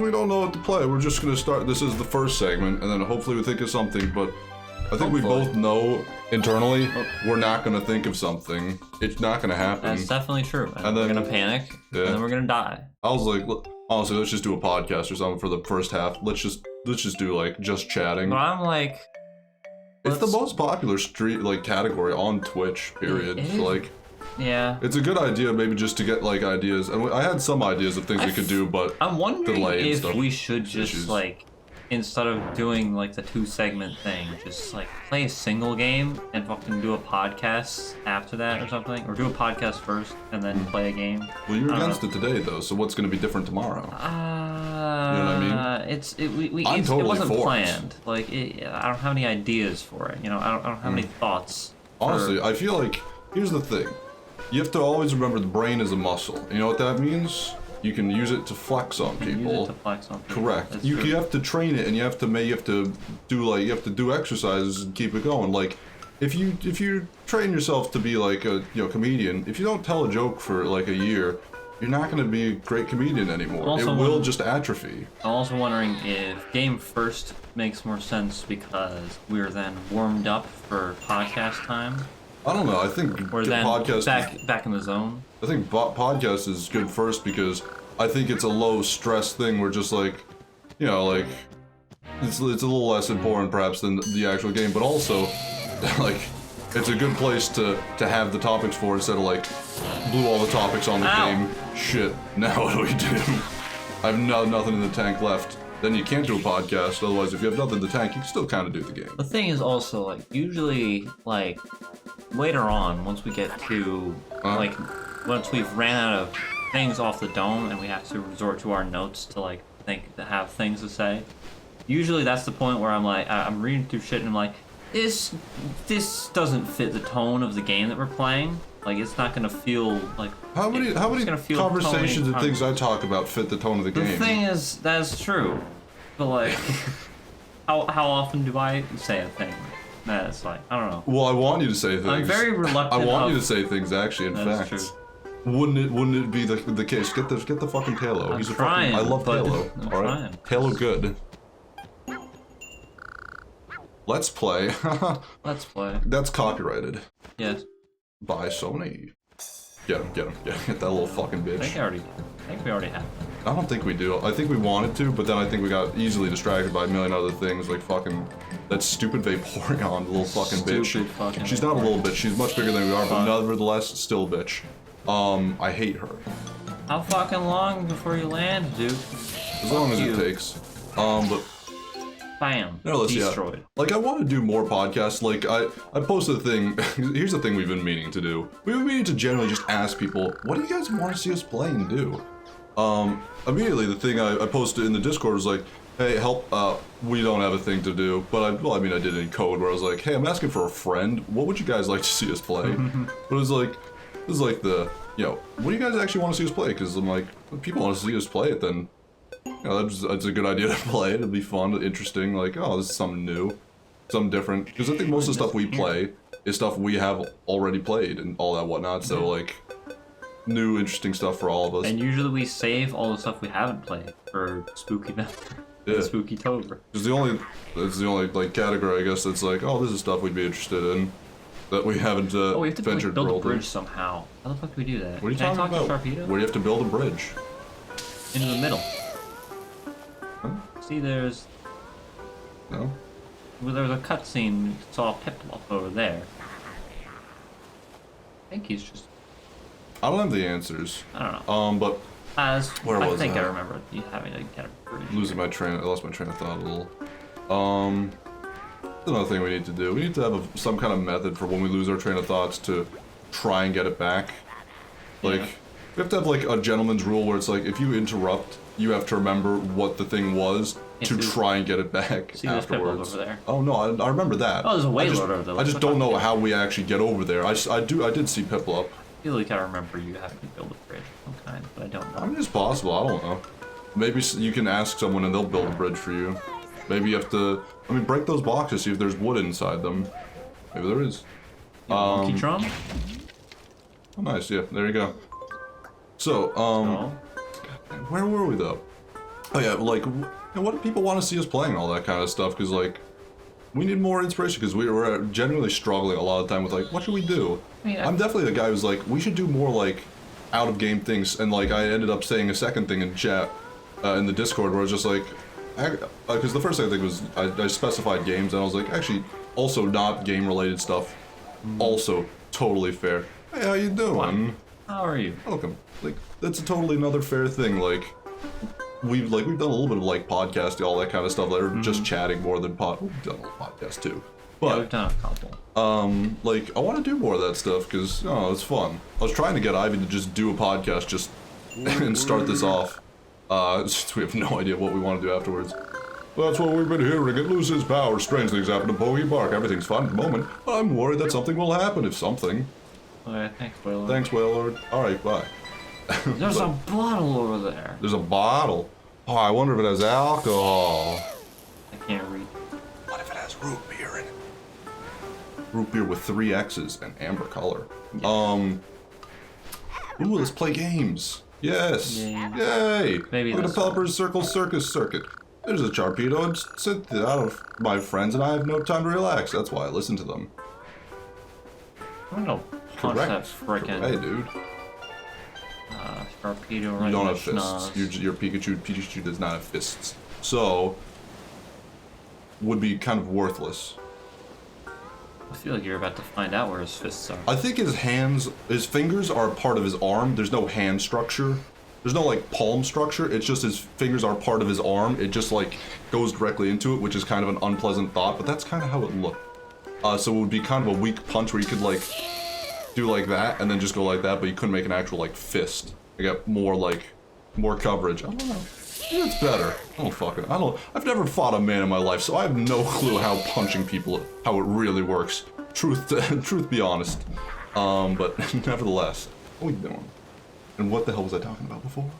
We don't know what to play. We're just gonna start. This is the first segment, and then hopefully we think of something. But I think we both know internally we're not gonna think of something. It's not gonna happen. That's definitely true. And then we're gonna panic, and then we're gonna die. I was like, honestly, let's just do a podcast or something for the first half. Let's just do like just chatting. But I'm like, it's the most popular category on Twitch. Period. So like. Yeah. It's a good idea, maybe just to get like ideas. And I had some ideas of things we could do, but I'm wondering if we should just like, instead of doing like the 2-segment thing, just like play a single game and fucking do a podcast after that or something, or do a podcast first and then play a game. Well, you're against it today though, so what's going to be different tomorrow? You know what I mean? It wasn't planned. Like I don't have any ideas for it. You know, I don't have any thoughts. Honestly, I feel like here's the thing. You have to always remember the brain is a muscle. You know what that means? You can use it to flex on people. Use it to flex on people. Correct. You have to train it, and you have to do exercises and keep it going. Like, if you train yourself to be like a comedian, if you don't tell a joke for like a year, you're not going to be a great comedian anymore. It will just atrophy. I'm also wondering if game first makes more sense because we're then warmed up for podcast time. I don't know. I think podcast back in the zone. I think podcast is good first because I think it's a low stress thing. Where just like, like it's a little less important perhaps than the actual game, but also like it's a good place to have the topics for instead of like blew all the topics on the game. Shit. Now what do we do? I have nothing in the tank left. Then you can't do a podcast. Otherwise, if you have nothing in the tank, you can still kind of do the game. The thing is also like usually like. Later on, once we get to, once we've ran out of things off the dome and we have to resort to our notes to, have things to say, usually that's the point where I'm like, I'm reading through shit and I'm like, this doesn't fit the tone of the game that we're playing. Like, it's not gonna feel like... How many conversations and things I talk about fit the tone of the game? The thing is, that's true. But, like, how often do I say a thing? That's like, I don't know. Well, I want you to say things. I'm very reluctant. I want you to say things, actually, in fact. True. Wouldn't it be the case? Get the fucking Tailo. He's trying, I love Tailo. I'm all right? Tailo good. Let's play. Let's play. That's copyrighted. Yes. By Sony. Get him. Get that little fucking bitch. I think we already have. I don't think we do. I think we wanted to, but then I think we got easily distracted by a million other things, like fucking that stupid Vaporeon, little fucking bitch. She's not a little bitch. She's much bigger than we are, but nevertheless, still a bitch. I hate her. How fucking long before you land, dude? As long as it takes. But. Bam. No, destroyed. Yeah. Like, I want to do more podcasts. Like, I posted a thing. Here's the thing we've been meaning to do. We've been meaning to generally just ask people, what do you guys want to see us play and do? Immediately the thing I posted in the Discord was like, hey, help, we don't have a thing to do. But I did it in code where I was like, hey, I'm asking for a friend. What would you guys like to see us play? But it was like, this is like the, what do you guys actually want to see us play? Because I'm like, if people want to see us play it, then, that's a good idea to play. It'll be fun, interesting, like, oh, this is something new, something different. Because I think most of the stuff we play is stuff we have already played and all that whatnot, so like, new interesting stuff for all of us. And usually we save all the stuff we haven't played for Spooky Spooky Tober. It's the only like category I guess that's like, oh, this is stuff we'd be interested in that we haven't we have to ventured build a world bridge in. somehow. How the fuck do we do that? What are you talking about? Sharpedo? Where do you have to build a bridge? Into the middle. Huh? See, there's... No? Well, there's a cutscene. We saw Piplup over there. I think he's just... I don't have the answers. I don't know. But where was I think I remember you having to get a bridge. I lost my train of thought a little. Another thing we need to do. We need to have some kind of method for when we lose our train of thoughts to try and get it back. Like, we have to have like a gentleman's rule where it's like, if you interrupt, you have to remember what the thing was to try and get it back afterwards. Over there. Oh no, I remember that. Oh, there's a Waylord over there. I just don't know how we actually get over there. I did see Piplup. I feel like I remember you having to build a bridge of some kind, but I don't know. I mean, it's possible. I don't know. Maybe you can ask someone and they'll build a bridge for you. Maybe you have to... break those boxes, see if there's wood inside them. Maybe there is. Monkey drum? Oh, nice. Yeah, there you go. So, where were we, though? Oh yeah, like, what do people want to see us playing and all that kind of stuff? Because, like, we need more inspiration because we're genuinely struggling a lot of the time with, like, what should we do? I'm definitely the guy who's like, we should do more, like, out-of-game things. And, like, I ended up saying a second thing in chat, in the Discord, where I was just like, because the first thing I think was, I specified games, and I was like, actually, also not game-related stuff. Also totally fair. Hey, how you doing? How are you? Welcome. Like, that's totally another fair thing, like... We've done a little bit of like podcasting, all that kind of stuff. Like, just chatting more than we've done a podcast too. But yeah, we've done a couple. like I want to do more of that stuff because it's fun. I was trying to get Ivy to just do a podcast, just and start this off. Since we have no idea what we want to do afterwards. That's what we've been hearing. It loses power. Strange things happen to Pokepark. Everything's fine at the moment. But I'm worried that something will happen if something. Okay, thanks, Wailord. Thanks, Wailord. All right, bye. There's a bottle over there. There's a bottle. Oh, I wonder if it has alcohol. I can't read. What if it has root beer in it? Root beer with 3 X's and amber color. Yeah. Ooh, let's play games. Yes. Yay. Maybe Look at this Developer's Circle Circus Circuit. There's a Sharpedo and Cynthia out of my friends, and I have no time to relax. That's why I listen to them. I'm gonna punch that frickin'. Hey, dude. Sharpedo right You don't in have the fists. schnoz. Your Pikachu does not have fists. So, would be kind of worthless. I feel like you're about to find out where his fists are. I think his fingers are part of his arm. There's no hand structure. There's no, like, palm structure. It's just his fingers are part of his arm. It just, like, goes directly into it, which is kind of an unpleasant thought, but that's kind of how it looked. So it would be kind of a weak punch where you could, like, do like that and then just go like that, but you couldn't make an actual, like, fist. You got more coverage. I don't know. Maybe it's better. I've never fought a man in my life, so I have no clue how punching people, how it really works. Truth be honest. But nevertheless, what are we doing? And what the hell was I talking about before?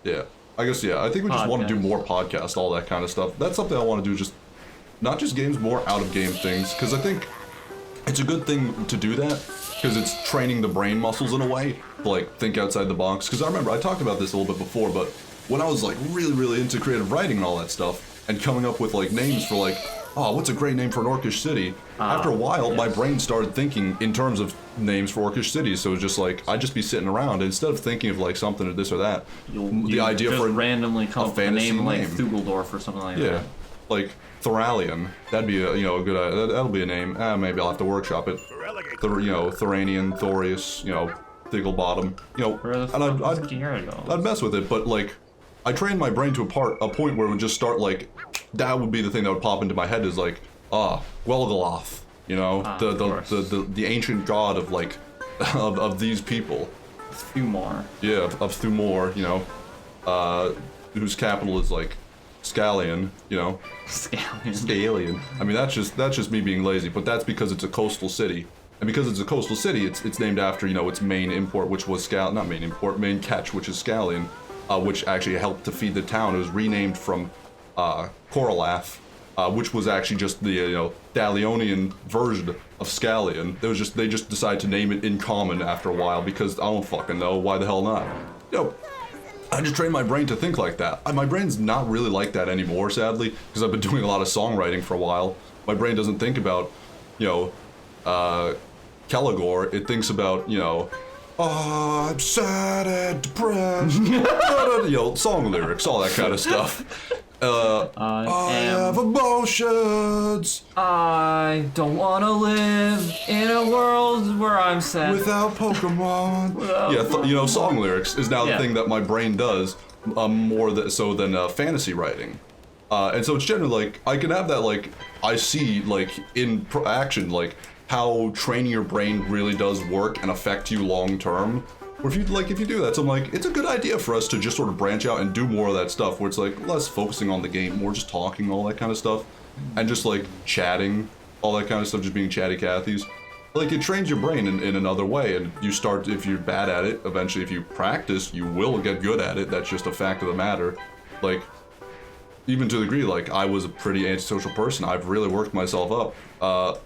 Yeah, I guess, yeah. I think we just want to do more podcasts, all that kind of stuff. That's something I want to do, just, not just games, more out-of-game things, because I think it's a good thing to do that, because it's training the brain muscles in a way, to, like, think outside the box. Because I remember, I talked about this a little bit before, but when I was, like, really, really into creative writing and all that stuff, and coming up with, like, names for, like, oh, what's a great name for an orcish city? After a while, my brain started thinking in terms of names for orcish cities, so it was just like, I'd just be sitting around, and instead of thinking of, like, something or this or that, the idea for randomly come a up with a fantasy name like name. Thugeldorf or something like that. Yeah, like Thoralion. That'd be a good. That'll be a name. Maybe I'll have to workshop it. Thoranian, Thorius. Thigglebottom. And I'd mess with it, but like, I trained my brain to a point where it would just start like, that would be the thing that would pop into my head is like, Gwelgoloth. The ancient god of like, of these people. Thumor. Yeah, of Thumor. Whose capital is like Scallion, Scallion. I mean, that's just me being lazy, but that's because it's a coastal city. And because it's a coastal city, it's named after, its main import, which was main catch, which is Scallion, which actually helped to feed the town. It was renamed from Coralath, which was actually just the, Dalionian version of Scallion. They just decided to name it in common after a while because I don't fucking know, why the hell not? I just trained my brain to think like that. My brain's not really like that anymore, sadly, because I've been doing a lot of songwriting for a while. My brain doesn't think about, Kelligor. It thinks about, I'm sad and depressed. Song lyrics, all that kind of stuff. I have emotions. I don't want to live in a world where I'm sad. Without Pokemon. Song lyrics is now the thing that my brain does more so than fantasy writing. And so it's generally like, I can have that, like, I see, like, in action, like, how training your brain really does work and affect you long term. Or if you do that, so I'm like, it's a good idea for us to just sort of branch out and do more of that stuff where it's like less focusing on the game, more just talking, all that kind of stuff, and just like chatting, all that kind of stuff, just being chatty Cathy's. Like, it trains your brain in another way, and you start, if you're bad at it, eventually if you practice, you will get good at it. That's just a fact of the matter. Like, even to the degree, like, I was a pretty antisocial person. I've really worked myself up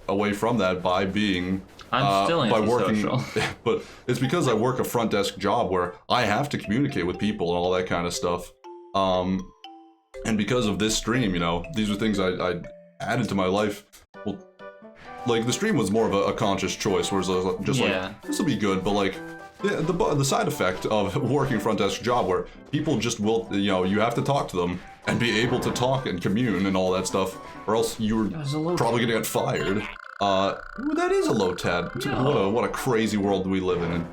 away from that by being... I'm still antisocial. But it's because I work a front desk job where I have to communicate with people and all that kind of stuff. And because of this stream, you know, these are things I added to my life. Well, like the stream was more of a conscious choice, whereas I was just like, this will be good, but like, the side effect of working front desk job where people just will, you know, you have to talk to them and be able to talk and commune and all that stuff, or else you're probably gonna get fired. That is a low tad. No. What a crazy world we live in. And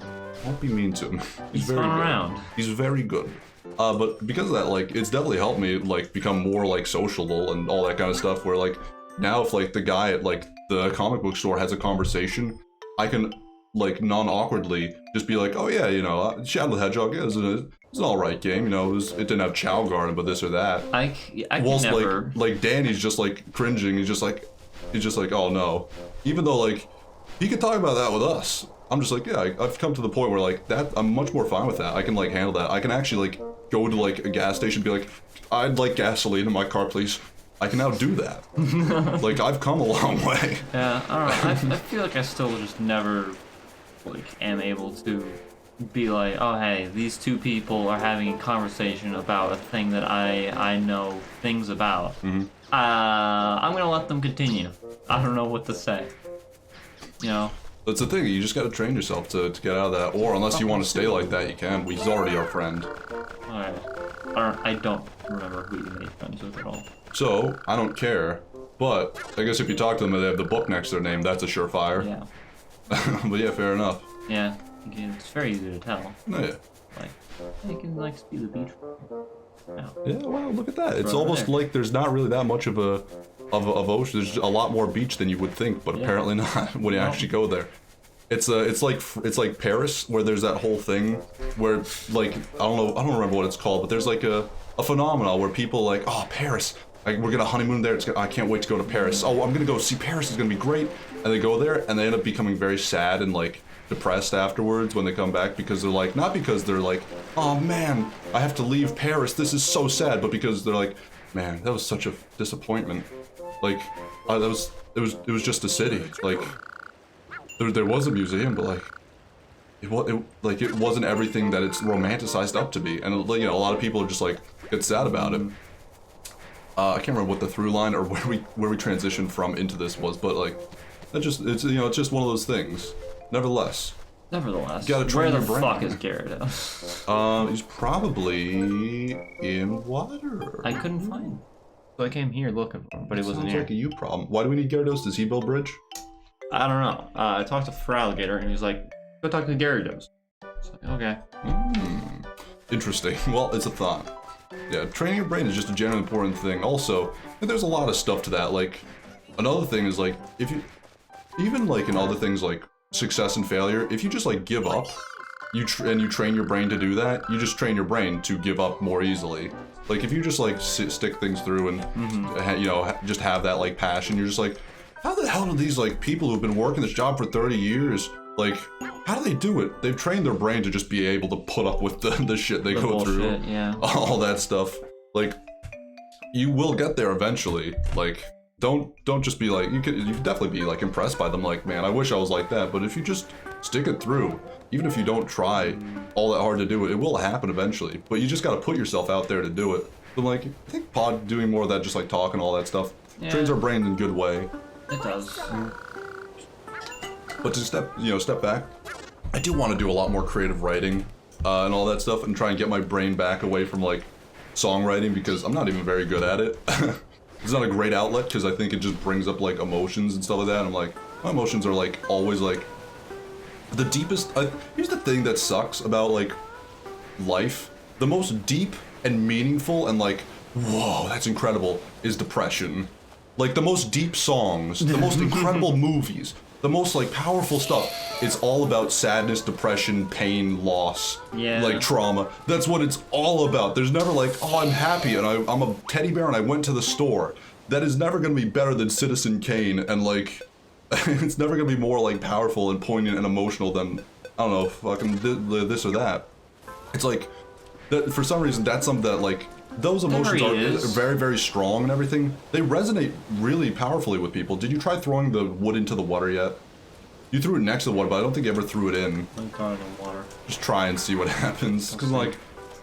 don't be mean to him. He's very good. Around. He's very good. But because of that, like, it's definitely helped me like become more like sociable and all that kind of stuff. Where like now, if like the guy at like the comic book store has a conversation, I can like non-awkwardly just be like, oh yeah, you know, Shadow the Hedgehog is an alright game, you know, it didn't have Chow Garden, but this or that. I can Whilst never... like Danny's just like cringing, he's just like, oh no. Even though like, he could talk about that with us. I'm just like, yeah, I've come to the point where like, that, I'm much more fine with that. I can like handle that. I can actually like, go to like a gas station and be like, I'd like gasoline in my car, please. I can now do that. Like, I've come a long way. Yeah, I don't know, I feel like I still just never... like am able to be like, oh hey, these two people are having a conversation about a thing that I know things about. Mm-hmm. I'm gonna let them continue. I don't know what to say. You know? That's the thing, you just gotta train yourself to get out of that, or unless you want to stay like that, you can. He's already our friend. Alright. I don't remember who you made friends with at all. So, I don't care, but I guess if you talk to them and they have the book next to their name, that's a surefire. Yeah. But yeah, fair enough. Yeah, it's very easy to tell. Oh, yeah. Like, you can like see the beach. Yeah, well, look at that. It's almost like there's not really that much of ocean. There's a lot more beach than you would think, but apparently not when you actually go there. It's like Paris, where there's that whole thing where like I don't remember what it's called, but there's like a phenomenon where people like, oh, Paris, like, we're gonna honeymoon there. I can't wait to go to Paris. Oh, I'm gonna go see Paris. It's gonna be great. And they go there and they end up becoming very sad and like depressed afterwards when they come back, because they're like, not because they're like, oh man, I have to leave Paris, this is so sad, but because they're like, man, that was such a disappointment. Like, it was just a city. Like, there was a museum, but like, it wasn't everything that it's romanticized up to be. And you know, a lot of people are just like, get sad about it. I can't remember what the through line or where we transitioned from into this was, but like, it's just one of those things. Nevertheless, you gotta train where your the brain. fuck is Gyarados? He's probably in water. I couldn't find him. So I came here looking for him, but he wasn't Sounds here. like a you problem. Why do we need Gyarados? Does he build bridge? I don't know. I talked to Feraligatr and he was like, go talk to Gyarados. It's like, okay. Interesting. Well, it's a thought. Yeah, training your brain is just a generally important thing. Also, there's a lot of stuff to that. Like, another thing is like, if you, even like in other things like success and failure, if you just like give up, you train your brain to do that, you just train your brain to give up more easily. Like if you just like stick things through and you know, just have that like passion, you're just like, how the hell do these like people who've been working this job for 30 years, like, how do they do it? They've trained their brain to just be able to put up with the shit they go through. Yeah. All that stuff. Like, you will get there eventually. Like, don't just be like, you could definitely be like impressed by them, like, man, I wish I was like that. But if you just stick it through, even if you don't try all that hard to do it, it will happen eventually. But you just gotta put yourself out there to do it. But like, I think Pod doing more of that, just like talking all that stuff, trains our brain in a good way. It does. But to step back, I do want to do a lot more creative writing and all that stuff, and try and get my brain back away from like songwriting, because I'm not even very good at it. It's not a great outlet because I think it just brings up like emotions and stuff like that. And I'm like, my emotions are like always like the deepest. Here's the thing that sucks about like life: the most deep and meaningful and like, whoa, that's incredible, is depression. Like the most deep songs, the most incredible movies, the most like powerful stuff, it's all about sadness, depression, pain, loss, like trauma. That's what it's all about. There's never like, oh, I'm happy and I'm a teddy bear and I went to the store. That is never gonna be better than Citizen Kane, and like, it's never gonna be more like powerful and poignant and emotional than, I don't know, fucking this or that. It's like, that, for some reason, that's something that like, those emotions are very, very strong and everything. They resonate really powerfully with people. Did you try throwing the wood into the water yet? You threw it next to the water, but I don't think you ever threw it in. I'm going in the water. Just try and see what happens. Because like,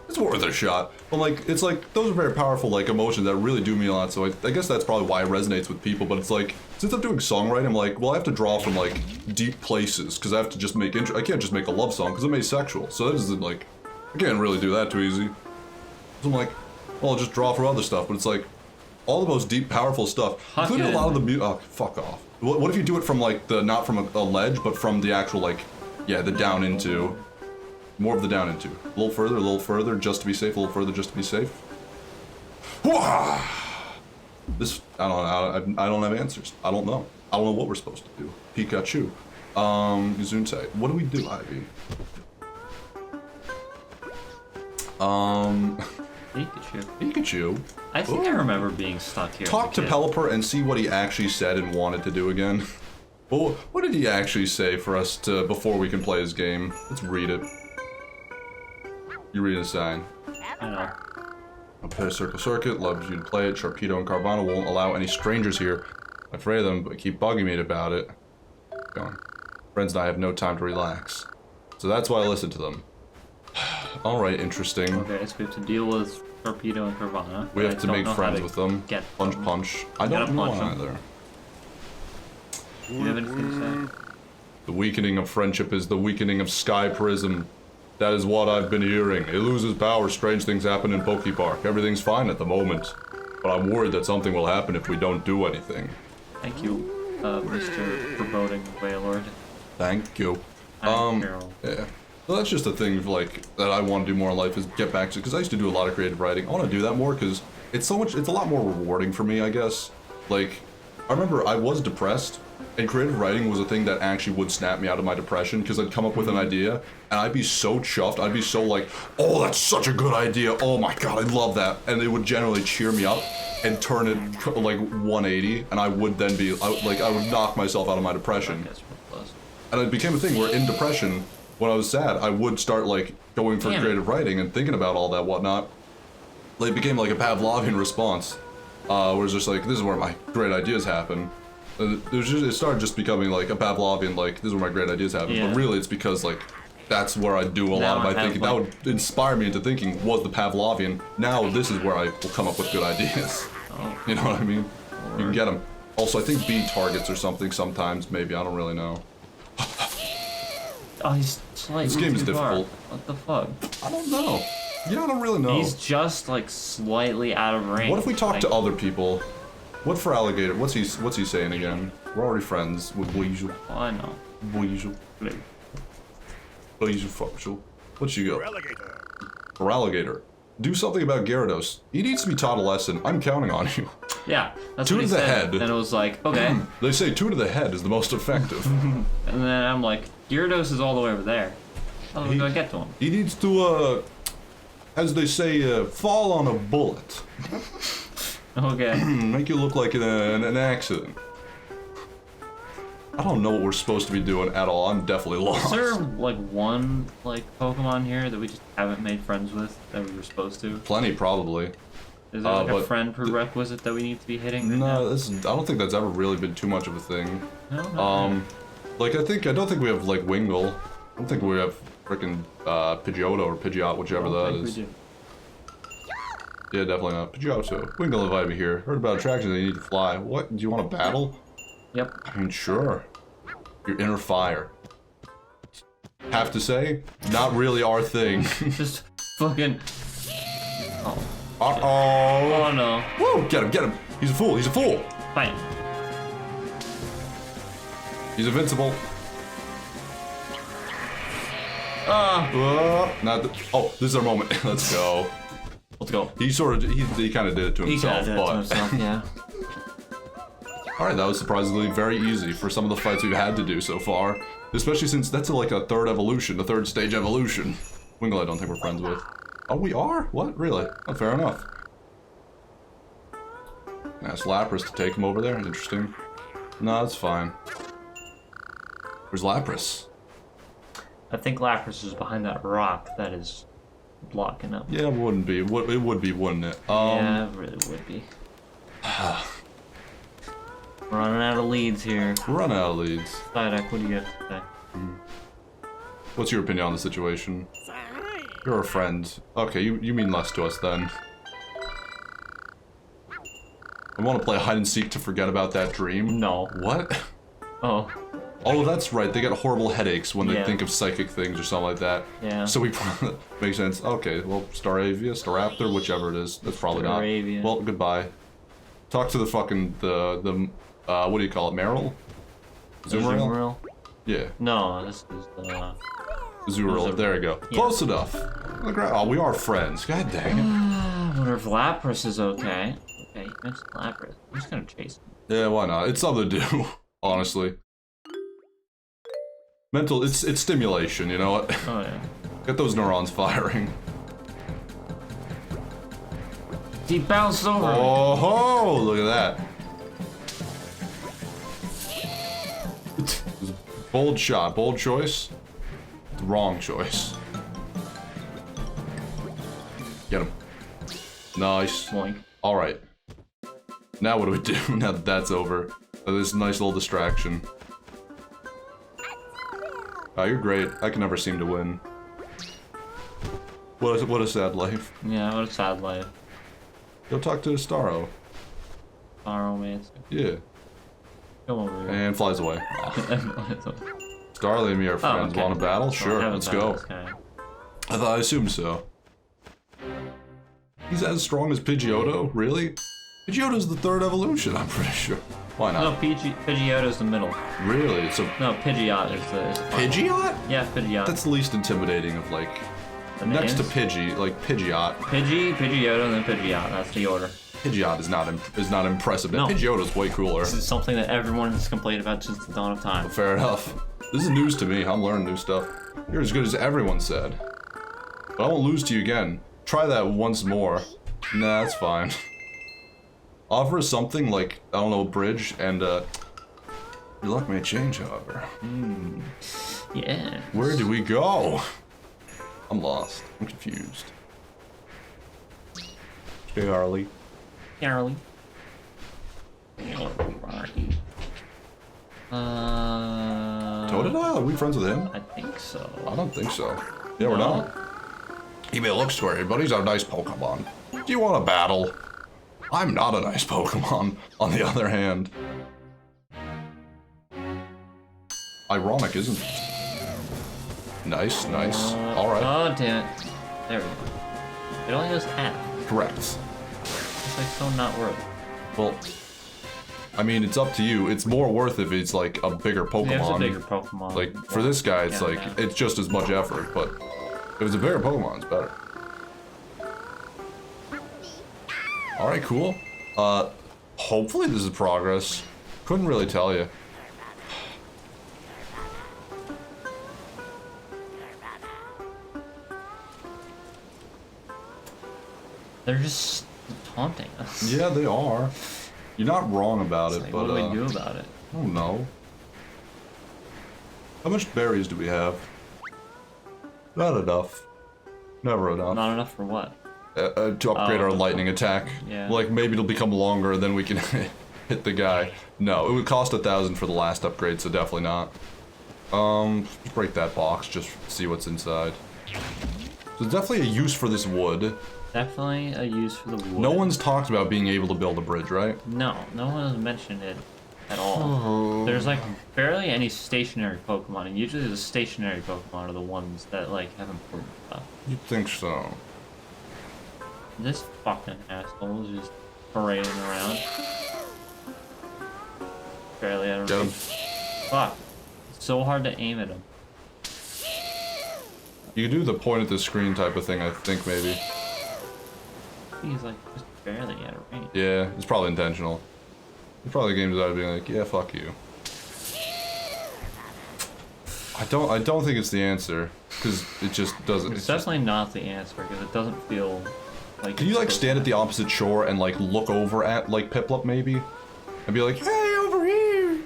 it's worth a shot. But like, it's like, those are very powerful like emotions that really do mean a lot, so I guess that's probably why it resonates with people, but it's like, since I'm doing songwriting, I'm like, well, I have to draw from like deep places, because I have to just make, I can't just make a love song, because I'm asexual, so that isn't like, I can't really do that too easy. So I'm like, well, I'll just draw from other stuff, but it's like, all the most deep, powerful stuff, including a lot of the music. Oh, fuck off. What if you do it from like the, not from a ledge, but from the actual like, yeah, the down into. More of the down into. A little further, just to be safe, a little further, just to be safe. This, I don't have answers. I don't know. I don't know what we're supposed to do. Pikachu. Gesundheit. What do we do, Ivy? Pikachu. Pikachu? I think I remember being stuck here. Talk to Pelipper and see what he actually said and wanted to do again. Well, what did he actually say for us to, before we can play his game? Let's read it. You read a sign. I know. Okay, Circuit loves you to play it. Sharpedo and Carvana won't allow any strangers here. I'm afraid of them, but keep bugging me about it. Go on. Friends and I have no time to relax. So that's why I listen to them. Alright, interesting. Okay, so we have to deal with Sharpedo and Carvana. We have to make friends with them. Punch. I don't know either. Do you have anything to say? The weakening of friendship is the weakening of Sky Prism. That is what I've been hearing. It loses power, strange things happen in Pokepark. Everything's fine at the moment. But I'm worried that something will happen if we don't do anything. Thank you, Mr. Foreboding Wailord. Thank you. Carol. Yeah. So that's just a thing like that I want to do more in life is get back to, because I used to do a lot of creative writing. I want to do that more because it's a lot more rewarding for me, I guess. Like, I remember I was depressed, and creative writing was a thing that actually would snap me out of my depression because I'd come up with an idea and I'd be so chuffed. I'd be so like, oh, that's such a good idea. Oh my God, I love that. And it would generally cheer me up and turn it like 180. And I would then be I would knock myself out of my depression. And it became a thing where in depression, when I was sad, I would start like going for creative writing and thinking about all that whatnot. It became like a Pavlovian response, where it's just like, this is where my great ideas happen. It started just becoming like a Pavlovian, like, this is where my great ideas happen. Yeah. But really, it's because, like, that's where I do a lot of my thinking. That would inspire me into thinking, was the Pavlovian. Now, this is where I will come up with good ideas. Oh. You know what I mean? You can get them. Also, I think B targets or something sometimes, maybe. I don't really know. Oh, he's slightly This game is difficult. What the fuck? I don't know. Yeah, I don't really know. He's just, like, slightly out of range. What if we talk to other people? What for alligator? What's he saying again? We're already friends with Weasel. Oh, I know. Weasel. Weasel Foxel. What you go? For alligator. Do something about Gyarados. He needs to be taught a lesson. I'm counting on you. Yeah, that's two what he to the said. head. And it was like, okay. They say 2 to the head is the most effective. And then I'm like, Gyarados is all the way over there. How do I get to him? He needs to, as they say, fall on a bullet. Okay. Make you look like an accident. I don't know what we're supposed to be doing at all. I'm definitely lost. Is there, like, one, like, Pokemon here that we just haven't made friends with that we were supposed to? Plenty, probably. Is there, like, a friend prerequisite that we need to be hitting right no, now? I don't think that's ever really been too much of a thing. No, like, I don't think we have, like, Wingull. I don't think we have frickin' Pidgeotto or Pidgeot, whichever that is. We do. Yeah, definitely not. Pidgeotto. Wingull invited me here. Heard about attractions that you need to fly. What? Do you want to battle? Yep. I mean, sure. Your inner fire. Have to say, not really our thing. Just fucking... Oh. Uh-oh. Oh, no. Woo! Get him. He's a fool. Fight. He's invincible. Oh, this is our moment. Let's go. Let's go. He kind of did it to himself, yeah. Alright, that was surprisingly very easy for some of the fights we've had to do so far. Especially since that's like a third stage evolution. Wingull I don't think we're friends with. Oh, we are? What? Really? Oh, fair enough. Ask Lapras to take him over there. Interesting. No, that's fine. Where's Lapras? I think Lapras is behind that rock that is blocking up. Yeah, it wouldn't be. It would be, wouldn't it? Yeah, it really would be. We're running out of leads here. We're running out of leads. Psyduck, what do you have to say? What's your opinion on the situation? You're a friend. Okay, you mean less to us then. I want to play hide and seek to forget about that dream. No. What? Oh. Oh, that's right. They get horrible headaches when they Yeah. think of psychic things or something like that. Yeah. So we makes sense. Okay, well, Staravia, Staraptor, whichever it is. That's probably Staravia. not. Well, goodbye. Talk to the fucking what do you call it? Meryl? Azumarill? Yeah. No, this is the. Azumarill. There you go. Yeah. Close enough. Oh, we are friends. God dang it. I wonder if Lapras is okay. Okay, you mentioned Lapras. I'm just gonna chase him. Yeah, why not? It's something to do, honestly. Mental, it's stimulation, you know what? Oh yeah. Get those neurons firing. He bounced over. Oh ho! Look at that. Bold shot, bold choice. Wrong choice. Get him. Nice. Boink. All right. Now what do we do? Now that that's over. This nice little distraction. Oh, you're great. I can never seem to win. What a sad life. Yeah, what a sad life. Go talk to Starro. Romance. Yeah. Come over here. And flies away. Starly and me are friends. okay. Want to battle? Oh, I Sure, haven't let's done go. this guy. I assumed so. He's as strong as Pidgeotto? Really? Pidgeotto's the third evolution, I'm pretty sure. Why No, not? Pidgeotto's the middle. Really? It's a No, Pidgeot is the Pidgeot? Yeah, Pidgeot. That's the least intimidating of like the next to names. Pidgey, like Pidgeot. Pidgeotto, and then Pidgeot. That's the order. Pidgeot is not impressive. No. Pidgeotto's way cooler. This is something that everyone has complained about since the dawn of time. Fair enough. This is news to me. I'm learning new stuff. You're as good as everyone said. But I won't lose to you again. Try that once more. Nah, that's fine. Offer us something like, I don't know, a bridge, and your luck may change, however. Yeah. Where do we go? I'm lost. I'm confused. Hey, Harley. Carly. Totodile? Are we friends with him? I think so. I don't think so. Yeah, we're No. not. He may look scary, but he's a nice Pokemon. Do you want to battle? I'm not a nice Pokemon, on the other hand. Ironic, isn't it? Nice, nice. Alright. Oh, damn it. There we go. It only goes half. Correct. It's like so not worth it. Well, I mean, it's up to you. It's more worth if it's like a bigger Pokemon. Yeah, it's a bigger Pokemon. Like, for this guy, it's Yeah, like, yeah. it's just as much effort, but if it's a bigger Pokemon, it's better. Alright, cool. Hopefully this is progress. Couldn't really tell you. They're just taunting us. Yeah, they are. You're not wrong about it, Like, but what do we do about it? I don't know. How much berries do we have? Not enough. Never enough. Not enough for what? To upgrade our lightning attack. Yeah. Like, maybe it'll become longer, then we can hit the guy. No, it would cost 1,000 for the last upgrade, so definitely not. Break that box, just see what's inside. So there's definitely a use for this wood. Definitely a use for the wood. No one's talked about being able to build a bridge, right? No one has mentioned it at all. There's like barely any stationary Pokemon, and usually the stationary Pokemon are the ones that like have important stuff. You'd think so. This fucking asshole is just parading around. Barely out of Get him. reach. Fuck. It's so hard to aim at him. You could do the point at the screen type of thing, I think, maybe. He's like just barely out of range. Yeah, it's probably intentional. It's probably games that I'd be like, yeah, fuck you. I don't think it's the answer, because it just doesn't. It's definitely not the answer because it doesn't feel like. Can you it's like supposed stand to. at the opposite shore and like look over at like Piplup maybe, and be like, hey, over here?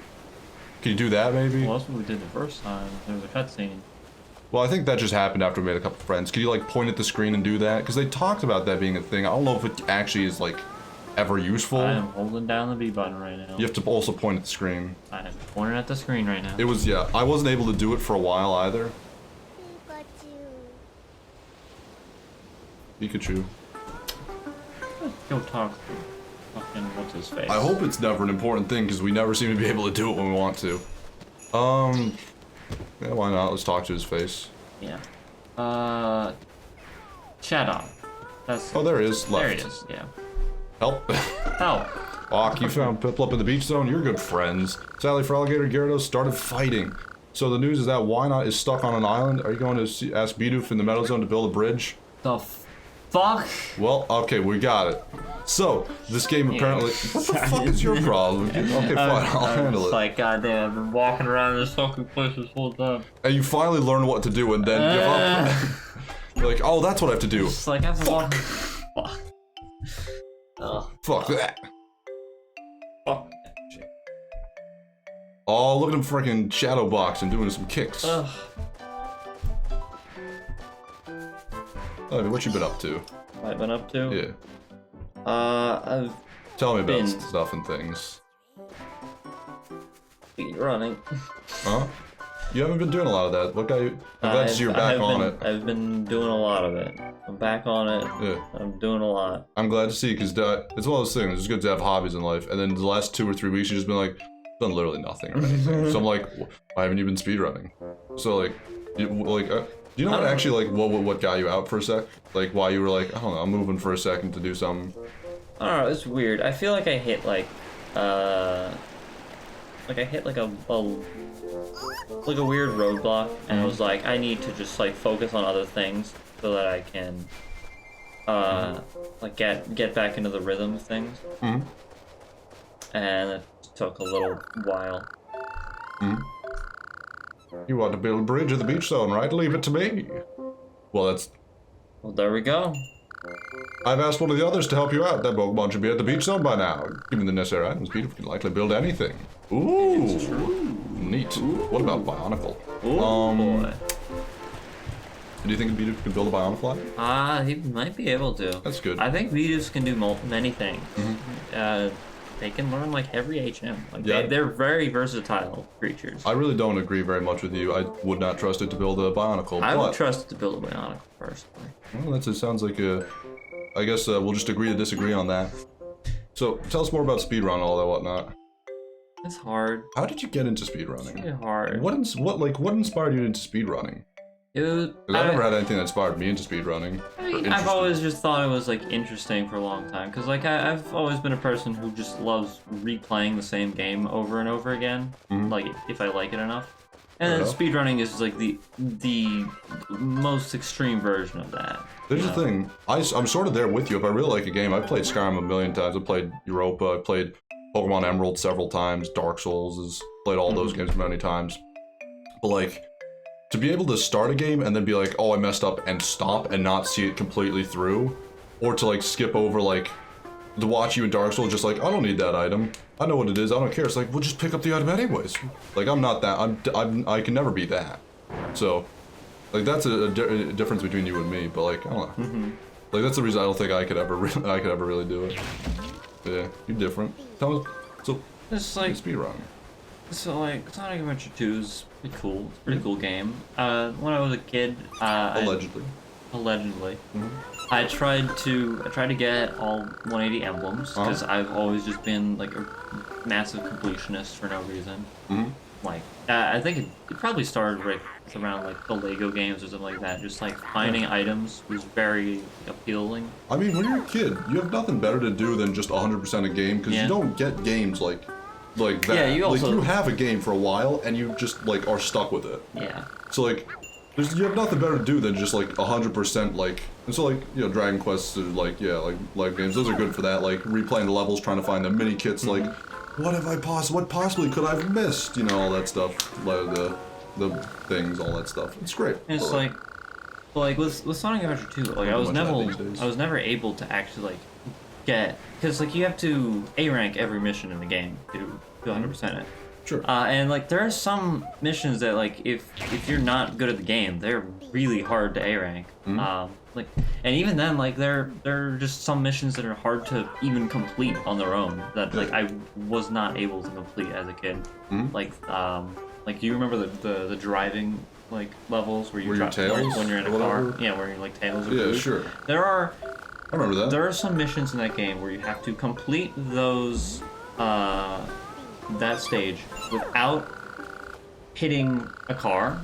Can you do that maybe? Well, that's what we did the first time. There was a cutscene. Well, I think that just happened after we made a couple friends. Can you like point at the screen and do that? Because they talked about that being a thing. I don't know if it actually is like ever useful. I am holding down the B button right now. You have to also point at the screen. I am pointing at the screen right now. It was, yeah, I wasn't able to do it for a while either. Pikachu. Go talk to fucking what's his face. I hope it's never an important thing because we never seem to be able to do it when we want to. Yeah, why not? Let's talk to his face. Yeah. Shadow. That's. Oh, there he is. Left. There he is. Yeah. Help. Help. Hawk, you found Piplup in the beach zone. You're good friends. Sally Froligator and Gyarados started fighting. So the news is that Wynot is stuck on an island. Are you going to ask Bidoof in the Meadow Zone to build a bridge? The fuck? Well, okay, we got it. So, this game apparently... What the fuck is your problem? Okay, fine, I'll handle it. Like, goddamn, I've been walking around this fucking place this whole time. And you finally learn what to do and then give up. You're like, oh, that's what I have to do. It's like, I have to walk... Fuck. Ugh. Fuck that. Fuck that shit. Oh, look at him freaking shadow box and doing some kicks. Ugh. Oh, what you been up to? I've been up to? Yeah. I've Tell me about been stuff and things. been running. Huh? You haven't been doing a lot of that. What got you? I'm glad to see you're back on it. I've been doing a lot of it. I'm back on it. Yeah. I'm doing a lot. I'm glad to see because it's one of those things. It's good to have hobbies in life. And then the last 2 or 3 weeks, you've just been like, done literally nothing or anything. So I'm like, why haven't you been speedrunning? So like, do you know what actually like what got you out for a sec? Like why you were like, I don't know, I'm moving for a second to do something. I don't know. It's weird. I feel like I hit like a weird roadblock, and I was like, I need to just like focus on other things so that I can like get back into the rhythm of things. Mm-hmm. And it took a little while. Mm-hmm. You want to build a bridge at the beach zone, right? Leave it to me. Well, There we go. I've asked one of the others to help you out. That Pokemon should be at the beach zone by now. Given the necessary items, Bidoof can likely build anything. Ooh, It's true. neat. What about Bionicle? Ooh, boy. Do you think Bidoof can build a Bionicle? He might be able to. That's good. I think Beedus can do many things. Mm-hmm. They can learn like every HM. Like Yeah. they're very versatile creatures. I really don't agree very much with you. I would not trust it to build a Bionicle. I but, would trust it to build a Bionicle personally. Well, it sounds like a... I guess we'll just agree to disagree on that. So, tell us more about speedrun and all that whatnot. It's hard. How did you get into It's speedrunning? really hard. What inspired you into speedrunning? It was, Because I never had anything that inspired me into speedrunning. I've always just thought it was like interesting for a long time because like I've always been a person who just loves replaying the same game over and over again. Like if I like it enough. And then speedrunning is like the most extreme version of that. There's the thing. I'm sort of there with you. If I really like a game, I've played Skyrim a million times. I've played Europa. I've played Pokemon Emerald several times. Dark Souls. Played all those games many times. But like, to be able to start a game and then be like, oh, I messed up and stop and not see it completely through, or to like skip over like, to watch you in Dark Souls just like, I don't need that item. I know what it is. I don't care. It's like, well, just pick up the item anyways. Like, I'm not that. I can never be that. So, like, that's a difference between you and me. But like, I don't know. Like, that's the reason I don't think I could ever really do it. Yeah, you're different. Tell me. So, It's like speedrun. So like Sonic Adventure 2 is pretty cool. It's a pretty cool game. When I was a kid, Allegedly. Allegedly. I tried to get all 180 emblems because I've always just been like a massive completionist for no reason. Like I think it probably started right around like the Lego games or something like that. Just like finding items was very appealing. I mean, when you're a kid, you have nothing better to do than just 100% a game because you don't get games like that. Yeah, you also like you have a game for a while and you just like are stuck with it. Yeah. So like, you have nothing better to do than just like 100% like. And so like, you know, Dragon Quest or like like games, those are good for that. Like replaying the levels, trying to find the mini kits. Like, what possibly could I have missed? You know, all that stuff. Like the things, all that stuff. It's great. And it's like with Sonic Adventure 2, like I was never able to actually like get, because like you have to A rank every mission in the game to 100% it. Sure. And like there are some missions that like if you're not good at the game, they're really hard to A rank. Like, and even then, like there are just some missions that are hard to even complete on their own that like I was not able to complete as a kid. Like you remember the driving levels where you Where your tails when you're in a or car. whatever? Yeah, where you're like tails. Or Yeah, food. sure. I remember that. There are some missions in that game where you have to complete those that stage without hitting a car,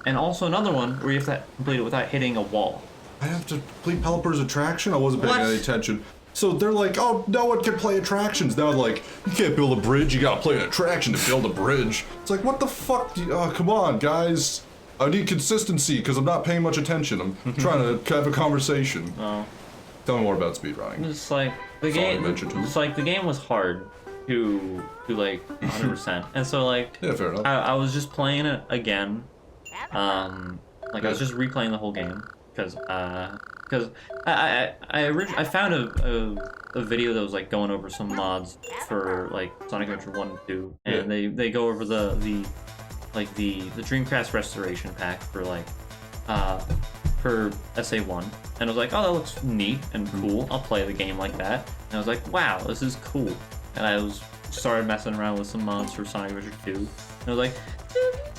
and also another one where you have to complete it without hitting a wall. I have to complete Pelipper's attraction? I wasn't paying What? any attention. So they're like, oh, no one can play attractions. Now like, you can't build a bridge, you gotta play an attraction to build a bridge. It's like, what the fuck? Oh, come on, guys. I need consistency because I'm not paying much attention. I'm trying to have a conversation. Oh. Tell me more about speedrunning. It's like the That's all I game. mentioned to It's like the game was hard to like 100%, and so like Yeah, fair enough. I was just playing it again. Like I was just replaying the whole game because I found a video that was like going over some mods for like Sonic Adventure 1 and 2, and they go over the Dreamcast restoration pack for like for SA1, and I was like, oh, that looks neat and cool. I'll play the game like that. And I was like, wow, this is cool. And I started messing around with some mods for Sonic Adventure 2. And I was like,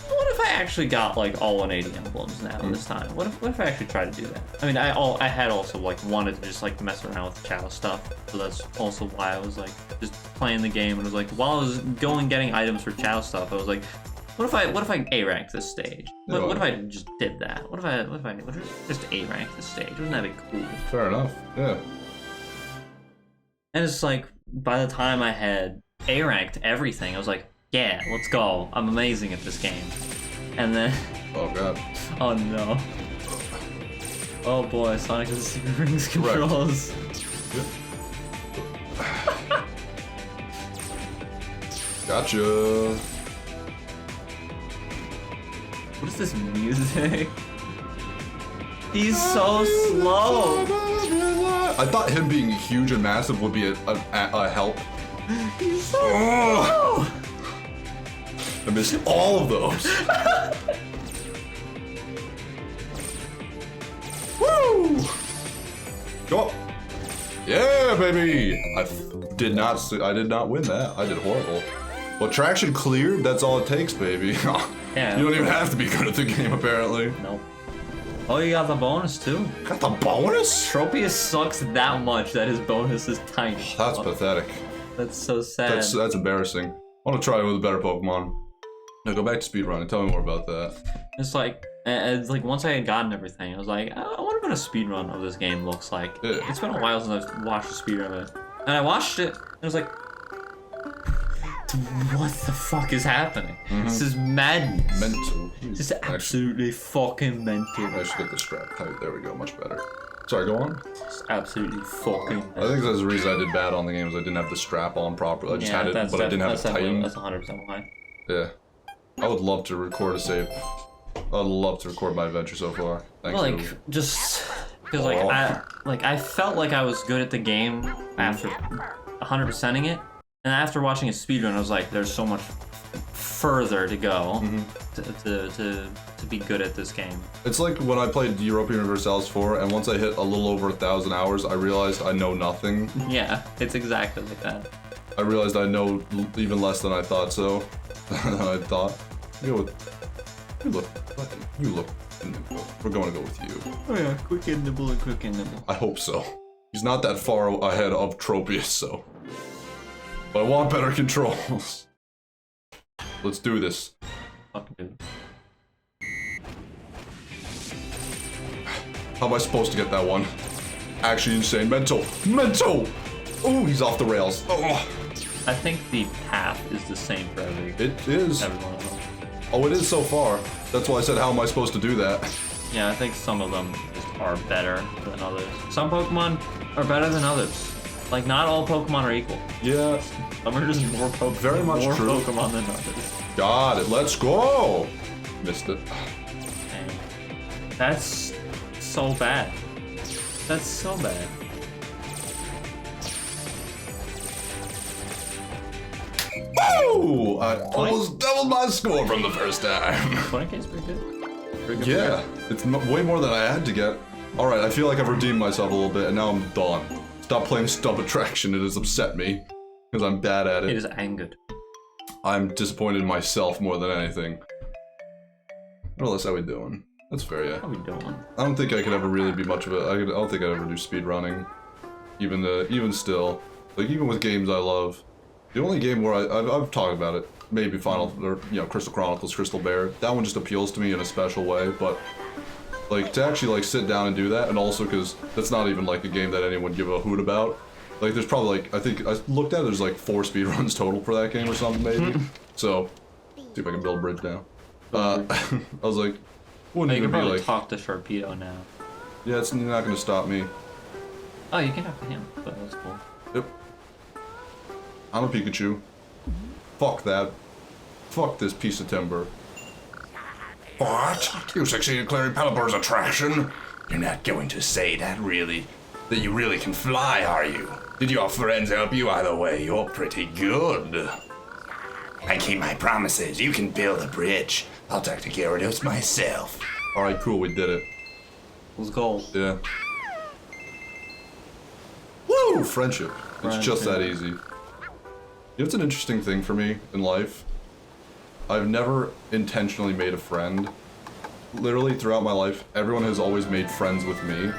what if I actually got like all 180 emblems now this time? What if I actually tried to do that? I mean, I had also like wanted to just like mess around with Chow stuff, so that's also why I was like just playing the game. And it was like while I was getting items for Chow stuff, I was like, what if I A ranked this stage? What if I just did that? What if I just A ranked this stage? Wouldn't that be cool? Fair enough. Yeah. And it's like by the time I had A ranked everything, I was like, yeah, let's go. I'm amazing at this game. And then Oh god. oh no. Oh boy, Sonic has Secret Rings controls. Gotcha. What is this music? He's so slow. I thought him being huge and massive would be a help. He's so slow. I missed all of those. Woo! Go up. Yeah, baby. I did not win that. I did horrible. Well, traction cleared. That's all it takes, baby. Yeah. You don't even have to be good at the game, apparently. Nope. Oh, you got the bonus too. Got the bonus? Tropius sucks that much that his bonus is tiny. That's pathetic. That's so sad. That's embarrassing. I want to try it with a better Pokemon. Now go back to speedrunning. Tell me more about that. It's like once I had gotten everything, I was like, I wonder what a speedrun of this game looks like. Yeah. It's been a while since I've watched a speedrun of it. And I watched it, and I was like, what the fuck is happening? This is madness. Mental. Just absolutely fucking mental. I should get the strap tight. There we go. Much better. Sorry, go on. Just absolutely fucking mental. I think that's the reason I did bad on the game is I didn't have the strap on properly. I just had it, but I didn't have it tightened. That's 100% why. Yeah. I would love to record a save. I'd love to record my adventure so far. Thanks. Well, like, just because I felt like I was good at the game after 100%ing it, and after watching a speedrun, I was like, there's so much further to go to be good at this game. It's like when I played Europa Universalis 4, and once I hit a little over 1,000 hours, I realized I know nothing. Yeah, it's exactly like that. I realized I know even less than I thought so. I thought. You look. We're going to go with you. Oh yeah, quick and nibble and quick and nibble. I hope so. He's not that far ahead of Tropius, so. But I want better controls. Let's do this. Fucking dude. How am I supposed to get that one? Actually insane. Mental! Oh, he's off the rails. Oh. I think the path is the same for every one of them. Oh, it is so far. That's why I said, how am I supposed to do that? Yeah, I think some of them just are better than others. Some Pokemon are better than others. Like, not all Pokemon are equal. Yeah. Some are just more Pokemon. Very much more true. Pokemon than others. Got it. Let's go. Missed it. And that's so bad. That's so bad. Woo! I almost doubled my score from the first time. 20K is pretty good. Pretty good. Yeah, it's way more than I had to get. Alright, I feel like I've redeemed myself a little bit, and now I'm done. Stop playing Stump Attraction, it has upset me. Because I'm bad at it. It is angered. I'm disappointed in myself more than anything. What else are we doing? That's fair, yeah. How we doing? I don't think I could ever really be much of a. I don't think I'd ever do speed running. Even still, like even with games I love, the only game where I've talked about it, maybe Final or Crystal Chronicles, Crystal Bear. That one just appeals to me in a special way, but. Like, to actually, like, sit down and do that, and also because that's not even, like, a game that anyone give a hoot about. Like, there's probably, like, I think, I looked at it, there's, like, 4 speedruns total for that game or something, maybe. So, see if I can build a bridge now. I was like, wouldn't You even can be, probably like... talk to Sharpedo now. Yeah, it's not gonna stop me. Oh, you can talk to him, but that's cool. Yep. I'm a Pikachu. Fuck that. Fuck this piece of timber. What? You succeeded clearing Pelipper's attraction? You're not going to say that really? That you really can fly, are you? Did your friends help you? Either way, you're pretty good. I keep my promises. You can build a bridge. I'll talk to Gyarados myself. Alright, cool, we did it. Let's go. Yeah. Woo! Friendship. It's just that easy. You know, it's an interesting thing for me in life. I've never intentionally made a friend. Literally, throughout my life, everyone has always made friends with me.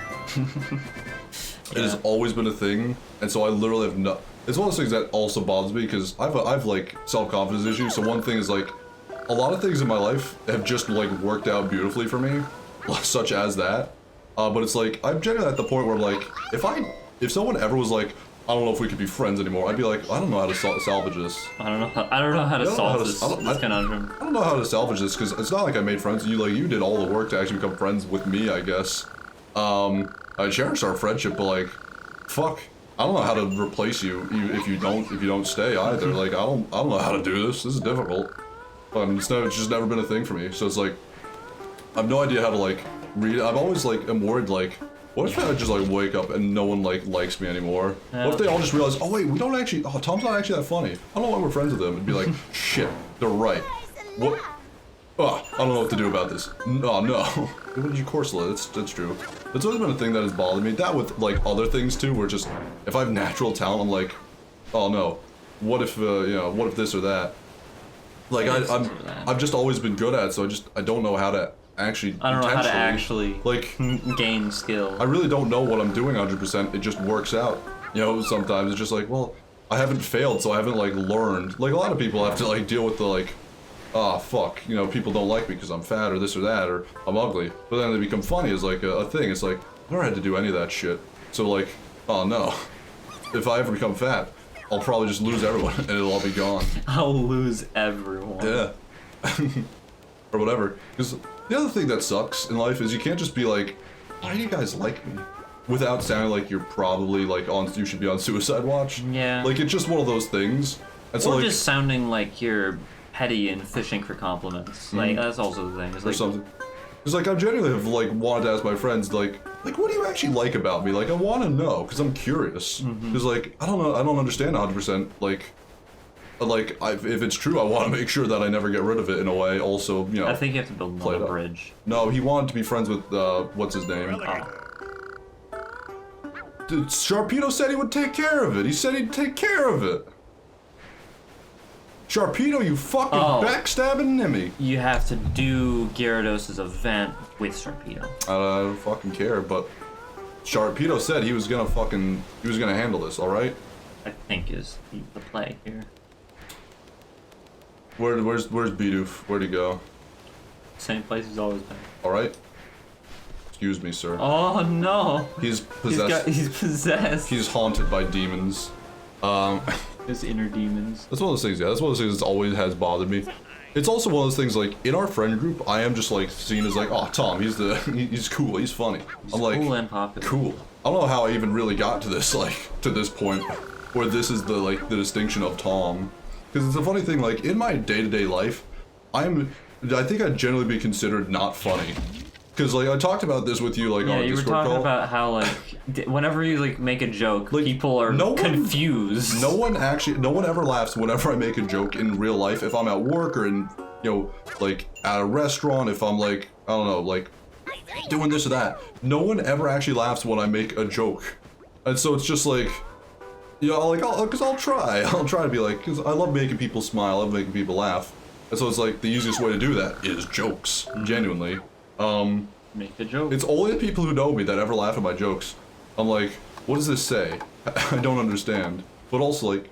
It has always been a thing, and so I literally have no... It's one of those things that also bothers me, because I've like, self-confidence issues, so one thing is, like, a lot of things in my life have just, like, worked out beautifully for me, such as that. But it's like, I'm generally at the point where, like, if someone ever was like, I don't know if we could be friends anymore, I'd be like, I don't know how to salvage this. I don't know how to solve this conundrum. I don't know how to salvage this, because it's not like I made friends with you, like, you did all the work to actually become friends with me, I guess. I cherish our friendship, but, like, fuck. I don't know how to replace you if you don't stay either. Like, I don't know how to do this. This is difficult. It's just never been a thing for me. So it's like, I have no idea how to, like, read. I've always, like, am worried, like, what if I just, like, wake up and no one, like, likes me anymore? What if they all just realize, oh, wait, we don't actually, oh, Tom's not actually that funny. I don't know why we're friends with him. It'd be like, shit, they're right. What? Oh, I don't know what to do about this. Oh, no. What did you course let? That's true. That's always been a thing that has bothered me. That with, like, other things, too, where just, if I have natural talent, I'm like, oh, no. What if, what if this or that? Like, I've just always been good at it, so I don't know how to actually I don't know how to actually like gain skill. I really don't know what I'm doing 100%. It just works out. You know, sometimes it's just like, well, I haven't failed, so I haven't, like, learned. Like, a lot of people have to, like, deal with the, like, ah, fuck, you know, people don't like me because I'm fat or this or that, or I'm ugly. But then they become funny as, like, a thing. It's like, I never had to do any of that shit. So, like, oh, no. If I ever become fat, I'll probably just lose everyone, and it'll all be gone. I'll lose everyone. Yeah. Or whatever. Because the other thing that sucks in life is you can't just be like, why do you guys like me? Without sounding like you're probably, like, you should be on suicide watch. Yeah. Like, it's just one of those things. And so, or like, just sounding like you're petty and fishing for compliments. Like, that's also the thing. It's or like, something. Because, like, I genuinely have, like, wanted to ask my friends, like, what do you actually like about me? Like, I want to know, because I'm curious. Because, like, I don't know, I don't understand 100%, like, if it's true, I want to make sure that I never get rid of it in a way. Also, you know, I think you have to build another bridge. No, he wanted to be friends with, what's his name? Dude, Sharpedo said he would take care of it. He said he'd take care of it. Sharpedo, you fucking backstabbing nimmy. You have to do Gyarados' event with Sharpedo. I don't fucking care, but Sharpedo said he was gonna handle this, alright? I think is the play here. Where's Bidoof? Where'd he go? Same place he's always been. Alright? Excuse me, sir. Oh no! He's possessed. He's possessed. He's haunted by demons. His inner demons. That's one of those things, yeah. That's one of those things that always has bothered me. It's also one of those things, like, in our friend group, I am just, like, seen as, like, oh, Tom, he's cool, he's funny. I'm like, cool and popular. Cool. I don't know how I even really got to this, like, to this point, where this is the, like, the distinction of Tom. Because it's a funny thing, like, in my day-to-day life, I think I'd generally be considered not funny. Because, like, I talked about this with you, like, on a Discord call. Yeah, you were talking about how, like, whenever you, like, make a joke, like, people are confused. No one ever laughs whenever I make a joke in real life. If I'm at work or in, you know, like, at a restaurant, if I'm, like, I don't know, like, doing this or that. No one ever actually laughs when I make a joke. And so it's just, like, you know, like, because I'll try to be like, because I love making people smile, I love making people laugh. And so it's like the easiest way to do that is jokes, genuinely. Make a joke. It's only the people who know me that ever laugh at my jokes. I'm like, what does this say? I don't understand. But also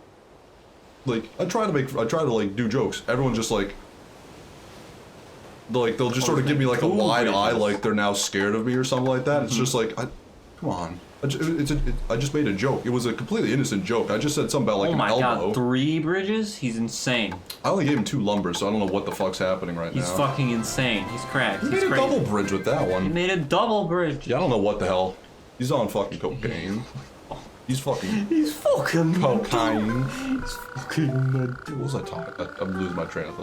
like I try to like do jokes. Everyone's just like they'll just sort of give me like a wide eye, like they're now scared of me or something like that. It's just like, come on. I just made a joke. It was a completely innocent joke. I just said something about like an elbow. Oh my god, 3 bridges? He's insane. I only gave him 2 lumber, so I don't know what the fuck's happening right now. He's fucking insane. He's cracked. He He's made a crazy. double bridge with that He one. made a double bridge. Yeah, I don't know what the hell. He's on fucking cocaine. He's fucking He's fucking cocaine. He's fucking What was I talking? I'm losing my train of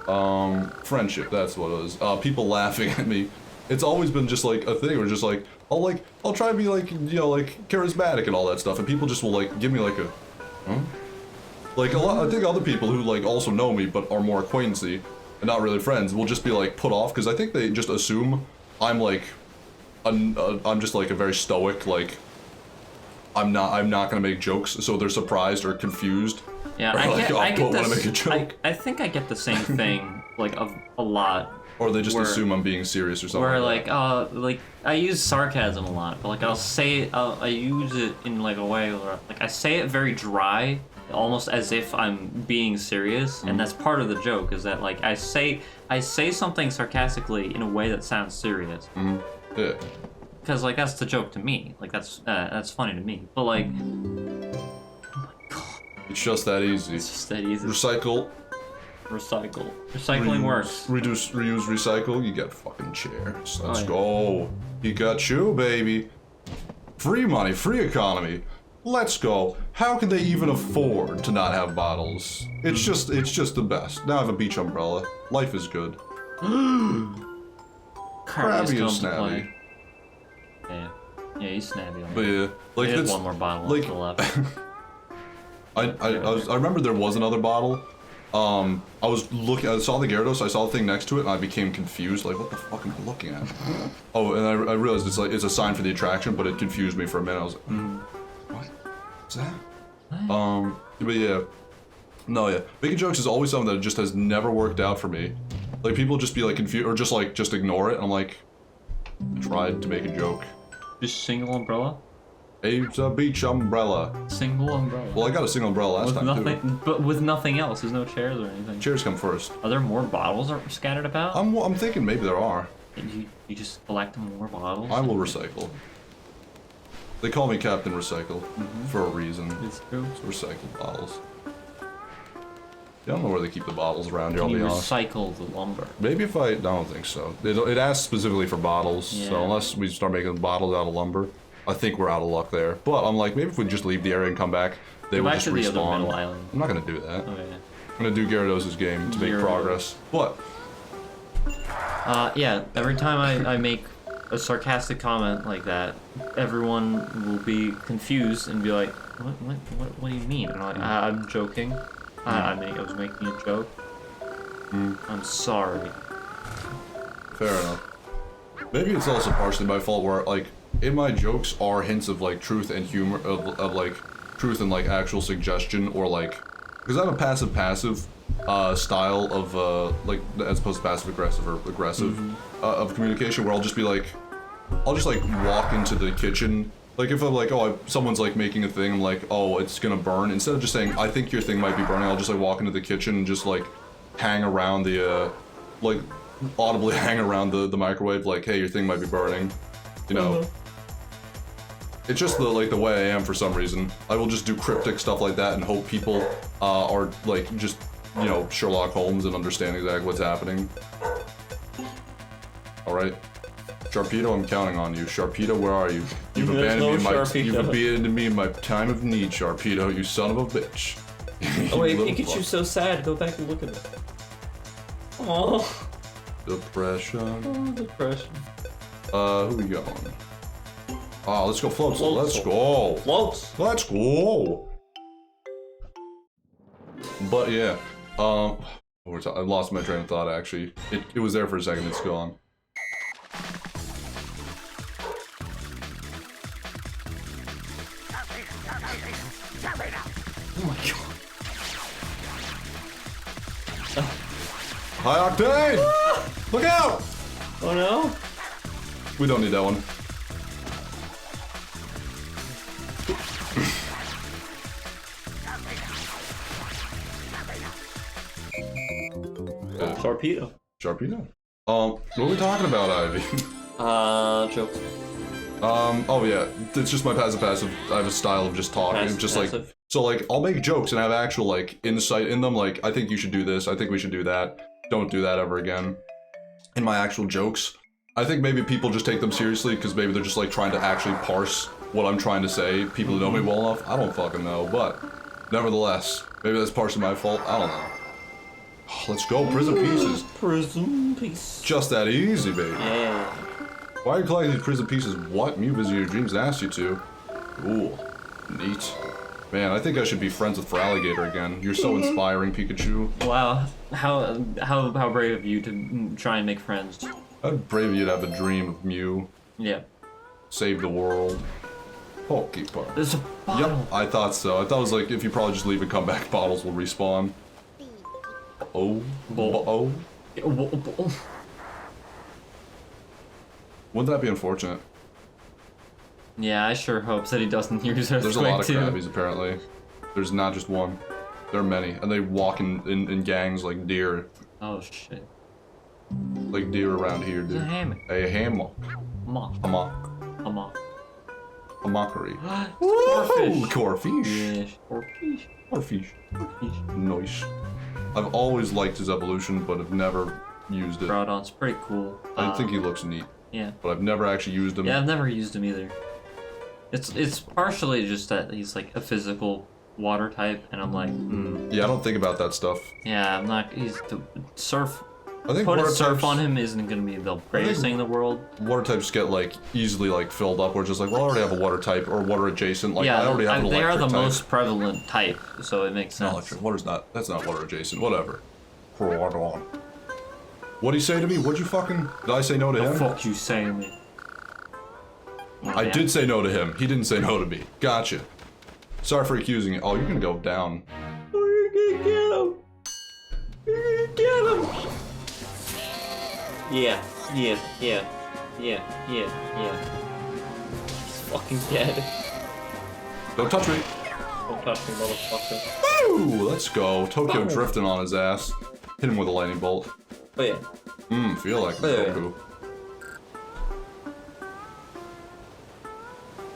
thought. Friendship. That's what it was. People laughing at me. It's always been just like a thing where just like I'll try to be like, you know, like charismatic and all that stuff, and people just will like give me like a, huh? Like a lot. I think other people who like also know me but are more acquaintancy and not really friends will just be like put off because I think they just assume I'm like, I'm just like a very stoic like. I'm not gonna make jokes, so they're surprised or confused. Yeah, or I like, get, oh, I get wanna this. make a joke. I think I get the same thing like a lot. Or they just where- assume I'm being serious or something. Where like like I use sarcasm a lot, but like I'll say I use it in like a way where like I say it very dry, almost as if I'm being serious, and that's part of the joke is that like I say something sarcastically in a way that sounds serious. that. Yeah. Because like that's the joke to me, like that's funny to me. But like, It's just that easy. it's just that easy. Recycle. Recycling works. Reduce, reuse, recycle. You get fucking chairs. Let's yeah. go. Pikachu, baby. Free money, free economy. Let's go. How can they even afford to not have bottles? It's just the best. Now I have a beach umbrella. Life is good. Crabby and snabby. Yeah, he's snabby. But yeah, like There's that's one more bottle like- to the left. I remember there was another bottle. I saw the Gyarados, I saw the thing next to it, and I became confused. Like, what the fuck am I looking at? Oh, and I realized it's a sign for the attraction, but it confused me for a minute. I was like, what? What's that? But yeah. No, yeah. Making jokes is always something that just has never worked out for me. Like, people just be like confused, or just ignore it, and I'm like, I tried to make a joke. Just single umbrella. It's a beach umbrella. Single umbrella. Well, I got a single umbrella last with time, nothing, too. but with nothing else. There's no chairs or anything. Chairs come first. Are there more bottles scattered about? I'm thinking maybe there are. And you just collect more bottles? I will recycle. They call me Captain Recycle for a reason. It's true. It's recycled bottles. Yeah, I don't know where they keep the bottles around here, I'll Can be you honest. recycle the lumber? Maybe if I don't think so. It asks specifically for bottles, so Yeah. unless we start making bottles out of lumber, I think we're out of luck there. But I'm like, maybe if we just leave the area and come back, they Go will back just to the other respawn. middle island. I'm not gonna do that. Oh yeah. I'm gonna do Gyarados' game to make Gyarados. progress. What? Yeah, every time I make a sarcastic comment like that, everyone will be confused and be like, what do you mean? And I'm like, I'm joking. I was making a joke. I'm sorry. Fair enough. Maybe it's also partially my fault where, like, in my jokes are hints of, like, truth and humor, of like, truth and, like, actual suggestion, or, like, because I have a passive-passive style of, like, as opposed to passive-aggressive or aggressive, of communication, where I'll just be like, walk into the kitchen. Like, if I'm like, oh, someone's, like, making a thing, I'm like, oh, it's gonna burn. Instead of just saying, I think your thing might be burning, I'll just, like, walk into the kitchen and just, like, hang around the, like, audibly hang around the microwave, like, hey, your thing might be burning. You know? It's just the way I am for some reason. I will just do cryptic stuff like that and hope people are, like, just, you know, Sherlock Holmes and understand exactly what's happening. Alright. Sharpedo, I'm counting on you. Sharpedo, where are you? You've abandoned me in my time of need, Sharpedo, you son of a bitch. Oh wait, You little Pikachu's fuck. so sad. Go back and look at it. Oh, Depression. depression. Who we going? Let's go floats. Floats. Let's go. Floats. Let's go. But yeah, I lost my train of thought actually. It was there for a second, it's gone. Oh my god. High octane! Look out! Oh no! We don't need that one. Sharpedo. Sharpedo. What are we talking about, Ivy? Jokes. Oh yeah, it's just my passive. I have a style of just talking, just like, so like, I'll make jokes and have actual like insight in them, like, I think you should do this, I think we should do that, don't do that ever again. In my actual jokes, I think maybe people just take them seriously because maybe they're just like trying to actually parse what I'm trying to say, people who know me well enough, I don't fucking know, but nevertheless, maybe that's partially my fault, I don't know. Let's go, Prison Pieces. Prison Piece. Just that easy, baby. Yeah. Why are you collecting these prison pieces? What? Mew Visit Your Dreams asked you to. Ooh, neat. Man, I think I should be friends with Alligator again. You're so inspiring, Pikachu. Wow, how brave of you to try and make friends. How brave of you to have a dream of Mew. Yeah. Save the world. Pokepark. There's a bottle. Yep, I thought so. I thought it was like, if you probably just leave and come back, bottles will respawn. Oh. Oh. Wouldn't that be unfortunate? Yeah, I sure hope that he doesn't use Earthquake. There's a lot of too. Krabbies, apparently. There's not just one. There are many, and they walk in gangs like deer. Oh shit. Like deer around here, dude. It's a hammock. A hammock. Hammock. Hammock. Hammock. A mockery. Corfish. Corfish. Yeah, corfish. Corfish. Corfish. Nice. I've always liked his evolution, but have never used it. Groudon's pretty cool. I think he looks neat, Yeah. but I've never actually used him. Yeah, I've never used him either. It's partially just that he's like a physical water type, and I'm like, Yeah, I don't think about that stuff. yeah, I'm not. He's the surf. I think Putting water surf types, on him isn't gonna be the greatest thing in the world. water types get like easily like filled up. We're just like, well, I already have a water type or water adjacent. Like Yeah, I already have an they electric are the type. most prevalent type, so it makes sense. Electric. Water's not. That's not water adjacent. Whatever. What'd he say to me? What'd you fucking? Did I say no to The him? fuck you saying to me? I did say no to him. He didn't say no to me. Gotcha. Sorry for accusing you. Oh, you're gonna go down. Oh, you're gonna get him. You're gonna get him. Yeah. He's fucking dead. Don't touch me. Don't touch me, motherfucker. Woo! Let's go. Tokyo drifting on his ass. Hit him with a lightning bolt. Oh yeah. Feel like Yeah. Goku.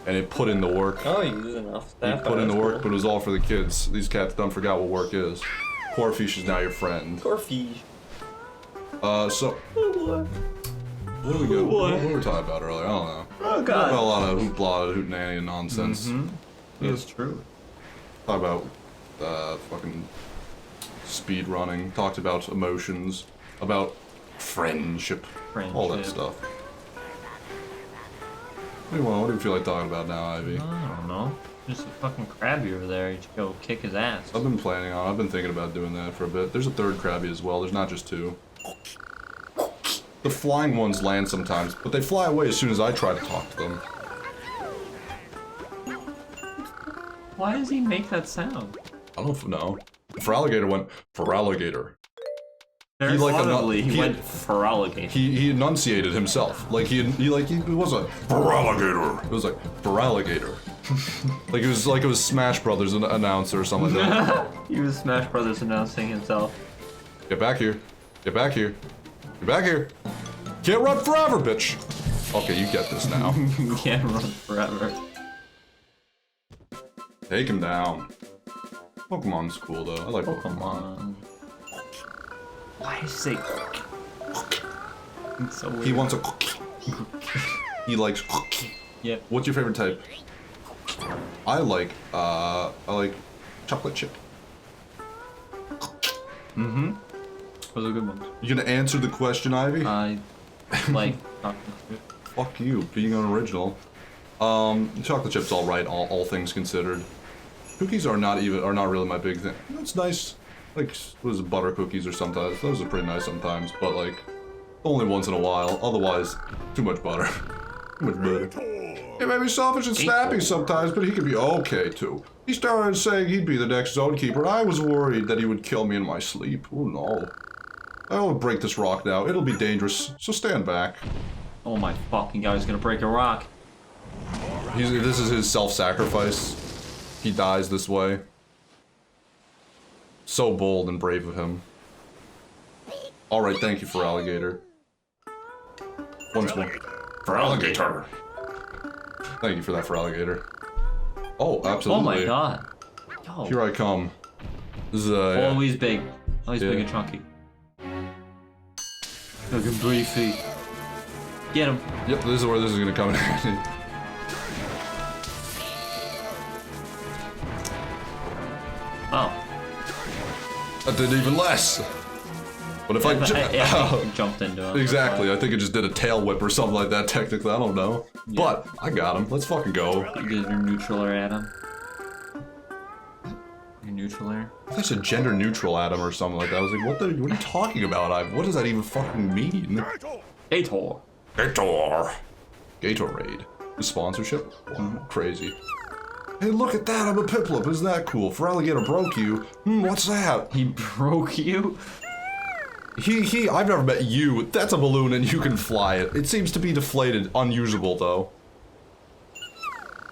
And it put in the work. Oh, you used enough. He put in the work, but it was all for the kids. These cats done forgot what work is. Corfish is now your friend. Corfish. So Oh boy. what do we go? boy. What were we talking about earlier? I don't know. Oh About a lot of hoopla, hootenanny, and nonsense. That's true. Talk about fucking speed running. Talked about emotions, about friendship, all that Friendship. stuff. What do you feel like talking about now, Ivy? I don't know. Just a fucking Krabby over there. You should go kick his ass. I've been thinking about doing that for a bit. There's a third Krabby as well. There's not just two. The flying ones land sometimes, but they fly away as soon as I try to talk to them. Why does he make that sound? I don't know. For alligator went for alligator. Very like audibly, he he went for alligator. He enunciated himself. Like he wasn't for alligator. It was like for alligator. like it was Smash Brothers announcer or something like that. He was Smash Brothers announcing himself. Get back here. Get back here. Get back here. Can't run forever, bitch. Okay, you get this now. You can't run forever. Take him down. Pokemon's cool though. I like Pokemon. Why is he say It's so weird. He wants a cookie. He likes cookie. Yep. What's your favorite type? I like chocolate chip. Mm-hmm. Those are good ones. You gonna answer the question, Ivy? I like chocolate chip. Fuck you, being unoriginal. Chocolate chip's all right, all things considered. Cookies are not really my big thing. It's nice, like what is it, butter cookies or sometimes. Those are pretty nice sometimes, but like only once in a while. Otherwise, too much butter. Too much butter. He may be selfish and snappy sometimes, but he can be okay too. He started saying he'd be the next zone keeper, and I was worried that he would kill me in my sleep. Oh no. I'll break this rock now. It'll be dangerous, so stand back. Oh my fucking god, he's gonna break a rock. This is his self-sacrifice. He dies this way. So bold and brave of him. Alright, thank you for alligator. Once more. For alligator. Thank you for that for alligator. Oh, absolutely. Oh my god. Yo. Here I come. This is yeah. Always big. Always big Yeah. and chunky. Looking beefy. Get him. Yep, this is where this is gonna come in handy. Oh. That did even less. But if I jumped into him. exactly, I think it just did a tail whip or something like that. Technically, I don't know. Yeah. But I got him. Let's fucking go. You did your neutraler at him. Your neutraler. I thought I said gender neutral at him or something like that. I was like, what are you talking about? What does that even fucking mean? Gator. Gator. Gatorade. The sponsorship? Wow, crazy. Hey, look at that! I'm a Piplup. Isn't that cool? For alligator broke you. What's that? He broke you? I've never met you. That's a balloon and you can fly it. It seems to be deflated. Unusable, though.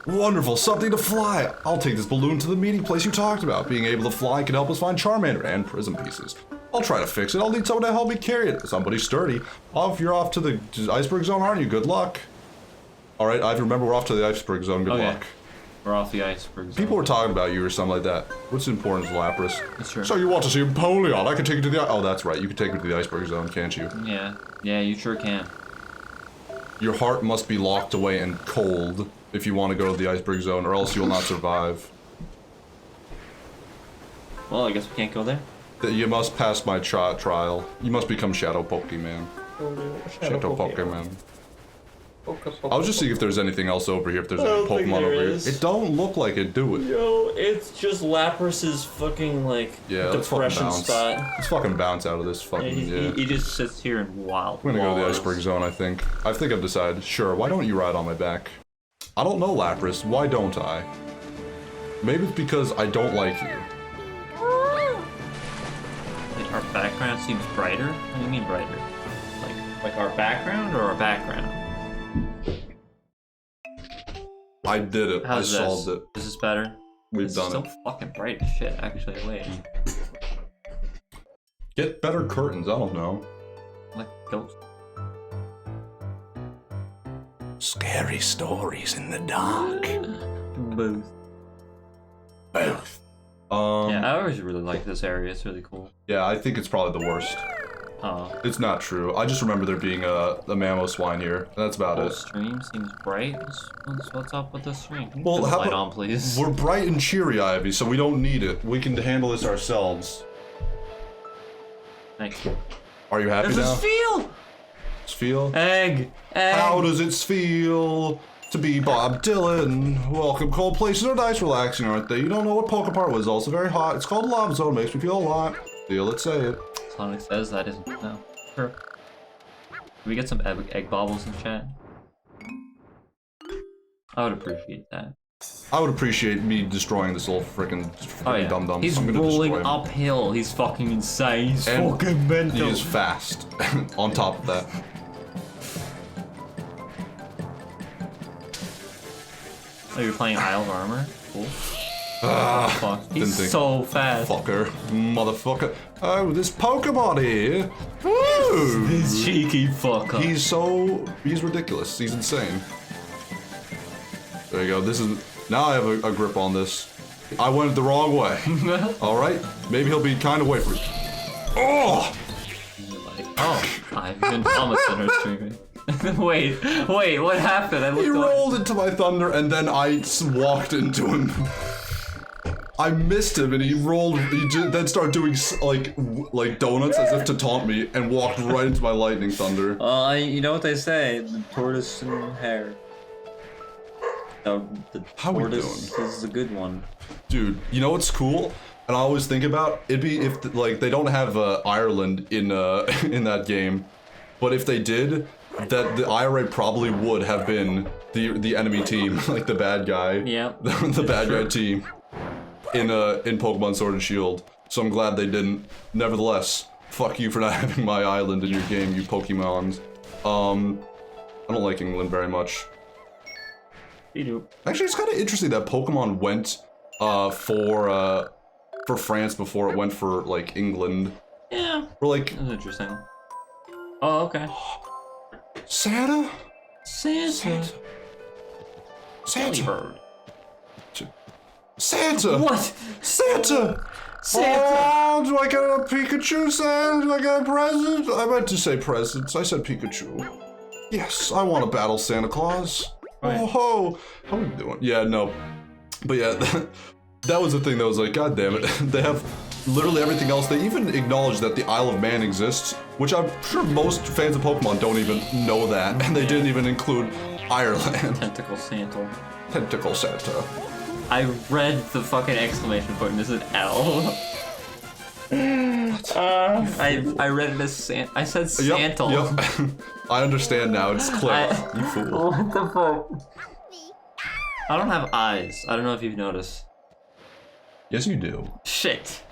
Wonderful, something to fly. I'll take this balloon to the meeting place you talked about. Being able to fly can help us find Charmander and prism pieces. I'll try to fix it. I'll need someone to help me carry it. Somebody sturdy. You're off to the iceberg zone, aren't you? Good luck. Alright, I remember we're off to the iceberg zone. Good luck. We're off the iceberg zone. People were talking about you or something like that. What's important is Lapras. Sure. So you want to see Empoleon? I can take you to the... Oh, that's right. You can take me to the iceberg zone, can't you? Yeah. Yeah, you sure can. Your heart must be locked away and cold if you want to go to the iceberg zone, or else you will not survive. Well, I guess we can't go there. You must pass my trial. You must become Shadow Pokemon. Shadow Pokemon. I was just seeing if there's anything else over here, if there's any Pokemon over here. It don't look like it, do it? Yo, it's just Lapras's fucking, like, depression spot. Let's fucking bounce out of this fucking, He just sits here and wild. I'm gonna go to the iceberg zone, I think. I've decided. Sure, why don't you ride on my back? I don't know, Lapras. Why don't I? Maybe it's because I don't like you. Like, our background seems brighter? What do you mean brighter? Like our background or our background? I did it. How's I solved it. Is this better? We've done it. It's so fucking bright as shit, actually. Wait. Get better curtains, I don't know. Like ghost. Scary stories in the dark. Both. Both. Yeah, I always really like this area. It's really cool. Yeah, I think it's probably the worst. Oh. It's not true. I just remember there being a mammo swine here. That's about it. The stream seems bright. What's up with the stream? Can you Well, turn the how light about- on, please? We're bright and cheery, Ivy, so we don't need it. We can handle this ourselves. Thank you. Are you happy Does now? this feel? Does feel? Egg. How does it feel to be Bob Dylan? Welcome. Cold places are nice, relaxing, aren't they? You don't know what Pokepark was. Also very hot. It's called Lava Zone. Makes me feel a lot. Feel it, say it. Sonic says that isn't. No. Sure. Can we get some egg bobbles in chat? I would appreciate that. I would appreciate me destroying this little freaking dum-dum. He's I'm gonna rolling destroy him. uphill. He's fucking insane. He's And fucking mental. He is fast. On top of that. Oh, you're playing Isle of Armor? Cool. Fuck. didn't He's think- so fast. Fucker. Motherfucker. Oh, this Pokemon here. Woo! This cheeky fucker. He's ridiculous. He's insane. There you go. Now I have a grip on this. I went the wrong way. Alright? Maybe he'll be kind of wait for it. Oh! I've been Thomas Center streaming. wait, what happened? I looked He away. rolled into my thunder and then I walked into him. I missed him and he rolled, then started doing like donuts as if to taunt me and walked right into my lightning thunder. You know what they say, the tortoise and hare. The How we tortoise doing? is a good one. Dude, you know what's cool? And I always think about, it'd be if, like, they don't have Ireland in in that game. But if they did, that the IRA probably would have been the enemy team, like the bad guy. Yeah. the bad guy team in Pokemon Sword and Shield. So I'm glad they didn't. Nevertheless, Fuck you for not having my island in your game, you Pokemons. I don't like England very much. You do. Actually, it's kind of interesting that Pokemon went for France before it went for like England. Yeah. Or like. That's interesting. Oh, okay. Santa? Santa. Santa. Bird. Santa. What? Santa. Santa. Oh, do I get a Pikachu, Santa? Do I get a present? I meant to say presents. I said Pikachu. Yes, I want to battle Santa Claus. Right. Oh ho! How are we doing? Yeah, no. But yeah, that was the thing that was like, god damn it. They have literally everything else. They even acknowledge that the Isle of Man exists, which I'm sure most fans of Pokemon don't even know that, and they didn't even include Ireland. Tentacle Santa. Tentacle Santa. I read the fucking exclamation point and this is L. I read it as Santa. I said Santa. Yep. I understand now. It's clear. You fool. What the fuck? I don't have eyes. I don't know if you've noticed. Yes, you do. Shit.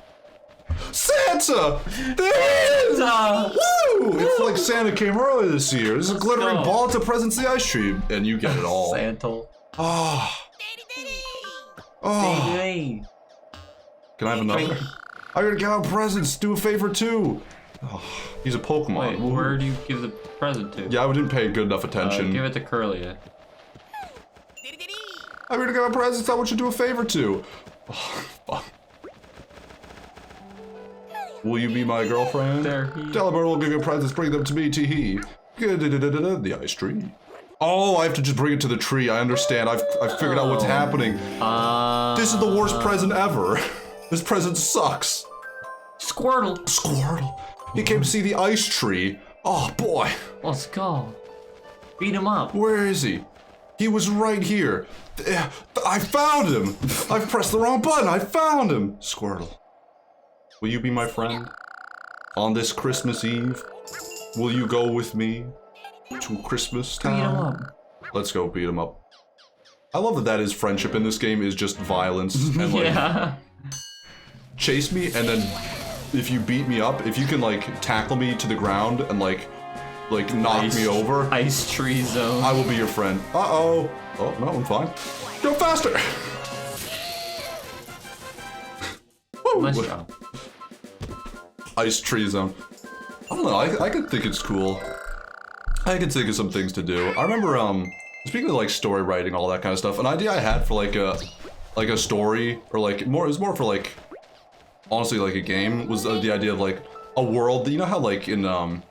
Santa! There is! Woo! It's like Santa came early this year. This is a glittering ball to presents the ice cream, and you get it all. Santa. Oh. Oh. Can I have another? I'm gonna give out presents. Do a favor too. Oh, he's a Pokemon. Wait, where do you give the present to? Yeah, I didn't pay good enough attention. Give it to Curlia. I'm gonna give out presents. I want you to do a favor to. Oh, fuck. Will you be my girlfriend? Delibird will give you presents. Bring them to me, tee-hee. The ice tree. Oh, I have to just bring it to the tree. I understand. I've figured out what's happening. This is the worst present ever. This present sucks. Squirtle. Squirtle. He came to see the ice tree. Oh boy. Let's go. Beat him up. Where is he? He was right here. I found him. I've pressed the wrong button. I found him. Squirtle. Will you be my friend? On this Christmas Eve, will you go with me to Christmas Town? Beat him up. Let's go beat him up. I love that is friendship in this game is just violence and like Yeah. chase me, and then if you beat me up, if you can like tackle me to the ground and like knock me over, Ice tree zone. I will be your friend. Uh-oh. Oh, no, I'm fine. Go faster! Woo! Nice job. Ice tree zone. I don't know, I could think it's cool. I could think of some things to do. I remember, speaking of like story writing, all that kind of stuff, an idea I had for like a story, or like it was more for like, honestly like a game, was the idea of like a world, you know how like in,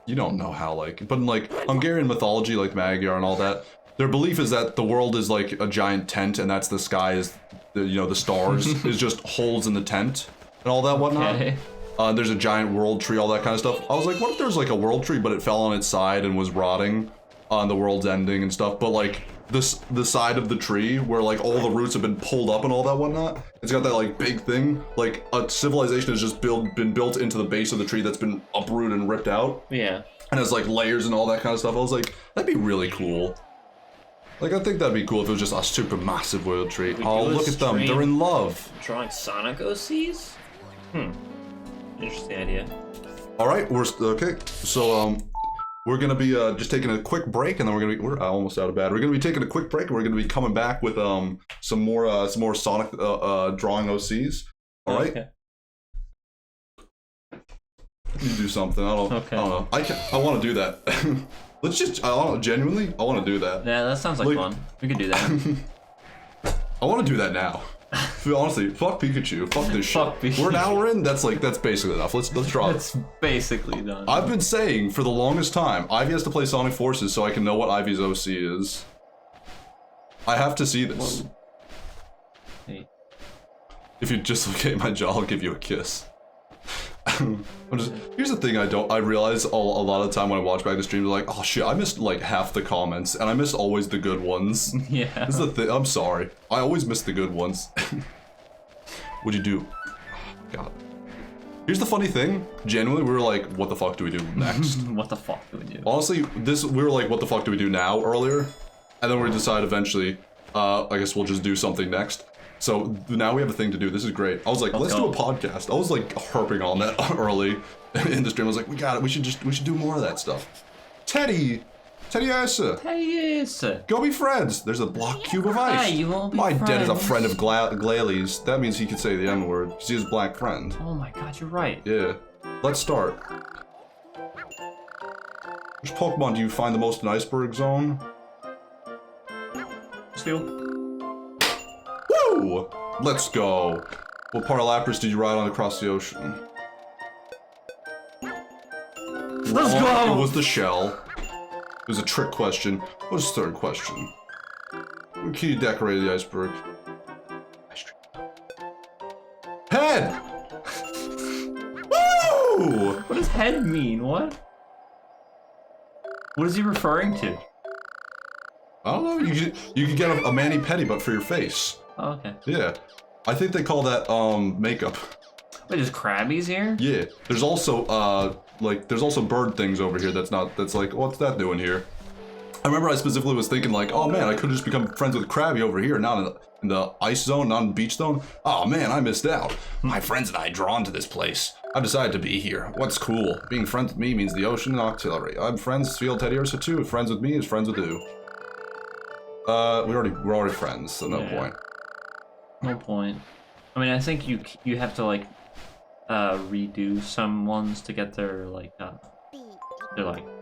you don't know how like, but in like Hungarian mythology, like Magyar and all that, their belief is that the world is like a giant tent, and that's the sky is, the stars is just holes in the tent and all that whatnot. Okay. There's a giant world tree, all that kind of stuff. I was like, what if there's like a world tree, but it fell on its side and was rotting on the world's ending and stuff, but like the side of the tree where like all the roots have been pulled up and all that whatnot, it's got that like big thing, like a civilization has just been built into the base of the tree that's been uprooted and ripped out. Yeah. And has like layers and all that kind of stuff. I was like, that'd be really cool. Like, I think that'd be cool if it was just a super massive world tree. Oh, look at them, they're in love. Drawing Sonic OCs? Interesting idea. All right, okay. So we're gonna be just taking a quick break, and then we're almost out of battery. We're gonna be taking a quick break, and we're gonna be coming back with some more Sonic drawing OCs. All right. Okay. You do something. I don't know. I want to do that. Let's just. Genuinely, I want to do that. Yeah, that sounds like fun. We could do that. I want to do that now. Honestly, fuck Pikachu. Fuck this shit. Fuck Pikachu. We're an hour in. That's basically enough. Let's draw. It's basically done. I've been saying for the longest time, Ivy has to play Sonic Forces so I can know what Ivy's OC is. I have to see this. Whoa. Hey. If you just look at my jaw, I'll give you a kiss. Here's the thing I realize a lot of the time when I watch back the streams, like, oh shit, I missed like half the comments, and I miss always the good ones. Yeah. This is the thing, I'm sorry. I always miss the good ones. What'd you do? God. Here's the funny thing, genuinely, we were like, what the fuck do we do next? What the fuck do we do? Honestly, we were like, what the fuck do we do now earlier? And then we decided eventually, I guess we'll just do something next. So now we have a thing to do. This is great. I was like, let's do a podcast. I was like harping on that early in the stream. I was like, we should do more of that stuff. Teddy Asa. Hey, Go be friends. There's a block cube of ice. Hey, you won't be My dad is a friends. friend of Glalie. That means he can say the N word because he's a black friend. Oh my god, you're right. Yeah. Let's start. Which Pokemon do you find the most in Iceberg Zone? Steel. Woo! Let's go. What part of Lapras did you ride on across the ocean? Let's go! It was the shell. It was a trick question. What's the third question? What can you decorate the iceberg? Head! Woo! What does head mean? What? What is he referring to? I don't know. You could get a mani-pedi, but for your face. Oh, okay. Yeah. I think they call that makeup. Wait, there's Krabbies here? Yeah. There's also there's also bird things over here that's like, what's that doing here? I remember I specifically was thinking like, oh man, I could have just become friends with Krabby over here, not in the ice zone, not in beach zone. Oh man, I missed out. My friends and I drawn to this place. I've decided to be here. What's cool? Being friends with me means the ocean and artillery. I'm friends, Field Teddy Ursa too. Friends with me is friends with you. We're already friends, so no point. No point. I mean, I think you have to like redo some ones to get their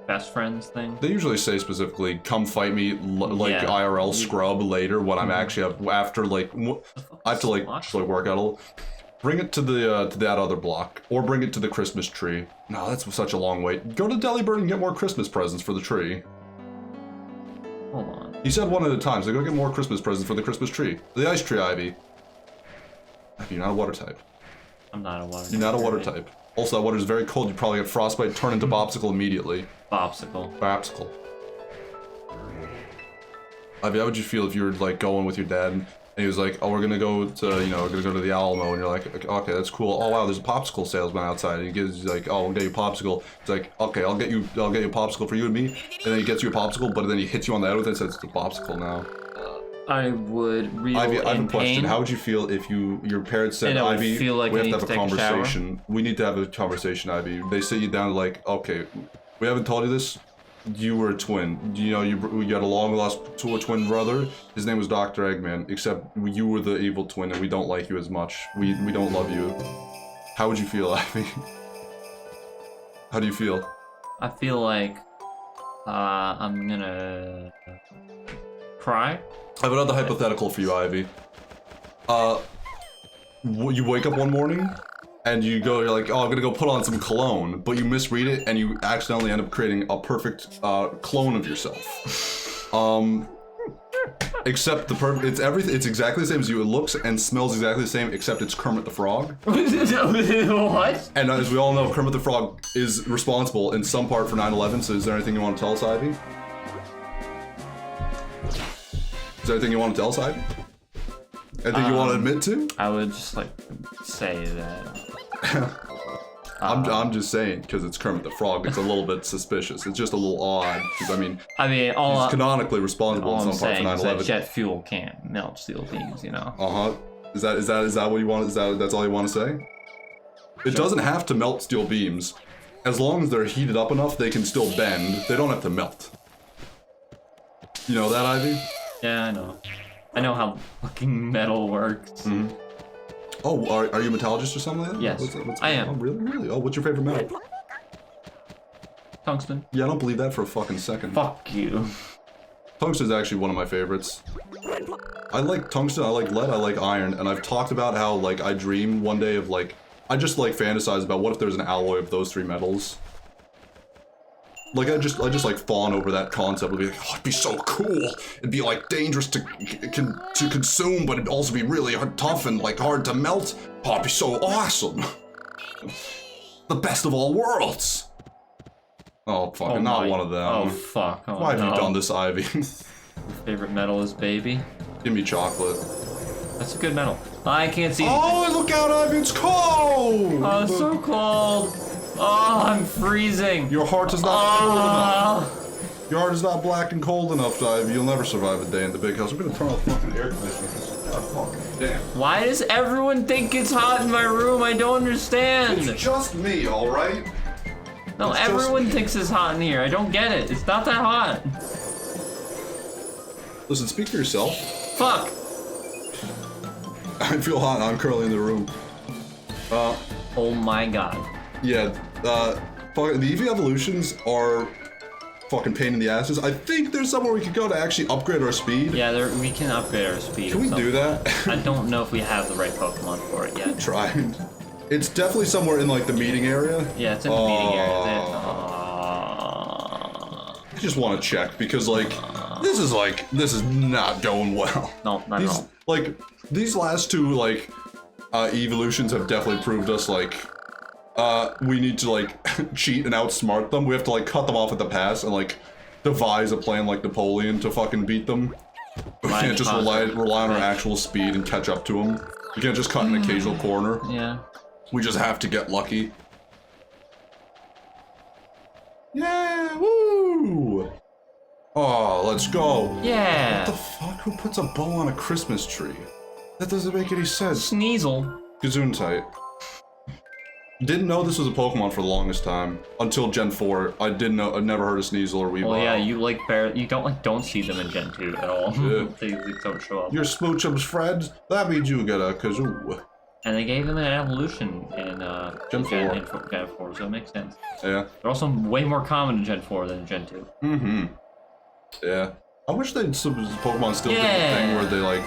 best friends thing. They usually say specifically, "Come fight me," Yeah. IRL scrub later when I'm actually after I have to actually work out a little. Bring it to that other block, or bring it to the Christmas tree. No, that's such a long wait. Go to Delibird and get more Christmas presents for the tree. Hold on. He said one at a time, so go get more Christmas presents for the Christmas tree. The ice tree, Ivy. Ivy, you're not a water type. I'm not a water. You're not a water type. Also, that water is very cold. You probably get frostbite. Turn into Bopsicle immediately. Popsicle. Bopsicle. Ivy, how would you feel if you were like going with your dad and he was like, "Oh, we're gonna go to we're gonna go to the Alamo," and you're like, "Okay, that's cool. Oh wow, there's a popsicle salesman outside." And he's like, "Oh, we'll get you a popsicle." It's like, "Okay, I'll get you a popsicle for you and me." And then he gets you a popsicle, but then he hits you on the head with it and says, "It's a popsicle now." I would reel Ivy, I have in a question. pain. How would you feel if your parents said, And I would "Ivy, feel like we I have need to to have a take a shower? conversation. We need to have a conversation, Ivy." They sit you down like, "Okay, we haven't told you this. You were a twin. You know, you had a long lost twin brother. His name was Dr. Eggman, except you were the evil twin and we don't like you as much. We don't love you." How would you feel, Ivy? How do you feel? I feel like I'm gonna cry. I have another hypothetical for you, Ivy. You wake up one morning and you're like, "Oh, I'm gonna go put on some cologne," but you misread it and you accidentally end up creating a perfect clone of yourself. Except it's exactly the same as you. It looks and smells exactly the same, except it's Kermit the Frog. What? And as we all know, Kermit the Frog is responsible in some part for 9/11. So, is there anything you want to tell us, Ivy? Is there anything you want to tell us, Ivy? Anything you want to admit to? I would just like say that. I'm just saying, because it's Kermit the Frog, it's a little bit suspicious. It's just a little odd, because I mean, all he's canonically responsible I'm in some part saying for is that 9/11. jet fuel can't melt steel beams, you know. Is that what you want? That's all you want to say? It doesn't have to melt steel beams. As long as they're heated up enough, they can still bend. They don't have to melt. You know that, Ivy? Yeah, I know. I know how fucking metal works. Mm-hmm. Oh, are you a metallurgist or something like that? Yes, I am. Oh, really? Oh, what's your favorite metal? Tungsten. Yeah, I don't believe that for a fucking second. Fuck you. Tungsten is actually one of my favorites. I like tungsten, I like lead, I like iron, and I've talked about how, like, I dream one day of, like, I just, like, fantasize about what if there's an alloy of those three metals. Like, I just like fawn over that concept. It'd be like, oh, it'd be so cool. It'd be like dangerous to consume, but it'd also be really tough and like hard to melt. Oh, it'd be so awesome. The best of all worlds. Oh, fucking not one of them. Oh, fuck. Oh, Why have you done this, Ivy? Favorite metal is baby. Give me chocolate. That's a good metal. I can't see. Oh, look out, Ivy, it's cold! Oh, it's so cold. Oh, I'm freezing. Your heart is not cold enough. Your heart is not black and cold enough, Ivy. You'll never survive a day in the big house. We're gonna turn off the fucking air conditioner. fuck. Damn. Why does everyone think it's hot in my room? I don't understand. It's just me, alright? No, it's just everyone me. thinks it's hot in here. I don't get it. It's not that hot. Listen, speak for yourself. Fuck. I feel hot. I'm currently in the room. Oh my god. Yeah, the EV evolutions are fucking pain in the asses. I think there's somewhere we could go to actually upgrade our speed. Yeah, we can upgrade our speed. Can we do that? I don't know if we have the right Pokemon for it yet. Tried. It's definitely somewhere in like the meeting area. Yeah, it's in the meeting area. I just want to check because this is not going well. No, not at all. Like these last two like evolutions have definitely proved us like we need to like cheat and outsmart them. We have to like cut them off at the pass and like devise a plan like Napoleon to fucking beat them. We can't just rely on our actual speed and catch up to them. We can't just cut an occasional corner. Yeah. We just have to get lucky. Yeah, woo! Oh, let's go. Yeah. What the fuck? Who puts a bow on a Christmas tree? That doesn't make any sense. Sneasel. Gesundheit. Didn't know this was a Pokemon for the longest time until Gen 4. I didn't know. I'd never heard of Sneasel or Weavile. Well, yeah, you don't see them in Gen 2 at all. Yeah. they don't show up. You're Smoochum's friends? That means you get a kazoo. And they gave them an evolution in Gen 4. Gen 4, so it makes sense. Yeah. They're also way more common in Gen 4 than in Gen 2. Mm-hmm. Yeah. I wish Pokemon still did the thing where they like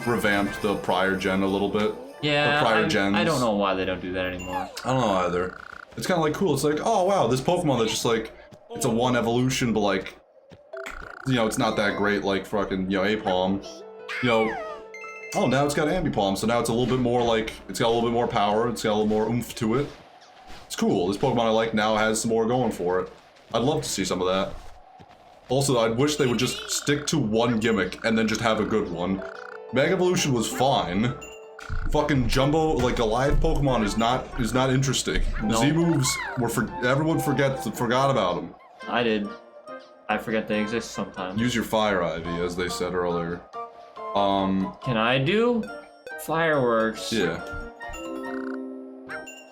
revamped the prior gen a little bit. Yeah, the prior gens. I don't know why they don't do that anymore. I don't know either. It's kind of like cool. It's like, oh wow, this Pokemon that's just like, it's a one evolution, but like, you know, it's not that great like fucking, you know, Apalm. You know, oh, now it's got Ambipalm, so now it's a little bit more like, it's got a little bit more power, it's got a little more oomph to it. It's cool. This Pokemon I like now has some more going for it. I'd love to see some of that. Also, I wish they would just stick to one gimmick and then just have a good one. Mega Evolution was fine. Fucking Jumbo, like Goliath Pokemon is not interesting. No. Z moves everyone forgot about them. I did. I forget they exist sometimes. Use your Fire Ivy, as they said earlier. Can I do fireworks? Yeah.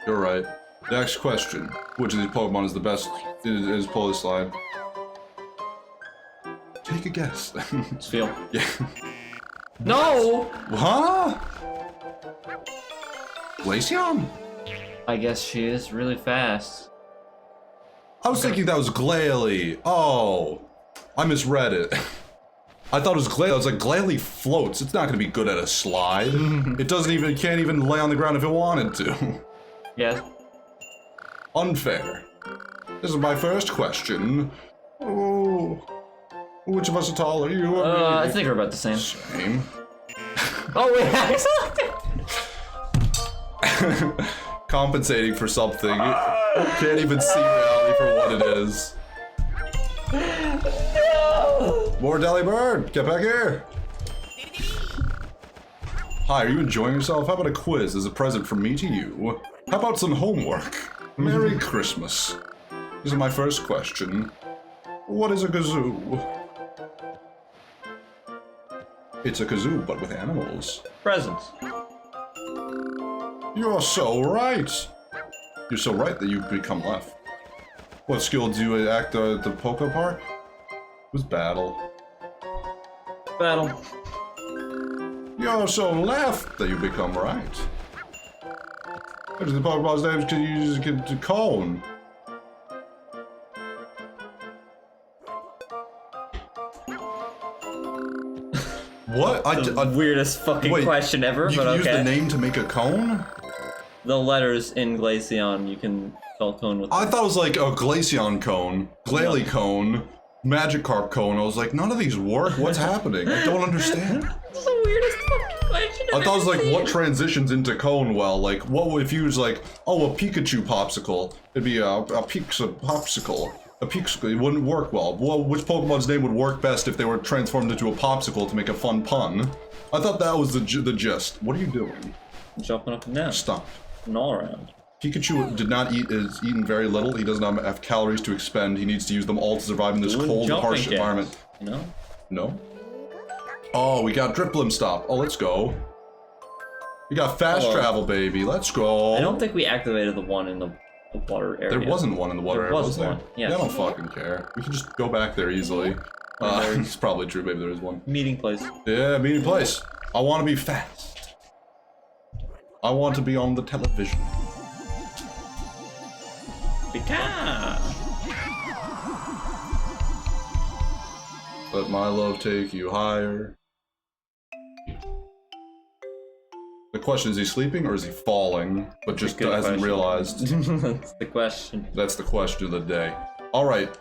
You're right. Next question. Which of these Pokemon is the best? Is pull this slide. Take a guess. Spheal. Yeah. No! Huh? Glaceon? I guess she is really fast. I was thinking that was Glalie. Oh, I misread it. I thought it was Glalie. I was like, Glalie floats. It's not gonna be good at a slide. It can't even lay on the ground if it wanted to. Yes. Unfair. This is my first question. Oh, which of us are taller? You or me? I think we're about the same. Same. Oh wait, Compensating for something. Can't even see reality for what it is. No! More Delibird, get back here. Hi, are you enjoying yourself? How about a quiz as a present from me to you? How about some homework? Merry Christmas. This is my first question. What is a kazoo? It's a kazoo, but with animals. Presents. You're so right. You're so right that you become left. What skill do you act at the Pokepark? It was battle. Battle. You're so left that you become right. What is the Pokemon's name? Can you use a cone? What? The weirdest fucking question ever, You but can use okay. the name to make a cone? The letters in Glaceon, you can spell cone with. I thought it was like a Glaceon cone, Glalie cone, Magikarp cone. I was like, none of these work. What's happening? I don't understand. This is the weirdest fucking question I thought it was like, what transitions into cone well? Like, what would if you was like, oh, a Pikachu popsicle? It'd be a popsicle. A Pikachu, it wouldn't work well. Which Pokemon's name would work best if they were transformed into a popsicle to make a fun pun? I thought that was the gist. What are you doing? I'm jumping up and down. Stop. And all around. Pikachu is eaten very little. He doesn't have calories to expend. He needs to use them all to survive in this cold, harsh environment. You know? No? Oh, we got Driplim stop. Oh, let's go. We got fast travel, baby. Let's go. I don't think we activated the one in the water area. There wasn't one in the water area, was there? One. Yeah. I don't fucking care. We can just go back there easily. It's probably true. Maybe there is one. Meeting place. Yeah, meeting place. I want to be fast. I want to be on the television. Pikachu. Let my love take you higher. The question is he sleeping or is he falling, but just hasn't realized? That's the question. That's the question of the day. Alright.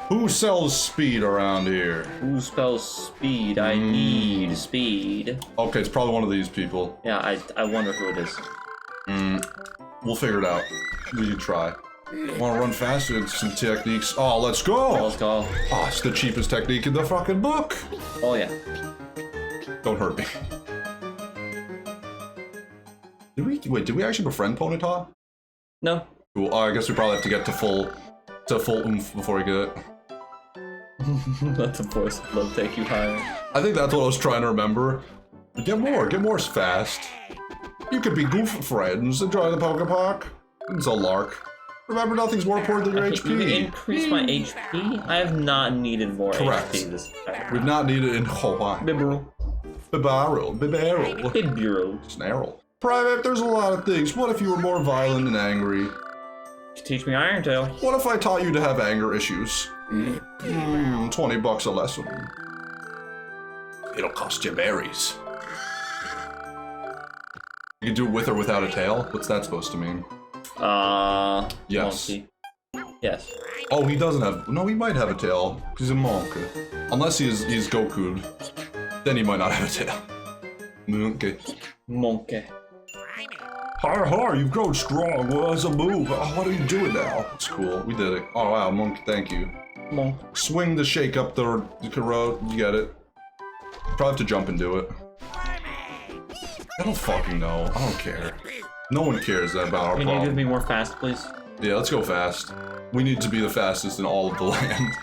Who sells speed around here? Who spells speed? I need speed. Okay, it's probably one of these people. Yeah, I wonder who it is. We'll figure it out. We can try. Want to run faster? It's some techniques. Oh, let's go! Let's go. Oh, it's the cheapest technique in the fucking book! Oh, yeah. Don't hurt me. Did we actually befriend Ponyta? No. Cool. Oh, I guess we probably have to get to full oomph before we get it. Let the voice of love take you higher. I think that's what I was trying to remember. Get more fast. You could be goof friends, enjoy the Pokepark. It's a lark. Remember, nothing's more important than your HP. You can increase my HP? I have not needed more HP this time. We've not needed in Hawaii. Bibarel. Snarl. Private, there's a lot of things. What if you were more violent and angry? Teach me Iron Tail. What if I taught you to have anger issues? $20 a lesson. It'll cost you berries. You can do it with or without a tail? What's that supposed to mean? Yes. Monkey. Yes. Oh, he doesn't have... No, he might have a tail. He's a monkey. Unless he's Goku'd. Then he might not have a tail. Monkey. Monkey. Har, you've grown strong. Well, that's a move. Oh, what are you doing now? It's cool. We did it. Oh, wow, Monk, thank you. Monk. Swing the shake up the road. You get it. Probably have to jump and do it. I don't fucking know. I don't care. No one cares about our problem. Can you give me more fast, please? Yeah, let's go fast. We need to be the fastest in all of the land.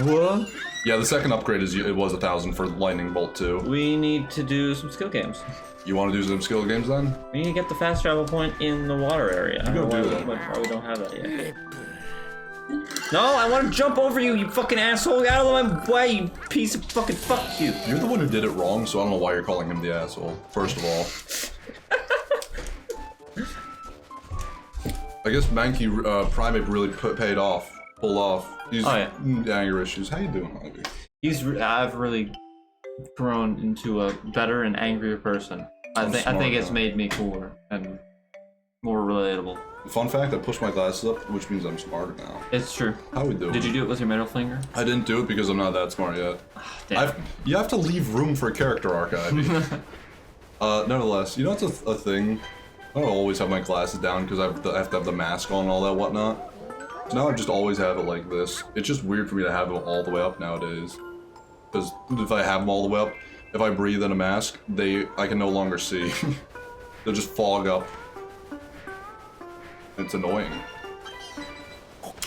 What? Yeah, the second upgrade is it was 1,000 for Lightning Bolt 2. We need to do some skill games. You want to do some skill games then? We need to get the fast travel point in the water area. I don't know why we don't have that yet. No, I want to jump over you, you fucking asshole! Get out of my way, you piece of fucking fuck you! You're the one who did it wrong, so I don't know why you're calling him the asshole, first of all. I guess Mankey Primate really pulled off. These anger issues. How you doing, Ivy? I've really grown into a better and angrier person. I think it's made me cooler and more relatable. Fun fact, I pushed my glasses up, which means I'm smarter now. It's true. How we doing? Did you do it with your middle finger? I didn't do it because I'm not that smart yet. Damn. You have to leave room for a character arc, Ivy. Nevertheless, you know what's a thing? I don't always have my glasses down because I have to have the mask on and all that whatnot. So now I just always have it like this. It's just weird for me to have them all the way up nowadays. Because if I have them all the way up, if I breathe in a mask, I can no longer see. They'll just fog up. It's annoying.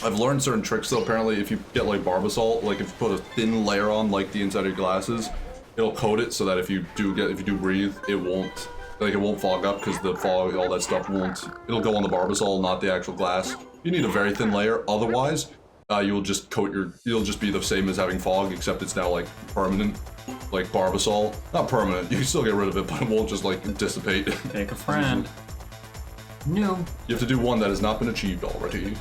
I've learned certain tricks though. Apparently, if you get like Barbasol, like if you put a thin layer on like the inside of your glasses, it'll coat it so that if you do breathe, it won't fog up because the fog, all that stuff won't. It'll go on the Barbasol, not the actual glass. You need a very thin layer. Otherwise, you'll just you'll just be the same as having fog, except it's now like permanent, like Barbasol. Not permanent. You can still get rid of it, but it won't just like dissipate. Take a friend. No. You have to do one that has not been achieved already.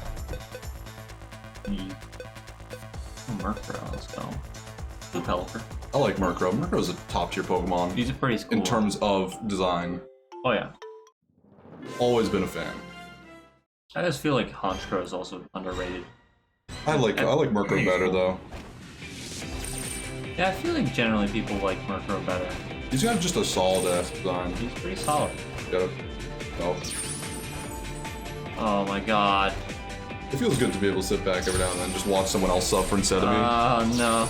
Murkrow, let's go. Blue Pelipper. I like Murkrow. Murkrow's a top tier Pokemon. He's a pretty cool. In terms of design. Oh yeah. Always been a fan. I just feel like Honchkrow is also underrated. I like Murkrow better though. Yeah, I feel like generally people like Murkrow better. He's got just a solid ass design. He's pretty solid. Got it. Oh. Oh my god. It feels good to be able to sit back every now and then and just watch someone else suffer instead of me. Oh no.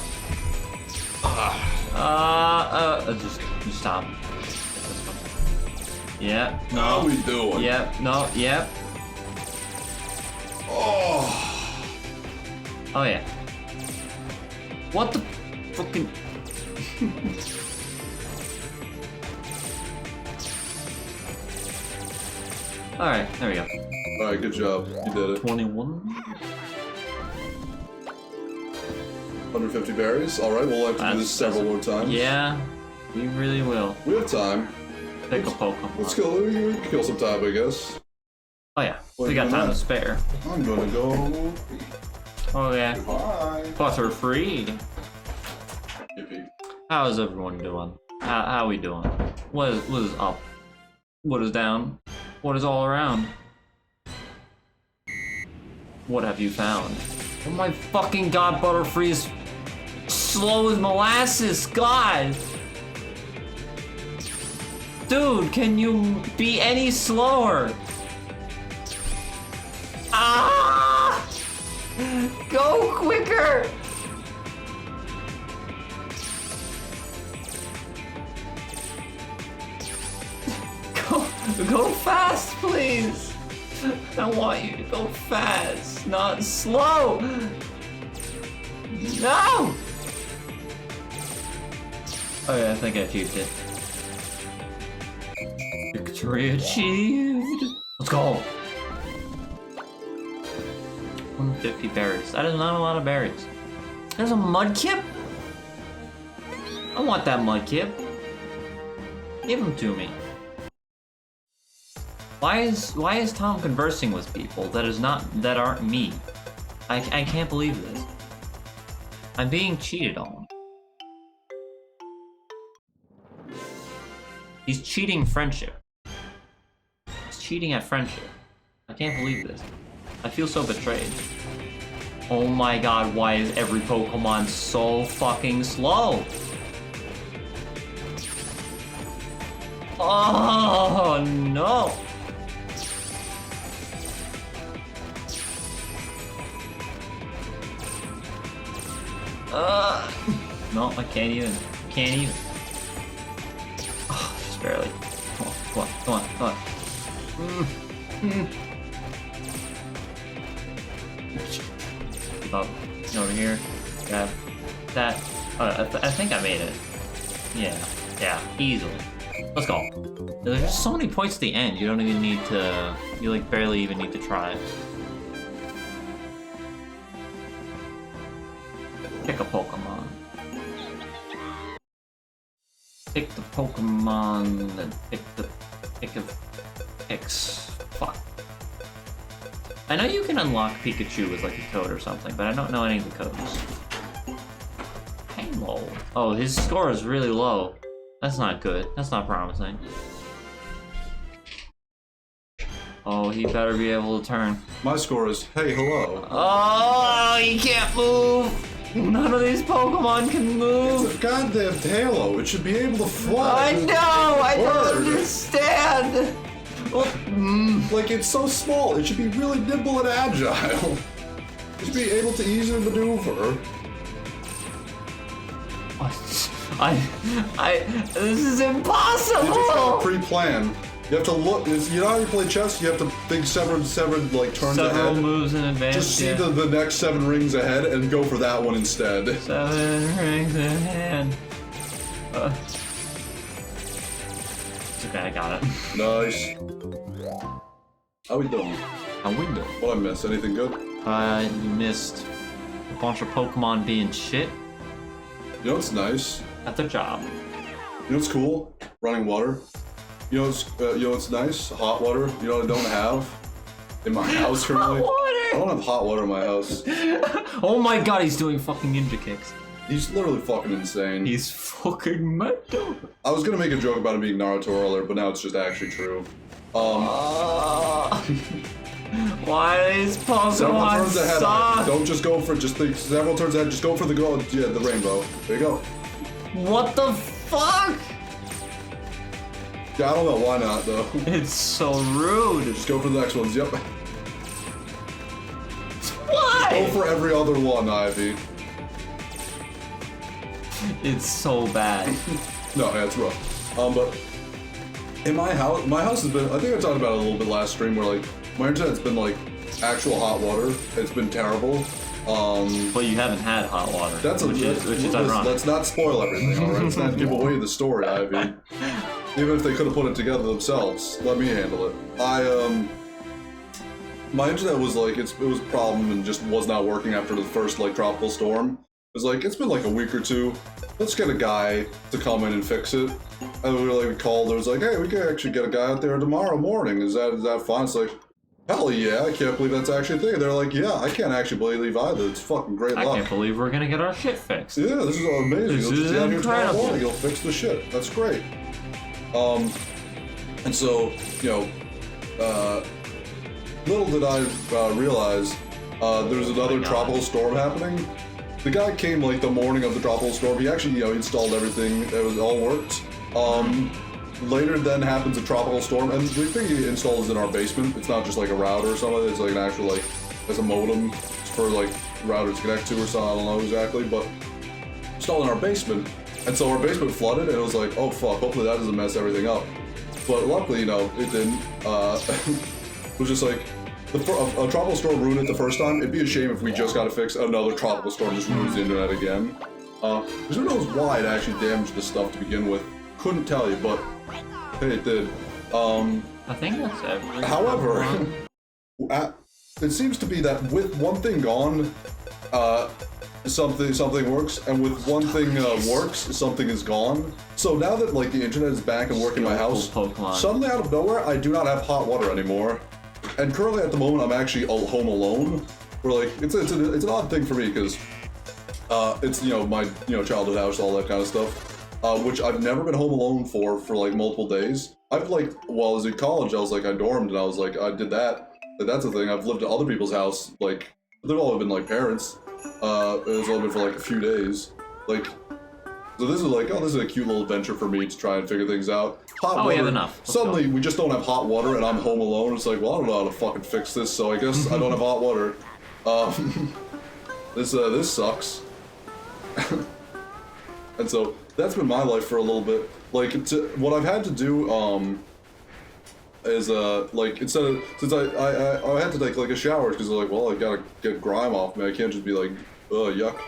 Just stop. Yep. No. How we doing? Yep. No. Yep. Oh. Oh yeah. What the fucking? Alright, there we go. Alright, good job. You did it. 21. 150 berries. Alright, we'll have to do this several more times. Yeah, we really will. We have time. Pick a Pokemon. Let's go. We can kill some time, I guess. Oh yeah, What we are got you time doing? to spare. I'm gonna go. Oh yeah, Bye. Butterfree. Yippee. How is everyone doing? How we doing? What is up? What is down? What is all around? What have you found? Oh my fucking god, Butterfree is slow as molasses, god! Dude, can you be any slower? Ah! Go quicker! Go fast, please! I want you to go fast, not slow! No! Oh yeah, I think I achieved it. Victory achieved! Let's go! 150 berries. That is not a lot of berries. There's a Mudkip? I want that Mudkip. Give him to me. Why is Tom conversing with people that aren't me? I can't believe this. I'm being cheated on. He's cheating friendship. He's cheating at friendship. I can't believe this. I feel so betrayed. Oh my god, why is every Pokemon so fucking slow? Oh no! No, I can't even. Can't even. Oh, just barely. Come on, come on, come on, come on. Keep up. Over here. Grab that. I think I made it. Yeah, easily. Let's go. There's just so many points at the end. You don't even need to. You like barely even need to try. Pick a Pokemon. Pick the Pokemon and pick of picks. Fuck. I know you can unlock Pikachu with like a code or something, but I don't know any of the codes. Halo. Oh, his score is really low. That's not good. That's not promising. Oh, he better be able to turn. My score is hey, hello. Oh, he can't move! None of these Pokemon can move! It's a goddamn Halo. It should be able to fly. I know! I don't Word. understand! Like, it's so small. It should be really nimble and agile. It should be able to easily maneuver. This is impossible! You just have to pre-plan. You have to look. You know how you play chess? You have to think several like turns Several ahead. moves in advance. Just see the next 7 rings ahead and go for that one instead. 7 rings in hand. It's okay, I got it. Nice. How we doing? A window. What I miss? Anything good? You missed a bunch of Pokemon being shit You know what's nice? at their job. You know what's cool? Running water. You know what's nice? Hot water. You know what I don't have in my house currently? I don't have hot water in my house. Oh my god, he's doing fucking ninja kicks. He's literally fucking insane. He's fucking mental. I was gonna make a joke about him being Naruto earlier, but now it's just actually true. Why is Several Pokemon turns ahead. suck? Don't just go for several turns ahead. Just go for the gold. Yeah, the rainbow. There you go. What the fuck? Yeah, I don't know why not though. It's so rude. Just go for the next ones. Yep. Why? Go for every other one, Ivy. It's so bad. No, yeah, it's rough. But in my house has been. I think I talked about it a little bit last stream, where like my internet's been like actual hot water. It's been terrible. But you haven't had hot water. Which is ironic. Let's not spoil everything, alright? Let's not give away the story, Ivy. Even if they could have put it together themselves, let me handle it. My internet was like, it was a problem and just was not working after the first, like, tropical storm. It was like, it's been like a week or two. Let's get a guy to come in and fix it. And we were like, called, it was like, hey, we can actually get a guy out there tomorrow morning. Is that fine? It's like, hell yeah, I can't believe that's actually a thing. They're like, yeah, I can't actually believe either. It's fucking great luck. I can't believe we're gonna get our shit fixed. Yeah, this is amazing. This You'll just is be out here tomorrow incredible. morning. You'll fix the shit. That's great. And so, you know, little did I realize there's another tropical storm happening. The guy came like the morning of the tropical storm. He actually, you know, installed everything. It was all worked. Later then happens a tropical storm, and the thing he installs is in our basement. It's not just like a router or something. It's like an actual, like, it's a modem for like router to connect to or something. I don't know exactly, but installed in our basement. And so our basement flooded, and it was like, oh fuck, hopefully that doesn't mess everything up. But luckily, you know, it didn't. It was just like, a tropical storm ruined it the first time. It'd be a shame if we just got to fix another tropical storm just ruins the internet again. Because who knows why it actually damaged the stuff to begin with. Couldn't tell you, but hey, it did. I think that's everything. However, it seems to be that with one thing gone, something works, and with one thing works, something is gone. So now that like the internet is back and working in my house, suddenly out of nowhere, I do not have hot water anymore. And currently at the moment, I'm actually home alone. We're like, it's an odd thing for me because it's, you know, my, you know, childhood house, all that kind of stuff. Which I've never been home alone for like multiple days. I've like, while I was in college, I was like, I dormed and I was like, I did that. But that's the thing, I've lived at other people's house, like, they've all been like parents. It's only been for like a few days. Like, so this is like, oh, this is a cute little adventure for me to try and figure things out. Hot water. We have enough. Suddenly, we just don't have hot water and I'm home alone. It's like, well, I don't know how to fucking fix this, so I guess I don't have hot water. This sucks. And so, that's been my life for a little bit. Like, what I've had to do, is, like, instead of, since I had to take, like, a shower, because they're like, well, I gotta get grime off me, I can't just be like, ugh, yuck.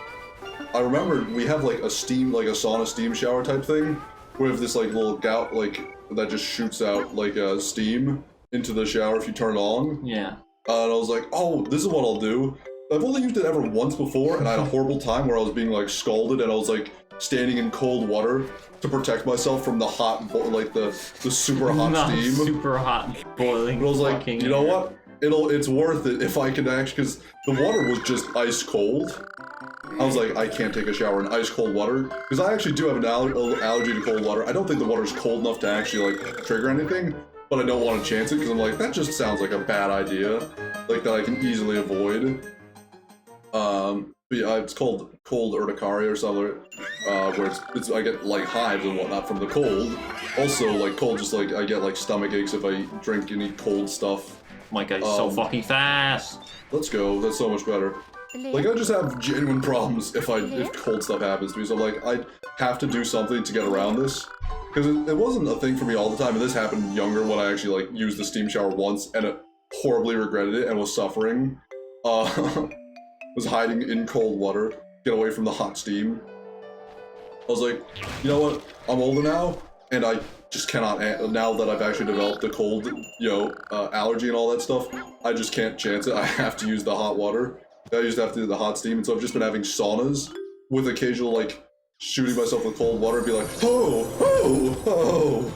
I remember we have, like, a sauna steam shower type thing, where we have this, like, little gout, like, that just shoots out, like, steam into the shower if you turn it on. Yeah. And I was like, oh, this is what I'll do. I've only used it ever once before, and I had a horrible time where I was being, like, scalded, and I was, like, standing in cold water to protect myself from the hot, like the super hot steam. Super hot boiling. But I was like, you know what? It's worth it if I can actually, because the water was just ice cold. I was like, I can't take a shower in ice cold water because I actually do have an allergy to cold water. I don't think the water's cold enough to actually like trigger anything, but I don't want to chance it because I'm like, that just sounds like a bad idea, like that I can easily avoid. But yeah, it's called cold urticaria or something, where it's I get like hives and whatnot from the cold. Also, like cold, just like I get like stomach aches if I drink any cold stuff. My guy's so fucking fast. Let's go. That's so much better. Like I just have genuine problems if cold stuff happens to me. So like I have to do something to get around this because it wasn't a thing for me all the time. And this happened younger when I actually like used the steam shower once and it horribly regretted it and was suffering. Was hiding in cold water, get away from the hot steam. I was like, you know what? I'm older now, and I just cannot. Now that I've actually developed a cold, you know, allergy and all that stuff, I just can't chance it. I have to use the hot water. I used to have to do the hot steam, and so I've just been having saunas with occasional like shooting myself with cold water and be like, oh.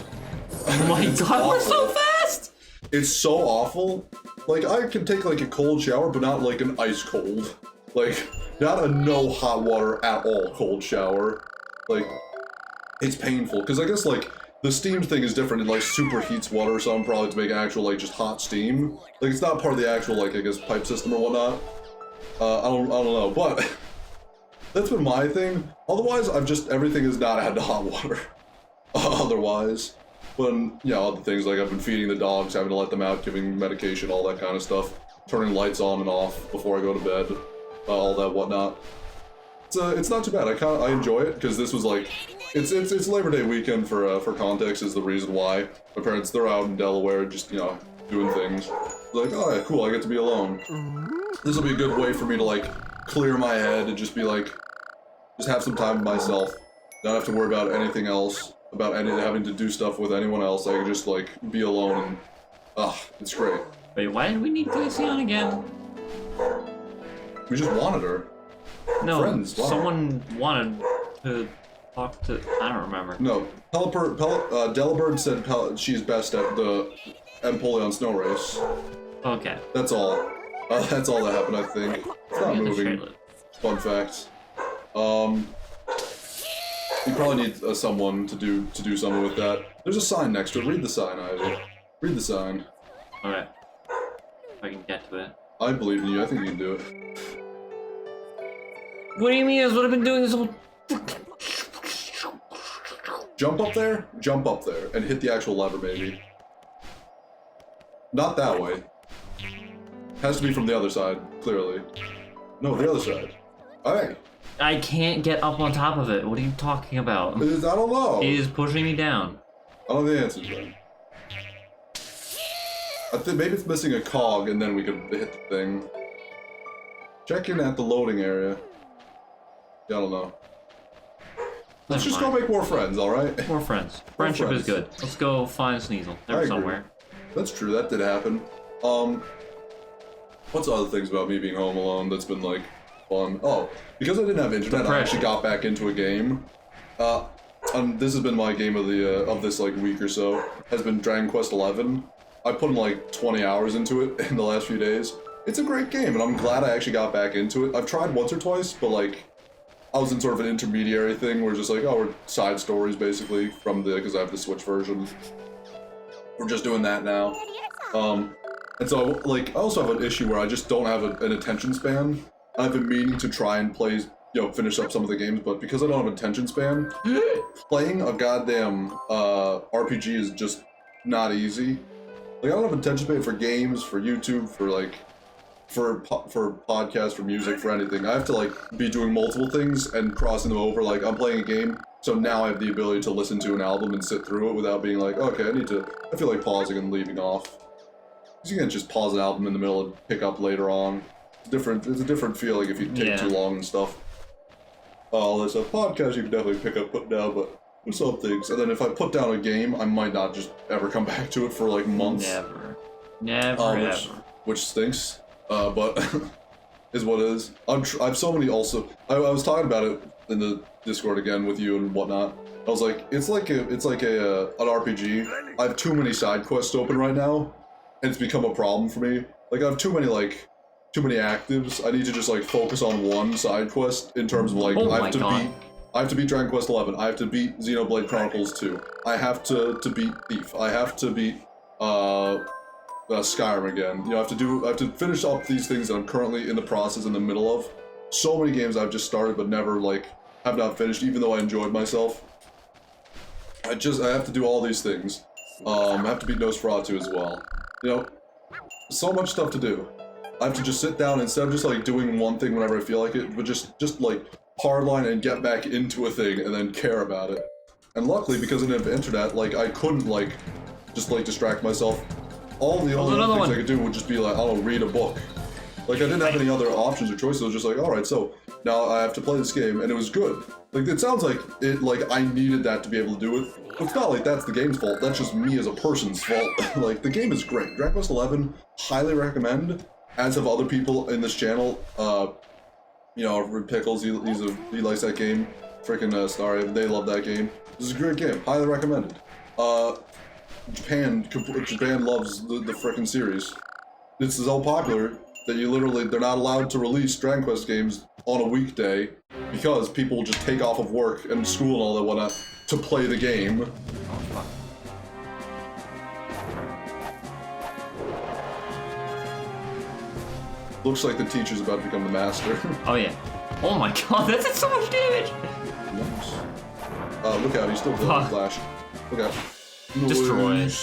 Oh my god, we're so fast! It's so awful. Like, I can take, like, a cold shower, but not, like, an ice cold. Like, not a no hot water at all cold shower. Like, it's painful. Because I guess, like, the steam thing is different. It, like, super heats water or something, probably to make actual, like, just hot steam. Like, it's not part of the actual, like, I guess, pipe system or whatnot. I don't know, but that's been my thing. Otherwise, everything has not had the hot water. Otherwise. When, you know, other things like I've been feeding the dogs, having to let them out, giving medication, all that kind of stuff, turning lights on and off before I go to bed, all that whatnot. It's not too bad. I enjoy it because this was like, it's Labor Day weekend for context is the reason why. My parents, they're out in Delaware, just, you know, doing things. Like, oh yeah, cool, I get to be alone. This will be a good way for me to like clear my head and just be like, just have some time with myself. Don't have to worry about anything else. about having to do stuff with anyone else. I can just like be alone and it's great. Wait, why did we need Glaceon again? We just wanted her. No, Friends, wow. someone wanted to talk to. I don't remember. No, Delibird said she's best at the Empoleon snow race. Okay. That's all. That's all that happened, I think. It's not moving. Fun fact. You probably need someone to do something with that. There's a sign next to it. Read the sign, Ivy. Read the sign. Alright. If I can get to it. I believe in you. I think you can do it. What do you mean? That's what I've been doing this whole. Jump up there, and hit the actual lever, maybe. Not that way. Has to be from the other side, clearly. No, the other side. Alright. I can't get up on top of it. What are you talking about? I don't know. It is pushing me down. I don't know the answers, then. I think maybe it's missing a cog, and then we could hit the thing. Check in at the loading area. Yeah, I don't know. Let's just go make more friends, alright? More friends. Friendship is good. Let's go find Sneasel. They're somewhere. That's true, that did happen. What's other things about me being home alone that's been, like, fun? Oh, because I didn't have internet, I actually got back into a game. This has been my game of the, of this, like, week or so, has been Dragon Quest XI. I put in, like, 20 hours into it in the last few days. It's a great game, and I'm glad I actually got back into it. I've tried once or twice, but, like, I was in sort of an intermediary thing where it's just like, oh, we're side stories, basically, from the, because I have the Switch version. We're just doing that now. And so, like, I also have an issue where I just don't have an attention span. I've been meaning to try and play, you know, finish up some of the games, but because I don't have an attention span, playing a goddamn RPG is just not easy. Like, I don't have attention span for games, for YouTube, for, like, for podcasts, for music, for anything. I have to, like, be doing multiple things and crossing them over. Like, I'm playing a game, so now I have the ability to listen to an album and sit through it without being like, okay, I feel like pausing and leaving off. Because you can't just pause an album in the middle and pick up later on. It's a different feeling if you take too long and stuff. There's a podcast you can definitely pick up, put down, but there's some things. And then if I put down a game, I might not just ever come back to it for, like, months. Never, ever. Which stinks. But is what it is. I have so many also. I was talking about it in the Discord again with you and whatnot. I was like, it's like an RPG. I have too many side quests open right now, and it's become a problem for me. Like, I have too many actives. I need to just, like, focus on one side quest in terms of, like, I have to beat Dragon Quest XI. I have to beat Xenoblade Chronicles 2. I have to beat Thief. I have to beat Skyrim again. You know, I have to finish up these things that I'm currently in the process in the middle of. So many games I've just started but never, like, have not finished, even though I enjoyed myself. I have to do all these things. I have to beat Nosferatu as well. You know, so much stuff to do. I have to just sit down instead of just, like, doing one thing whenever I feel like it, but just like, hardline and get back into a thing and then care about it. And luckily, because I didn't have internet, like, I couldn't, like, just, like, distract myself. All the only other things I could do would just be like, I don't know, read a book. Like, I didn't have any other options or choices. I was just like, alright, so now I have to play this game, and it was good. Like, it sounds like I needed that to be able to do it. It's not like that's the game's fault, that's just me as a person's fault. Like, the game is great. Dragon Quest XI, highly recommend, as have other people in this channel. You know, Red Pickles, he likes that game. Freaking Starry, they love that game. This is a great game, highly recommended. Japan loves the frickin' series. It's so popular that they're not allowed to release Dragon Quest games on a weekday because people will just take off of work and school and all that whatnot to play the game. Oh, fuck. Looks like the teacher's about to become the master. Oh yeah. Oh my god, that did so much damage! Nice. Look out, he's still doing Flash. Look out. Destroyed.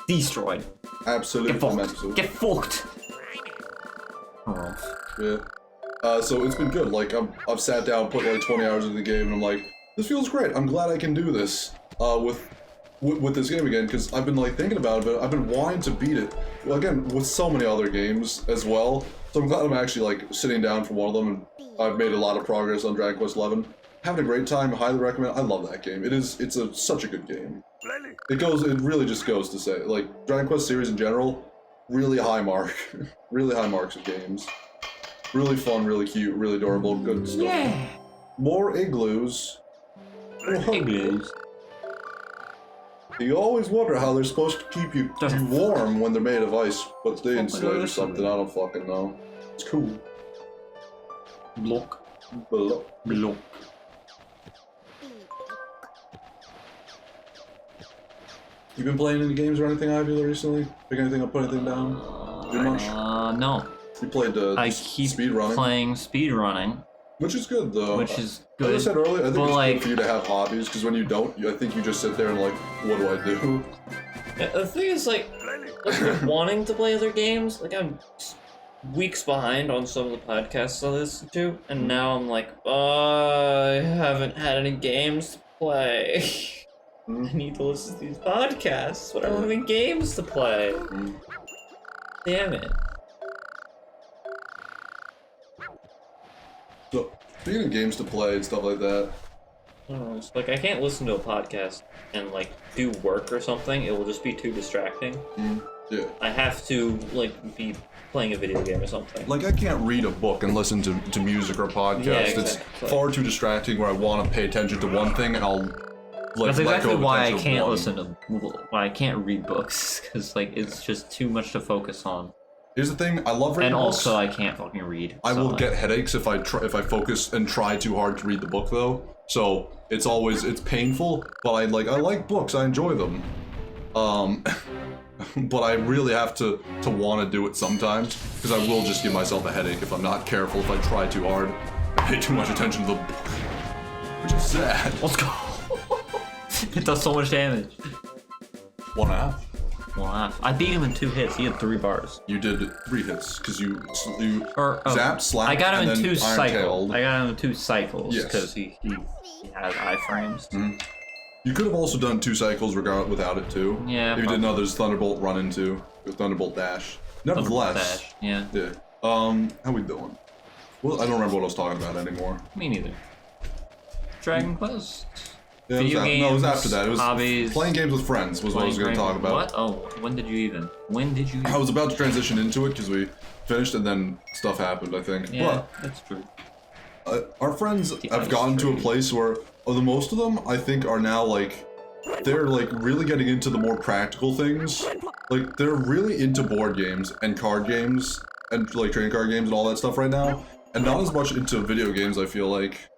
Destroyed. Absolutely mental. Get fucked. Oh. Yeah. So it's been good. Like, I've sat down, put like 20 hours into the game, and I'm like, this feels great. I'm glad I can do this with this game again, because I've been like thinking about it, but I've been wanting to beat it. Well, again, with so many other games as well. So I'm glad I'm actually like sitting down for one of them, and I've made a lot of progress on Dragon Quest XI. having a great time. Highly recommend. I love that game. It's such a good game. It really just goes to say, like, Dragon Quest series in general, really high mark, really high marks of games. Really fun, really cute, really adorable, good stuff. Yeah. More igloos. Igloos. You always wonder how they're supposed to keep you warm when they're made of ice, but they insulate or something. I don't fucking know. It's cool. Block. Block. Block. You been playing any games or anything, Ivy, recently? Pick anything up, put anything down? Do much? No. You played I keep speed running, playing speed running, which is good though. which is good. As I said earlier, I think but, it's like, good for you to have hobbies, because when you don't, I think you just sit there and like, what do I do? The thing is, like wanting to play other games, like I'm weeks behind on some of the podcasts I listen to, and now I'm like, I haven't had any games to play. I need to listen to these podcasts, but I don't have any games to play. Damn it. So, speaking of games to play and stuff like that, I don't know, it's like I can't listen to a podcast and like do work or something, it will just be too distracting. yeah. I have to like be playing a video game or something. Like, I can't read a book and listen to music or podcast. Yeah, It's exactly. far too distracting where I want to pay attention to one thing and I'll like That's exactly why I can't one. listen to, why I can't read books, because like it's just too much to focus on. Here's the thing, I love reading And books. also, I can't fucking read. I so, will like, get headaches if I focus and try too hard to read the book though. So it's painful, but I like books. I enjoy them. But I really have to want to do it sometimes, because I will just give myself a headache if I'm not careful. If I try too hard, I pay too much attention to the book, which is sad. Let's go. It does so much damage. 1.5. Well, I beat him in 2 hits. He had 3 bars. You did 3 hits because you Zapped, slapped, I got him and in then 2 Iron cycles. Tailed. I got him in 2 cycles Yes. because he has iframes. You could have also done 2 cycles without it too. Yeah, If you didn't know there's Thunderbolt run into, with Thunderbolt dash. Nevertheless, Dash, yeah. yeah. How we doing? Well, I don't remember what I was talking about anymore. Me neither. Dragon Quest. Yeah, it was Video no, it was games, after that. It was hobbies, playing games with friends was what I was going to talk about. What? Oh, when did you even? I was about to transition into it because we finished and then stuff happened, I think. Yeah, that's true. But our friends have ice gotten to a cream. place where the most of them, I think, are now like, they're like really getting into the more practical things. Like, they're really into board games and card games and like trading card games and all that stuff right now, and not as much into video games, I feel like.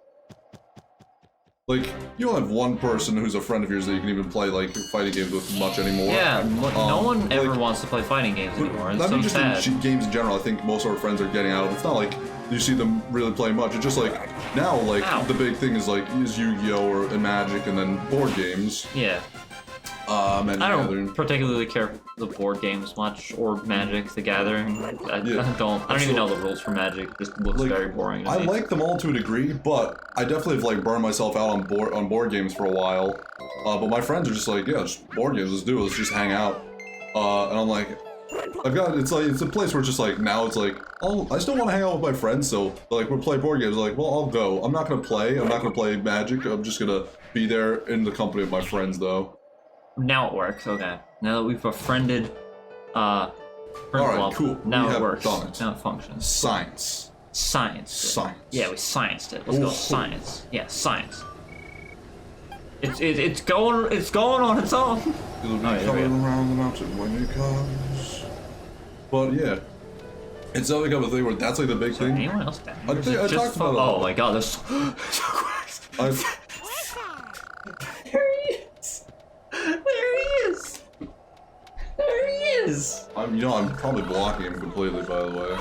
Like, you don't have one person who's a friend of yours that you can even play, like, fighting games with much anymore. Yeah, no one ever like, wants to play fighting games anymore. It's I so mean, just sad. in games in general, I think most of our friends are getting out of it. It's not like you see them really play much. It's just like, now, like, Ow. the big thing is, like, Yu-Gi-Oh! And Magic, and then board games. Yeah. And I don't Gathering. particularly care for the board games much, or Magic the Gathering. I Yeah. don't even know the rules for Magic. It just looks Like, very boring to I me. like them all to a degree, but I definitely have, like, burned myself out on board games for a while. But my friends are just like, yeah, just board games, let's do it, let's just hang out. And I'm like, it's a place where it's just like, now it's like, oh, I still want to hang out with my friends, so, like, we'll play board games. Like, well, I'll go. I'm not going to play Magic, I'm just going to be there in the company of my friends, though. Now it works, okay. Now that we've befriended, Alright, cool. Now We it have works. done it. Now it functions. Science. Science. Science. Yeah, we scienced it. Let's go Ooh. science. Yeah, science. It's going on its own. It'll be Oh, yeah, there we coming go. around the mountain when it comes. But yeah, it's not like a thing where that's like the big thing. Anyone else down I here? think I Just talked about it. Oh my god, there's so Christ. There he is. There he is. There he is. I'm probably blocking him completely, by the way.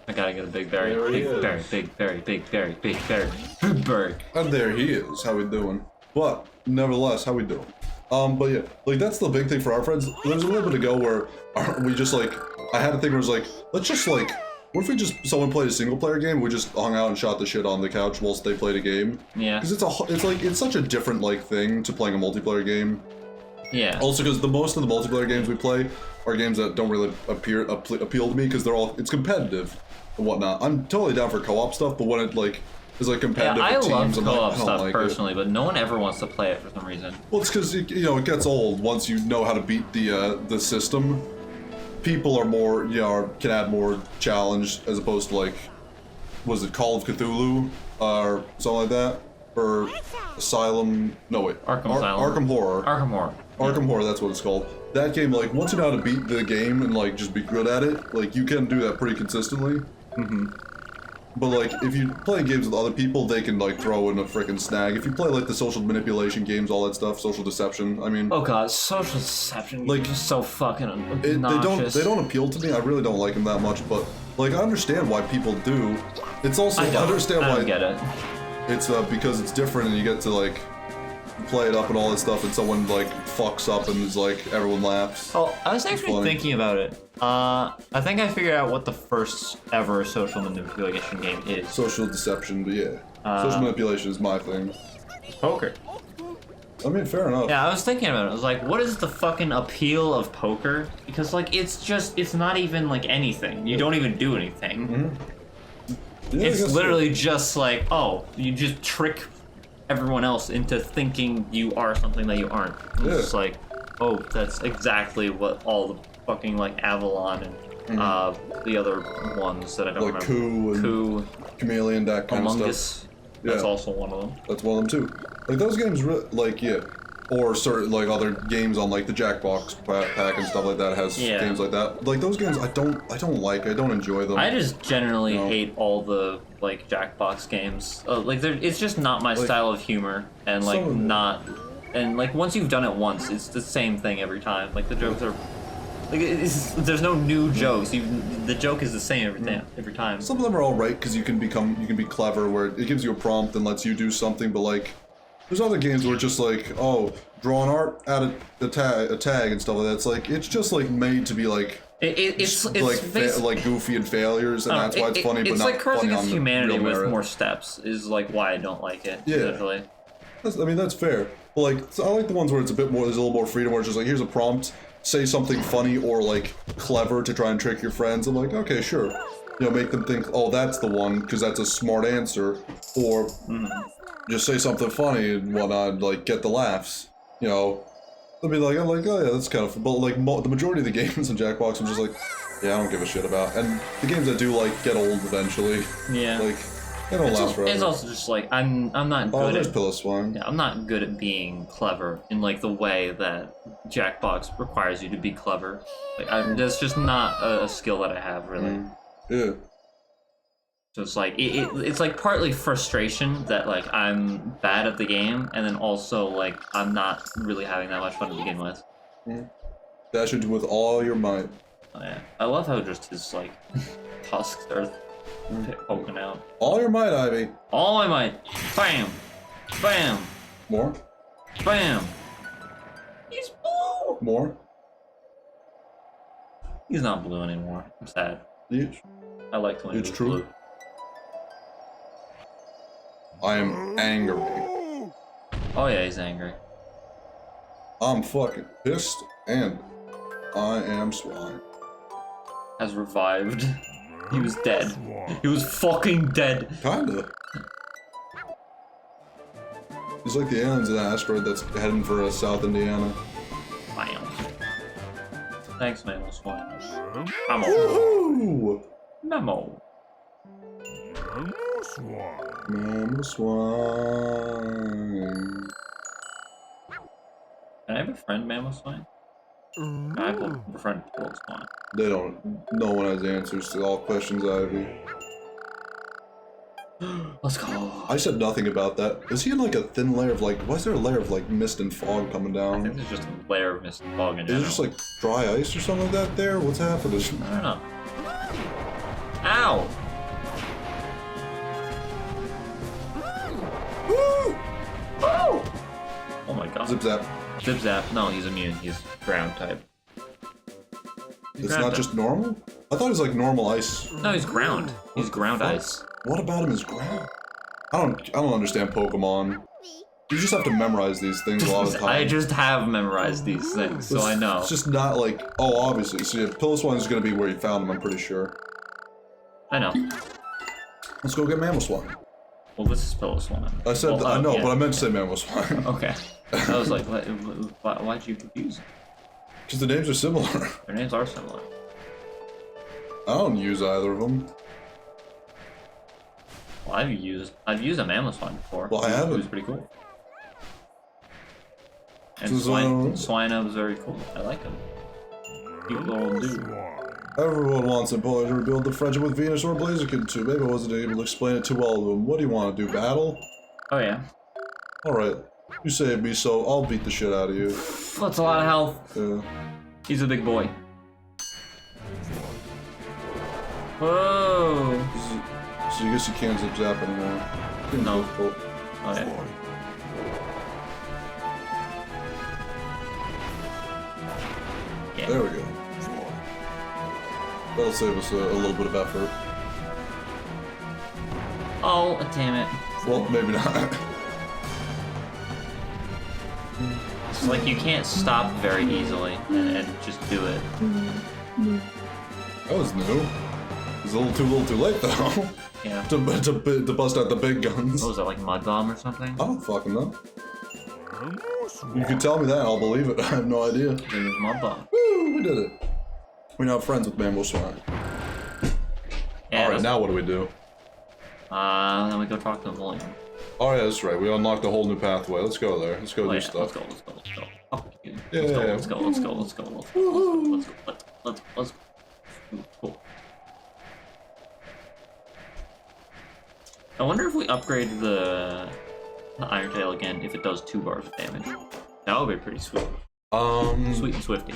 I gotta get a big berry. There he Big is. berry. Big berry. Big berry. Big berry. Big berry. And there he is. How we doing? But nevertheless, how we doing? But yeah, like that's the big thing for our friends. There's a little bit ago where we just like, I had a thing where it was like, let's just like, what if we just someone played a single player game? We just hung out and shot the shit on the couch whilst they played a game. Yeah. Because it's such a different like thing to playing a multiplayer game. Yeah. Also, because most of the multiplayer games we play are games that don't really appeal to me because it's competitive and whatnot. I'm totally down for co-op stuff, but when it like It's like competitive I with love teams. I'm like, co-op I don't stuff like personally, it. but no one ever wants to play it for some reason. Well, it's because it gets old once you know how to beat the system. People are more can add more challenge as opposed to like, was it Call of Cthulhu or something like that, or Asylum? No wait, Arkham Asylum. Arkham Horror. Arkham Horror. Arkham Horror, that's what it's called. That game, like, once you know how to beat the game and, like, just be good at it, like, you can do that pretty consistently. But, like, if you play games with other people, they can, like, throw in a frickin' snag. If you play, like, the social manipulation games, all that stuff, social deception, I mean... Oh god, social deception Like, is so fucking obnoxious. they don't appeal to me. I really don't like them that much, but, like, I understand why people do. It's also... I understand why... I don't get it. It's, because it's different and you get to, like... play it up and all that stuff, and someone like fucks up and is like everyone laughs. Oh, I was actually thinking about it. I think I figured out what the first ever social manipulation game is. Social deception, but yeah, social manipulation is my thing. Poker. I mean, fair enough. Yeah, I was thinking about it. I was like, what is the fucking appeal of poker? Because like, it's not even like anything. You don't even do anything. Yeah, It's literally just like, oh, you just trick everyone else into thinking you are something that you aren't. It's just like, oh, that's exactly what all the fucking like Avalon and the other ones that I don't like remember. Coup, Chameleon, that kind Among of Us. stuff. That's also one of them. That's one of them too. Like those games, like or certain like other games on like the Jackbox pack and stuff like that has games like that. Like those games, I don't enjoy them. I just generally hate all the like Jackbox games. Like it's just not my style of humor, and like and like once you've done it once, it's the same thing every time. Like the jokes are. Like there's no new jokes. The joke is the same every time. Some of them are all right because you can be clever, where it gives you a prompt and lets you do something. But like, there's other games where it's just like, oh, draw an art, add a tag and stuff like that. It's like it's just like made to be like it's like goofy and failures, and that's why it's funny. But it's not like Cards funny Against on Humanity real with merit. more steps is like why I don't like it. Yeah. Literally. I mean that's fair. But like, so I like the ones where it's a bit more. There's a little more freedom, where it's just like, here's a prompt. Say something funny or like clever to try and trick your friends. I'm like, okay, sure. You know, make them think, oh, that's the one because that's a smart answer, or just say something funny and whatnot, like get the laughs. You know, they'll be like, I'm like, oh yeah, that's kind of fun. But like the majority of the games in Jackbox, I'm just like, yeah, I don't give a shit about. And the games that do like get old eventually. Yeah. Like they don't last forever. It's also just like I'm not good there's at Pillow Swine. I'm not good at being clever in like the way that Jackbox requires you to be clever. Like that's just not a skill that I have really. Yeah. So it's like it's like partly frustration that like I'm bad at the game, and then also like I'm not really having that much fun to begin with. Dash into with all your might. Oh, yeah. I love how just his like tusks are poking out. All your might, Ivy. All my might. Bam! Bam! More? Bam! He's blue! More? He's not blue anymore. I'm sad. Each? I liked when he was It's true. blue. I am angry. Oh yeah, he's angry. I'm fucking pissed, and I am swine. Has revived. He was dead. He was fucking dead. Kinda. He's like the aliens in that asteroid that's heading for South Indiana. Bam. Thanks, Mamo Swine. Mamo. Ooh! Memo. Mama swine. Can I befriend Mammo Swine? I will befriend Pillow Swine. They don't. No one has answers to all questions, Ivy. Let's go. I said nothing about that. Is he in like a thin layer of like? Why is there a layer of like mist and fog coming I think down? there's just a layer of mist and fog in Is general. it just like dry ice or something like that there? What's happening? I don't know. Ow! Oh! Oh my god. Zip zap. Zip zap. No, he's immune. He's ground type. He's It's ground not type. just normal? I thought it was like normal ice. No, he's ground. He's ground Fuck. ice. What about him is ground? I don't understand Pokemon. You just have to memorize these things a lot of the time. I just have memorized these things, so I know. It's just not like, oh, obviously. So yeah, Piloswine is going to be where you found him, I'm pretty sure. I know. Let's go get Mamoswine. Well, this is Pillow Swine. I said, well, I know, yeah. but I meant to say Mammal Swine. Okay. I was like, why'd you confuse? Because the names are similar. Their names are similar. I don't use either of them. Well, I've used a Mammal Swine before. Well, I haven't. It was pretty cool. And So, Swine was very cool. I like him. Cute little dude. Everyone wants a boy to rebuild the friendship with Venusaur Blaziken too. Maybe I wasn't able to explain it too well to him. What do you want to do, battle? Oh yeah. Alright. You saved me, so I'll beat the shit out of you. That's a lot of health. Yeah. He's a big boy. Whoa. So I guess you can't zip zap anymore. No. Difficult. Oh yeah. Yeah. There we go. That'll save us a little bit of effort. Oh, damn it. Well, maybe not. It's like you can't stop very easily and just do it. That was new. It's a little too late though. Yeah. to bust out the big guns. What was that, like Mud Bomb or something? I don't fucking know. You can tell me that, I'll believe it. I have no idea. It was Mud Bomb. Woo, we did it. We're now friends with Mammal Swine. Yeah, Alright, now what do we do? then we go talk to William. Oh yeah, that's right. We unlocked a whole new pathway. Let's go there. Let's go do Oh, yeah, stuff. let's go. Oh, yeah. Yeah, Let's go. Cool. I wonder if we upgrade the Iron Tail again, if it does 2 bars of damage. That would be pretty sweet. Sweet and swifty.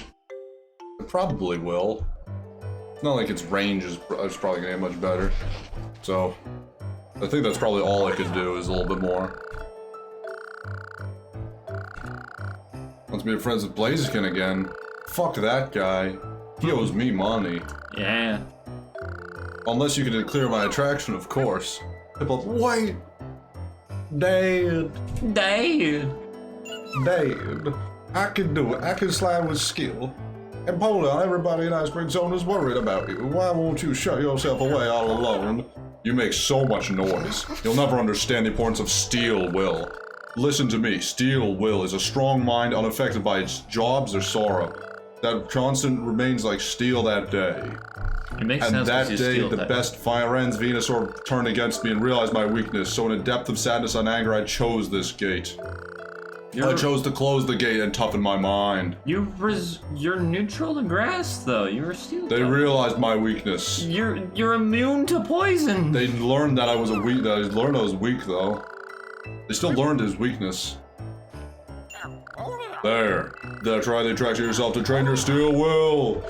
It probably will. It's not like its range is probably gonna get much better. So, I think that's probably all I could do is a little bit more. Wants me to be friends with Blaziken again. Fuck that guy. He owes me money. Yeah. Unless you can clear my attraction, of course. But wait! Dad! I can do it. I can slide with skill. And hold on, everybody in Iceberg Zone is worried about you. Why won't you shut yourself away all alone? You make so much noise. You'll never understand the importance of steel will. Listen to me, steel will is a strong mind unaffected by its jobs or sorrow. That constant remains like steel that day. It makes And sense that 'cause you day, steal the that. best fire ends Venusaur turned against me and realized my weakness, so in a depth of sadness and anger, I chose this gate. I chose to close the gate and toughen my mind. You're neutral to grass, though. You were steel. They realized my weakness. You're immune to poison. They learned that I was weak, though. They still learned his weakness. There. That's right, they track to yourself to train your steel will.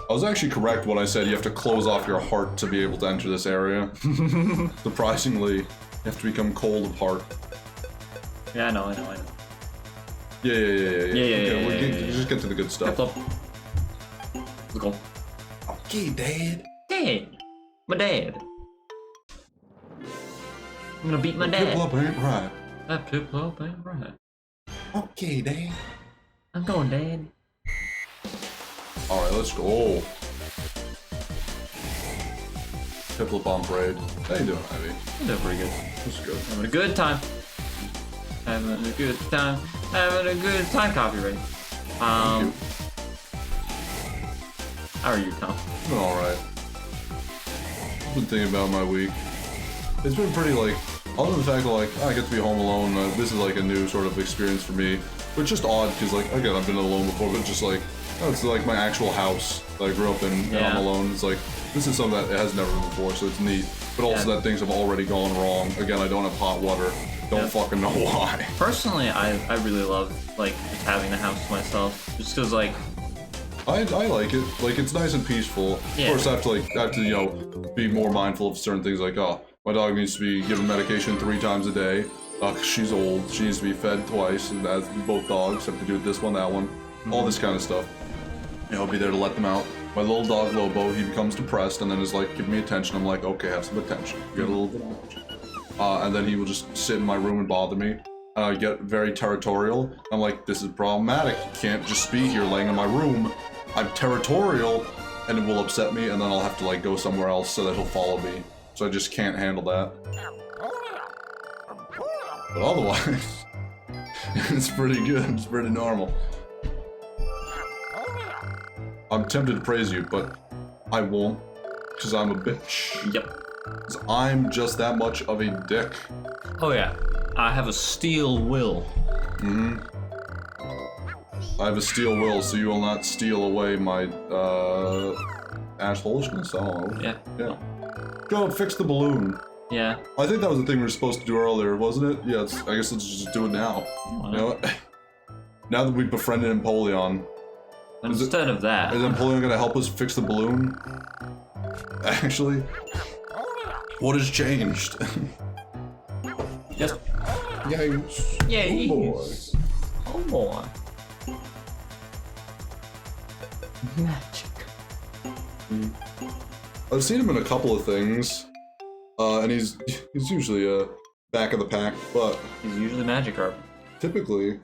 I was actually correct when I said you have to close off your heart to be able to enter this area. Surprisingly, you have to become cold of heart. Yeah, I know. Yeah. Yeah. Just get to the good stuff. Let's go. Okay, Dad. Dad. My dad. I'm gonna beat my dad. Pip-up ain't right. That Pip-up ain't right. Okay, Dad. I'm going, Dad. Alright, let's go. Piplup on parade. How you doing, Ivy? I'm doing pretty good. That's good. Having a good time. Having a good time, copyright. How are you, Tom? Been alright. I've been thinking about my week. It's been pretty, like, other than the fact that, like, I get to be home alone, this is, like, a new sort of experience for me. But just odd, because, like, again, I've been alone before, but just, like, it's, like, my actual house that I grew up in, and I'm alone. It's, like, this is something that has never been before, so it's neat. But also that things have already gone wrong. Again, I don't have hot water. Don't fucking know why. Personally, I really love, like, just having the house to myself. Just because, like... I like it. Like, it's nice and peaceful. Yeah. Of course, I have to, you know, be more mindful of certain things, like, oh, my dog needs to be given medication 3 times a day. She's old. She needs to be fed twice, and as both dogs have to do this one, that one. All this kind of stuff. You know, I'll be there to let them out. My little dog, Lobo, he becomes depressed and then is like, give me attention. I'm like, okay, have some attention. Get a little bit of attention. And then he will just sit in my room and bother me. I get very territorial. I'm like, this is problematic. You can't just be here laying in my room. I'm territorial, and it will upset me, and then I'll have to, like, go somewhere else so that he'll follow me. So I just can't handle that. But otherwise, it's pretty good. It's pretty normal. I'm tempted to praise you, but I won't, because I'm a bitch. Yep. 'Cause I'm just that much of a dick. Oh yeah. I have a steel will. I have a steel will, so you will not steal away my, assholishness. Oh, Yeah. yeah. Go fix the balloon. Yeah. I think that was the thing we were supposed to do earlier, wasn't it? Yeah, I guess let's just do it now. You know what? Now that we've befriended Empoleon, Instead of that. is Empoleon gonna help us fix the balloon? Actually? What has changed? Just. Yes. Yay. Oh boy. Oh boy. Magic. I've seen him in a couple of things, and he's usually back of the pack, but He's usually Magikarp. typically,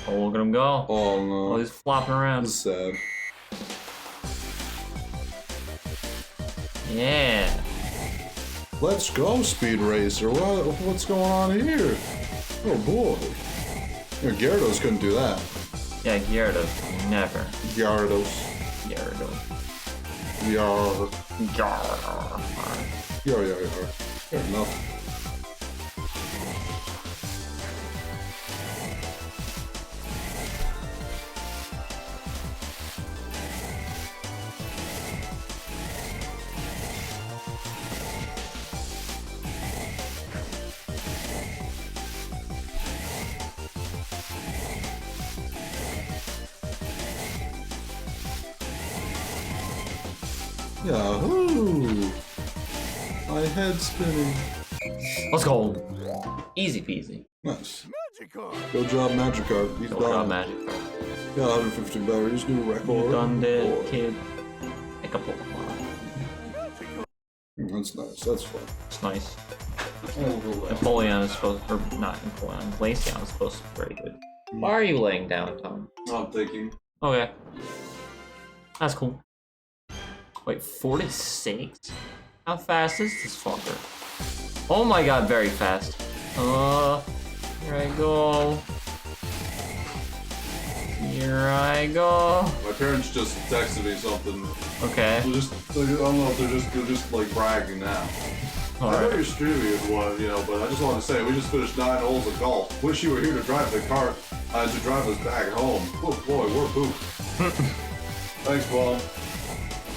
Oh, look at him go. oh no, Oh, he's flopping around. this is sad. Yeah. Let's go, Speed Racer. What's going on here? Oh boy. Yeah, Gyarados couldn't do that. Yeah, Gyarados. Never. Gyarados. Gyarados. Yar. Gyarados. Yar. Fair enough. Yahoo! My head's spinning. Let's go. Easy peasy. Nice. Good job, Magikarp. He's Go done. job, Magikarp. Got 150 berries, new record. You done did, Boy. kid. Pick up Pokemon. That's nice. That's fun. It's nice. Empoleon is supposed, or not Empoleon, Glaceon is supposed to be very good. Why are you laying down, Tom? I'm thinking. Okay. That's cool. Wait, 46? How fast is this fucker? Oh my god, very fast. Here I go. Here I go. My parents just texted me something. Okay. They're just, I don't know if they're just like bragging now. I know Alright. you're streaming is one, you know, but I just wanted to say we just finished 9 holes of golf. Wish you were here to drive the cart, to drive us back home. Oh boy, we're pooped. Thanks, Mom.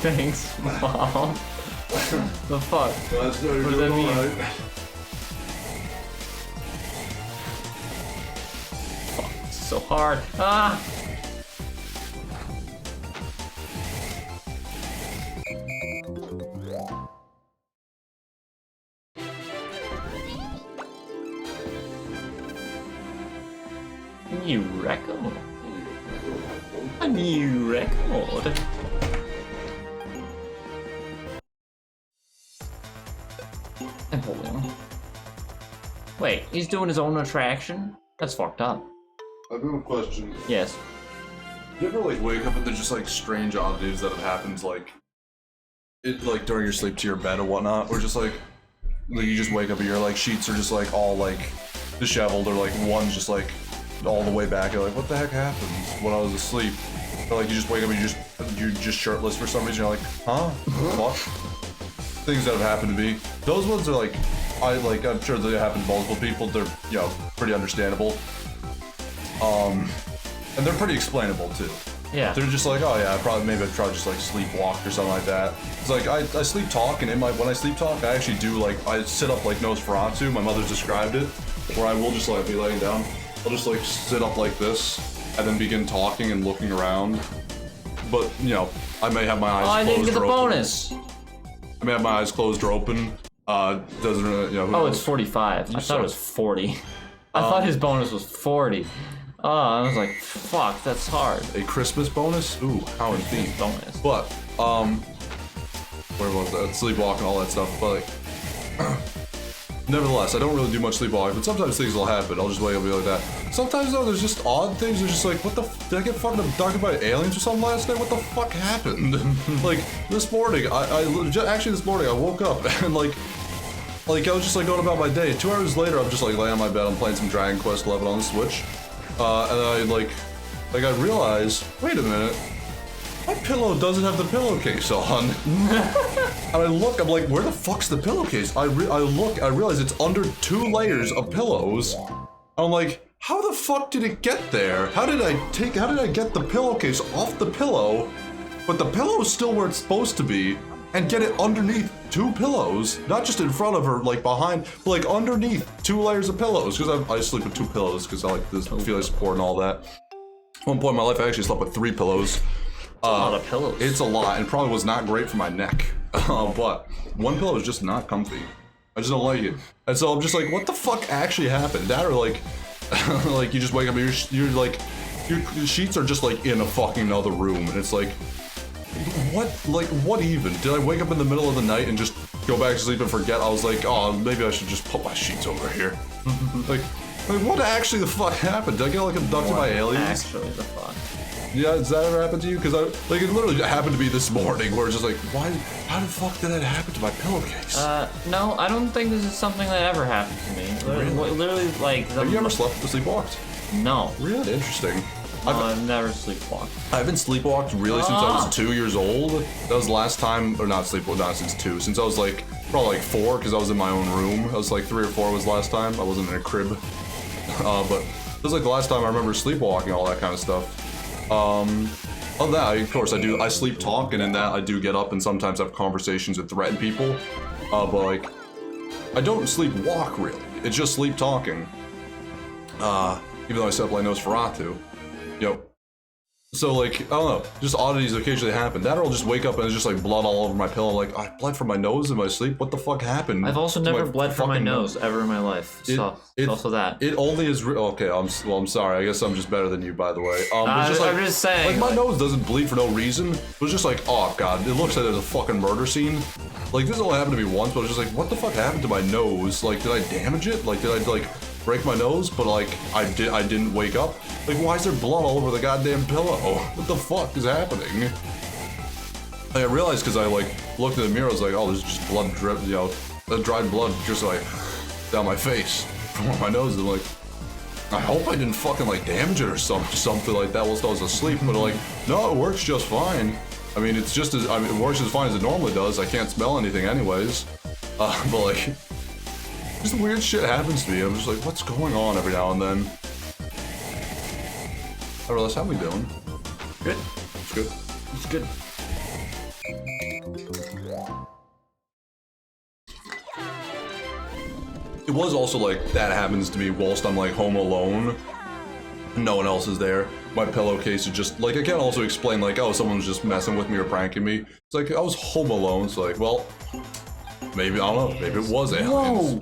Thanks, Mom. The fuck? That's What does that mean? Right. Fuck, it's so hard. Ah! New record. A new record. Empoleon. Wait, he's doing his own attraction? That's fucked up. I have a question. Yes. Do you ever like wake up and there's just like strange oddities that have happened like during your sleep to your bed or whatnot, or just like you just wake up and your like sheets are just like all like disheveled, or like one's just like all the way back. You're like, what the heck happened when I was asleep? Or like you just wake up and you're just shirtless for some reason. You're like, huh? What? Things that have happened to me. Those ones are like, I'm sure they happen to multiple people. They're, you know, pretty understandable. And they're pretty explainable too. Yeah. They're just like, oh yeah, maybe I probably just like sleepwalk or something like that. It's like I sleep talk, and when I sleep talk, I actually do like I sit up like Nosferatu. My mother's described it, where I will just like be laying down. I'll just like sit up like this, and then begin talking and looking around. But you know, I may have my eyes. Oh, I didn't get the closed or open. bonus. I may have my eyes closed or open. Doesn't really, you know. Who Oh, knows? it's 45. I thought it was 40. I Um, thought his bonus was 40. Oh, I was like, fuck, that's hard. A Christmas bonus? Ooh, how in theme. Bonus. But, where was that? Sleepwalking, all that stuff. But, like, nevertheless, I don't really do much sleepwalking, but sometimes things will happen. I'll just wake up and be like that. Sometimes, though, there's just odd things. They're just like, what the did I get fucking abducted by aliens or something last night? What the fuck happened? Like, this morning, actually this morning, I woke up and, like, like, I was just, like, going about my day. 2 hours later, I'm just, like, laying on my bed, I'm playing some Dragon Quest XI on the Switch. And I realized, wait a minute, my pillow doesn't have the pillowcase on. And I look, I'm like, where the fuck's the pillowcase? I look, I realize it's under 2 layers of pillows. I'm like, how the fuck did it get there? How did I get the pillowcase off the pillow, but the pillow's still where it's supposed to be, and get it underneath 2 pillows, not just in front of her, like behind, but like underneath 2 layers of pillows, because I sleep with 2 pillows, because I like this feeling support and all that. At one point in my life, I actually slept with 3 pillows. A lot of pillows. It's a lot, and probably was not great for my neck. But 1 pillow is just not comfy. I just don't like it. And so I'm just like, what the fuck actually happened? That or like, like you just wake up and you're like, your sheets are just like in a fucking other room, and it's like, what even? Did I wake up in the middle of the night and just go back to sleep and forget? I was like, oh, maybe I should just put my sheets over here. like what actually the fuck happened? Did I get like abducted by aliens? Actually, the fuck. Yeah, does that ever happen to you? Because it literally happened to me this morning, where it's just like, how the fuck did that happen to my pillowcase? No, I don't think this is something that ever happened to me. Literally, like... Have you ever sleepwalked? No. Really? Interesting. No, I've never sleepwalked. I haven't sleepwalked really since I was 2 years old. That was the last time, or not sleepwalked, not since 2. Since I was like, probably like 4, because I was in my own room. I was like 3 or 4 was the last time. I wasn't in a crib. But it was like the last time I remember sleepwalking, all that kind of stuff. Of that, of course, I sleep talk, and in that I do get up and sometimes have conversations and threaten people. But like, I don't sleepwalk really. It's just sleep talking. Even though I set up like Nosferatu. Yep. So like, I don't know, just oddities occasionally happen. That or I'll just wake up and it's just like blood all over my pillow. Like, I bled from my nose in my sleep. What the fuck happened? I've also never bled from my nose ever in my life. So it's also that. It only is okay. I'm sorry. I guess I'm just better than you, by the way. I'm just saying. Like my nose doesn't bleed for no reason. It was just like, oh god, it looks like there's a fucking murder scene. Like this only happened to me once, but I was just like, what the fuck happened to my nose? Like, did I damage it? Like, did I like break my nose? But like, I didn't wake up. Like, why is there blood all over the goddamn pillow? What the fuck is happening? Like, I realized because I like looked in the mirror, I was like, oh, there's just blood drip, you know, dried blood just like down my face from my nose. And like, I hope I didn't fucking like damage it or something like that whilst I was asleep. But like, no, it works just fine. I mean, it's just as it works as fine as it normally does. I can't smell anything anyways. But like, just weird shit happens to me. I'm just like, what's going on every now and then? I realize, how we doing? Good. It's good. It's good. It was also like, that happens to me whilst I'm like home alone. No one else is there. My pillowcase is just, like, I can't also explain like, oh, someone's just messing with me or pranking me. It's like, I was home alone, so like, well, maybe, I don't know, maybe it was aliens. Whoa!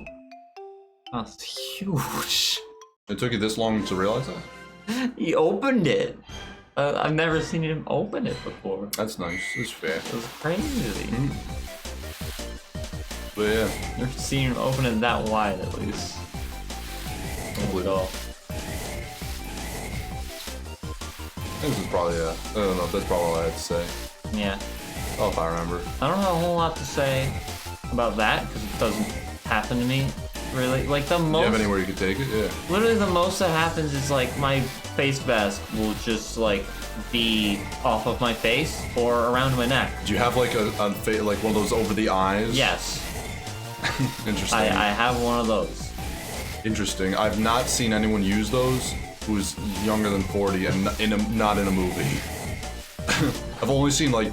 That's huge. It took you this long to realize that? He opened it. I've never seen him open it before. That's nice. It's fair. It was crazy. But yeah. Never seen him open it that wide, at least. Hopefully. This is probably, I don't know, that's probably all I had to say. Yeah. Oh, if I remember. I don't have a whole lot to say about that, because it doesn't happen to me, really. Like, the most... You have anywhere you could take it? Yeah. Literally, the most that happens is, like, my face mask will just, like, be off of my face or around my neck. Do you have, like, like one of those over the eyes? Yes. Interesting. I have one of those. Interesting. I've not seen anyone use those who's younger than 40 and not in a movie. I've only seen like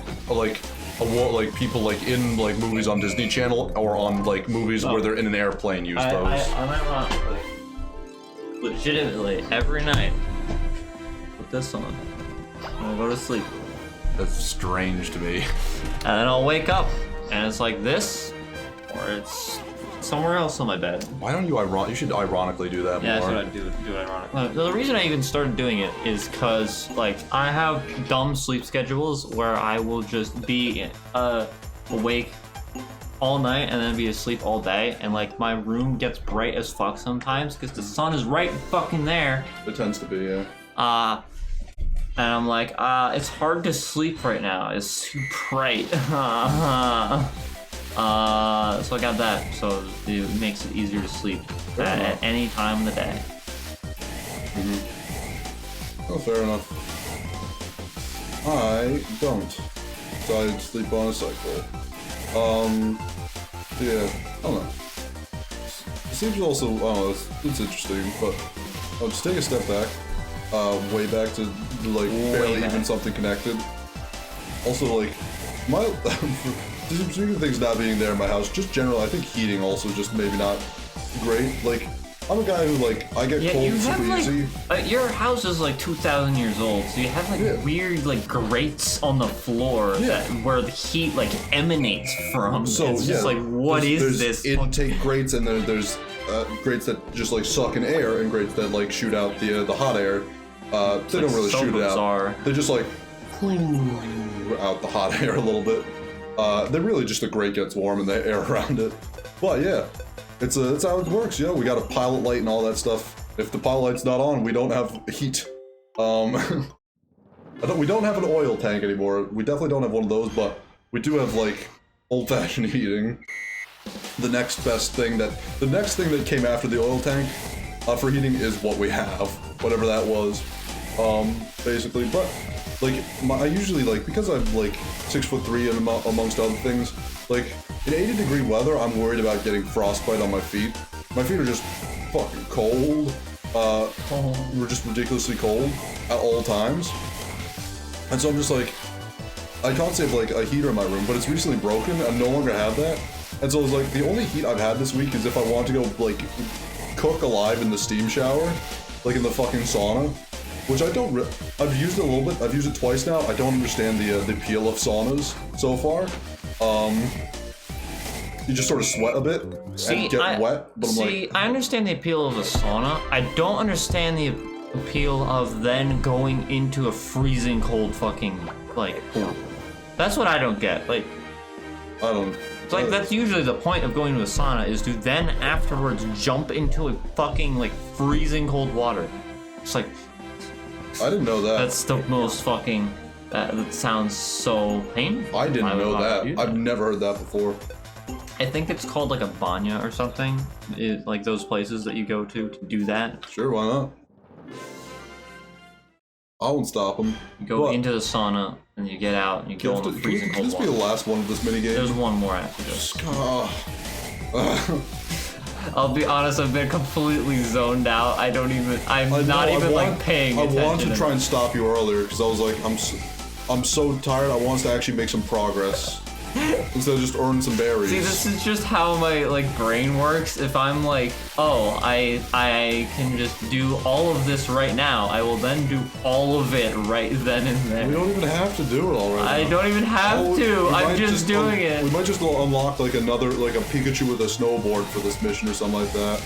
people like in like movies on Disney Channel or on like movies where they're in an airplane use those. Unironically, legitimately, every night, put this on, and I'll go to sleep. That's strange to me. And then I'll wake up, and it's like this, or it's somewhere else on my bed. Why don't you you should ironically do that more. Yeah, that's what I do ironically. The reason I even started doing it is because, like, I have dumb sleep schedules where I will just be awake all night and then be asleep all day, and like my room gets bright as fuck sometimes because the sun is right fucking there. It tends to be, yeah. And I'm like, it's hard to sleep right now. It's too bright. So I got that, so it makes it easier to sleep at any time of the day. Oh, fair enough. I don't. So I sleep on a cycle. Yeah, I don't know. Sleep's also, oh, it's interesting, but I'll just take a step back, way back to, like, barely even something connected. Also, like, my, speaking of things not being there in my house, just general, I think heating also just maybe not great. Like, I'm a guy who, like, I get cold super easy. Your house is like 2,000 years old, so you have like weird like grates on the floor where the heat like emanates from. So it's just like, what is this? Intake grates, and then there's grates that just like suck in air, and grates that like shoot out the hot air. They don't really shoot it out. They just like out the hot air a little bit. They're really just the grate gets warm and the air around it. But yeah. It's how it works, you know. We got a pilot light and all that stuff. If the pilot light's not on, we don't have heat. We don't have an oil tank anymore. We definitely don't have one of those, but we do have like old-fashioned heating. The next thing that came after the oil tank for heating is what we have, whatever that was, basically. But like, I usually like, because I'm like 6'3" and amongst other things, like. In 80-degree weather, I'm worried about getting frostbite on my feet. My feet are just fucking cold. We're just ridiculously cold at all times. And so I'm just like, I can't save like a heater in my room, but it's recently broken. I no longer have that. And so it's like, the only heat I've had this week is if I want to go like cook alive in the steam shower, like in the fucking sauna, which I don't. I've used it a little bit. I've used it twice now. I don't understand the appeal of saunas so far. You just sort of sweat a bit and get wet. But I understand the appeal of a sauna. I don't understand the appeal of then going into a freezing cold fucking like pool. That's what I don't get. Like, I don't. It's like that's usually the point of going to a sauna, is to then afterwards jump into a fucking like freezing cold water. It's like, I didn't know that. That's the most fucking. That sounds so painful. I didn't know that. I've never heard that before. I think it's called like a banya or something. Like those places that you go to do that. Sure, why not? I won't stop them. You go into the sauna and you get out and you go in the freezing cold water. Can this be the last one of this minigame? There's one more after this. I'll be honest, I've been completely zoned out. I'm not even like paying attention. I wanted to try and stop you earlier because I was like, I'm so tired. I want us to actually make some progress. Instead of just earning some berries. See, this is just how my like brain works. If I'm like, oh, I can just do all of this right now, I will then do all of it right then and there. We don't even have to do it already. I don't even have to. I'm just doing it. We might just unlock like another, like a Pikachu with a snowboard for this mission or something like that.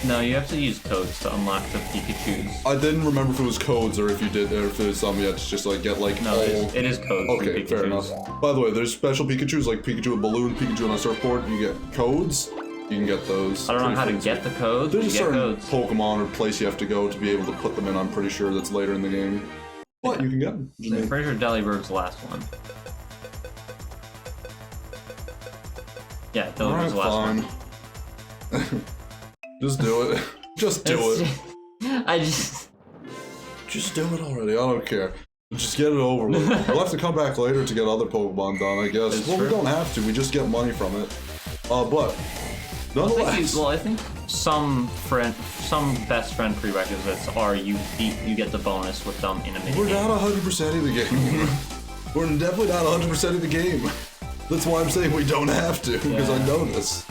No, you have to use codes to unlock the Pikachus. I didn't remember if it was codes or if you did, or if there's something you had to just like get like no, it is codes. Okay, fair enough. By the way, there's special Pikachus like Pikachu with balloon, Pikachu on a surfboard. You get codes. You can get those. I don't know how to get the codes. There's a certain Pokemon or place you have to go to be able to put them in. I'm pretty sure that's later in the game. But you can get them. I'm pretty sure Delibirg's the last one. Yeah, Delibirg's the last one. Just do it. Just do it. Just do it already. I don't care. Just get it over with. We'll have to come back later to get other Pokemon done, I guess. It's well, true. We don't have to. We just get money from it. But nonetheless. I think some best friend prerequisites are you get the bonus with them in a minigame. We're not 100% of the game. We're definitely not 100% of the game. That's why I'm saying we don't have to, because I know this.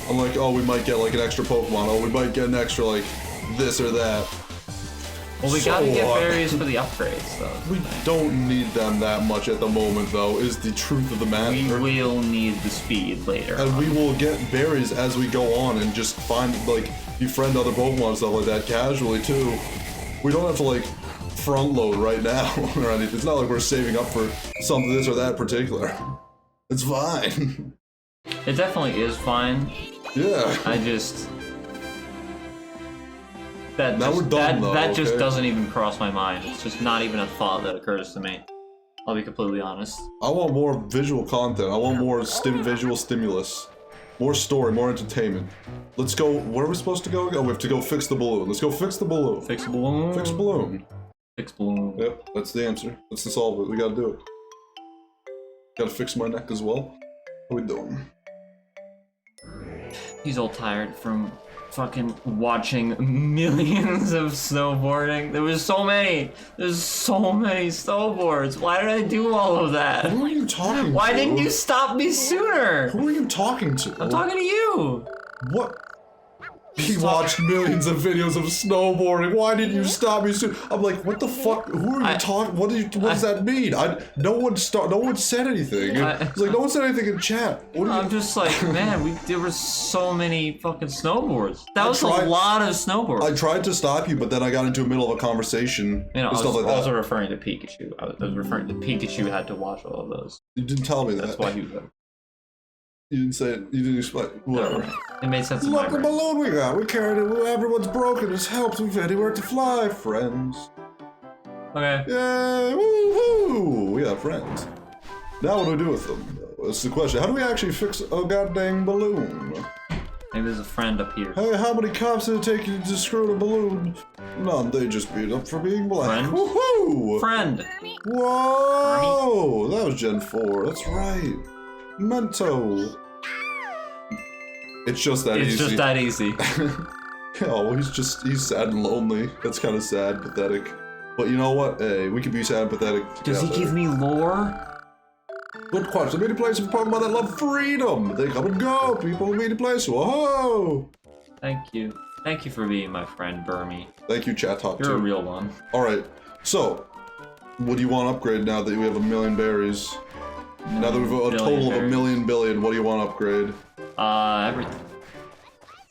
I'm like, oh, we might get like an extra Pokemon. Oh, we might get an extra like this or that. Well, we gotta get berries for the upgrades, though. We don't need them that much at the moment, though, is the truth of the matter. We will need the speed later. And we will get berries as we go on and just find, like, befriend other Pokemon and stuff like that casually, too. We don't have to, like, front load right now or anything. It's not like we're saving up for something this or that particular. It's fine. It definitely is fine. Yeah. I just... Now we're done, though, that just doesn't even cross my mind. It's just not even a thought that occurs to me. I'll be completely honest. I want more visual content. I want more visual stimulus. More story, more entertainment. Let's go. Where are we supposed to go? Oh, we have to go fix the balloon. Let's go fix the balloon. Fix balloon. Fix balloon. Fix balloon. Yep, that's the answer. That's the solve it. We gotta do it. Gotta fix my neck as well. What are we doing? He's all tired from fucking watching millions of snowboarding. There's so many snowboards. Why did I do all of that? Who are you talking to? Why didn't you stop me sooner? Who are you talking to? I'm talking to you. What? He watched millions of videos of snowboarding. Why didn't you stop me soon? I'm like, what the fuck? Who are you talking? What does that mean? No one said anything. It's like no one said anything in chat. I'm just like, man, there were so many fucking snowboards. That was a lot of snowboards. I tried to stop you, but then I got into the middle of a conversation. You know, and I stuff was like also that. referring to Pikachu. I was referring to Pikachu had to watch all of those. You didn't tell me that. That's why he was there. You didn't say it. You didn't explain. Whatever. It made sense in my Look, the brain. balloon we got. We carried it. Everyone's broken. It's helped. We've anywhere to fly, friends. Okay. Yay! Woo-hoo! We have friends. Now what do we do with them? That's the question. How do we actually fix a goddamn balloon? Maybe there's a friend up here. Hey, how many cops did it take you to screw the balloon? None. They just beat up for being black. Friend? Woohoo! Friend! Whoa! That was Gen 4. That's right. Mento. It's just that easy. It's just that easy. Oh, he's sad and lonely. That's kind of sad, pathetic. But you know what? Hey, we can be sad and pathetic. Does he give me lore? Good question. Many places for Pokemon that love freedom. They come and go. People meet in place. Whoa! Thank you. Thank you for being my friend, Burmy. Thank you, Chat Talk. You're a real one. Alright, so, what do you want to upgrade now that we have a million berries? Now that we have a total of a million billion, what do you want to upgrade? Everything.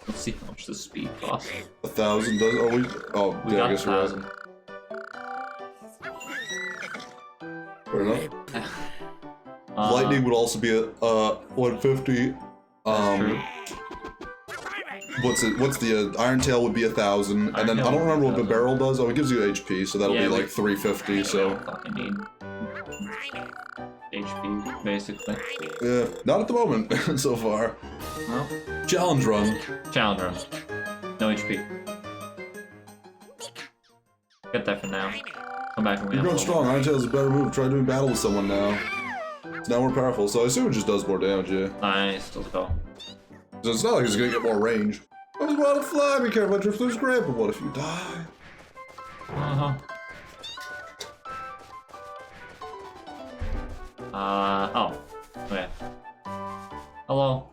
Let's see how much the speed costs. 1,000 does? Oh, We yeah, got I guess you're 1,000. right. Fair enough. Lightning would also be a 150. True. What's the Iron Tail would be 1,000, and then I don't remember what the barrel does. Oh, it gives you HP, so that'll be like 350. So fucking need HP basically. yeah, not at the moment so far. Well, Challenge run. challenge run. No HP. Get that for now. Come back when we You're have going strong. Iron Tail is a better move. Try doing battle with someone now. It's now more powerful, so I assume it just does more damage. Yeah. Nice. Let's go. So it's not like it's gonna get more range. I just want to fly. Be careful, drift lose grip. But what if you die? Oh. Okay. Hello.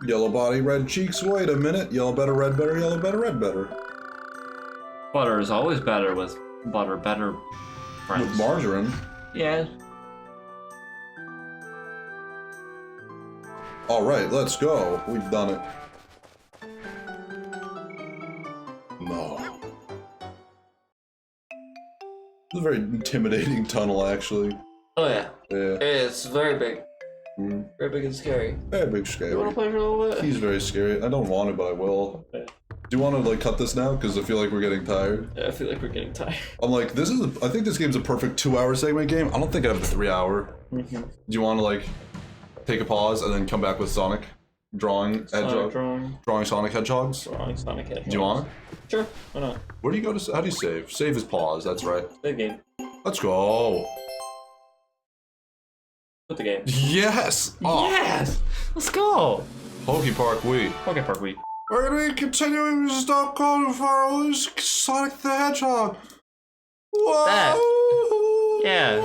Yellow body, red cheeks. Wait a minute. Yellow better, red better. Yellow better, red better. Butter is always better with butter. Better friends. With margarine. Yeah. All right, let's go. We've done it. No. It's a very intimidating tunnel, actually. Oh yeah. Yeah. It's very big. Mm. Very big and scary. Very big You wanna scary. play for a little bit? He's very scary. I don't want to, but I will. Okay. Do you want to like cut this now? Because I feel like we're getting tired. Yeah, I feel like we're getting tired. I'm like, I think this game's a perfect 2-hour segment game. I don't think I have the 3-hour. Mm-hmm. Do you want to like take a pause and then come back with Sonic drawing hedgehog, drawing Sonic hedgehogs? Drawing Sonic hedgehog. Do you want? Sure, why not? Where do you go to? How do you save? Save is pause. That's right. The game. Let's go. Put the game. Yes. Oh. Yes. Let's go. Pokepark Wii. Pokepark Week. We're gonna be continuing to stop calling for Sonic the Hedgehog. Whoa. Yeah.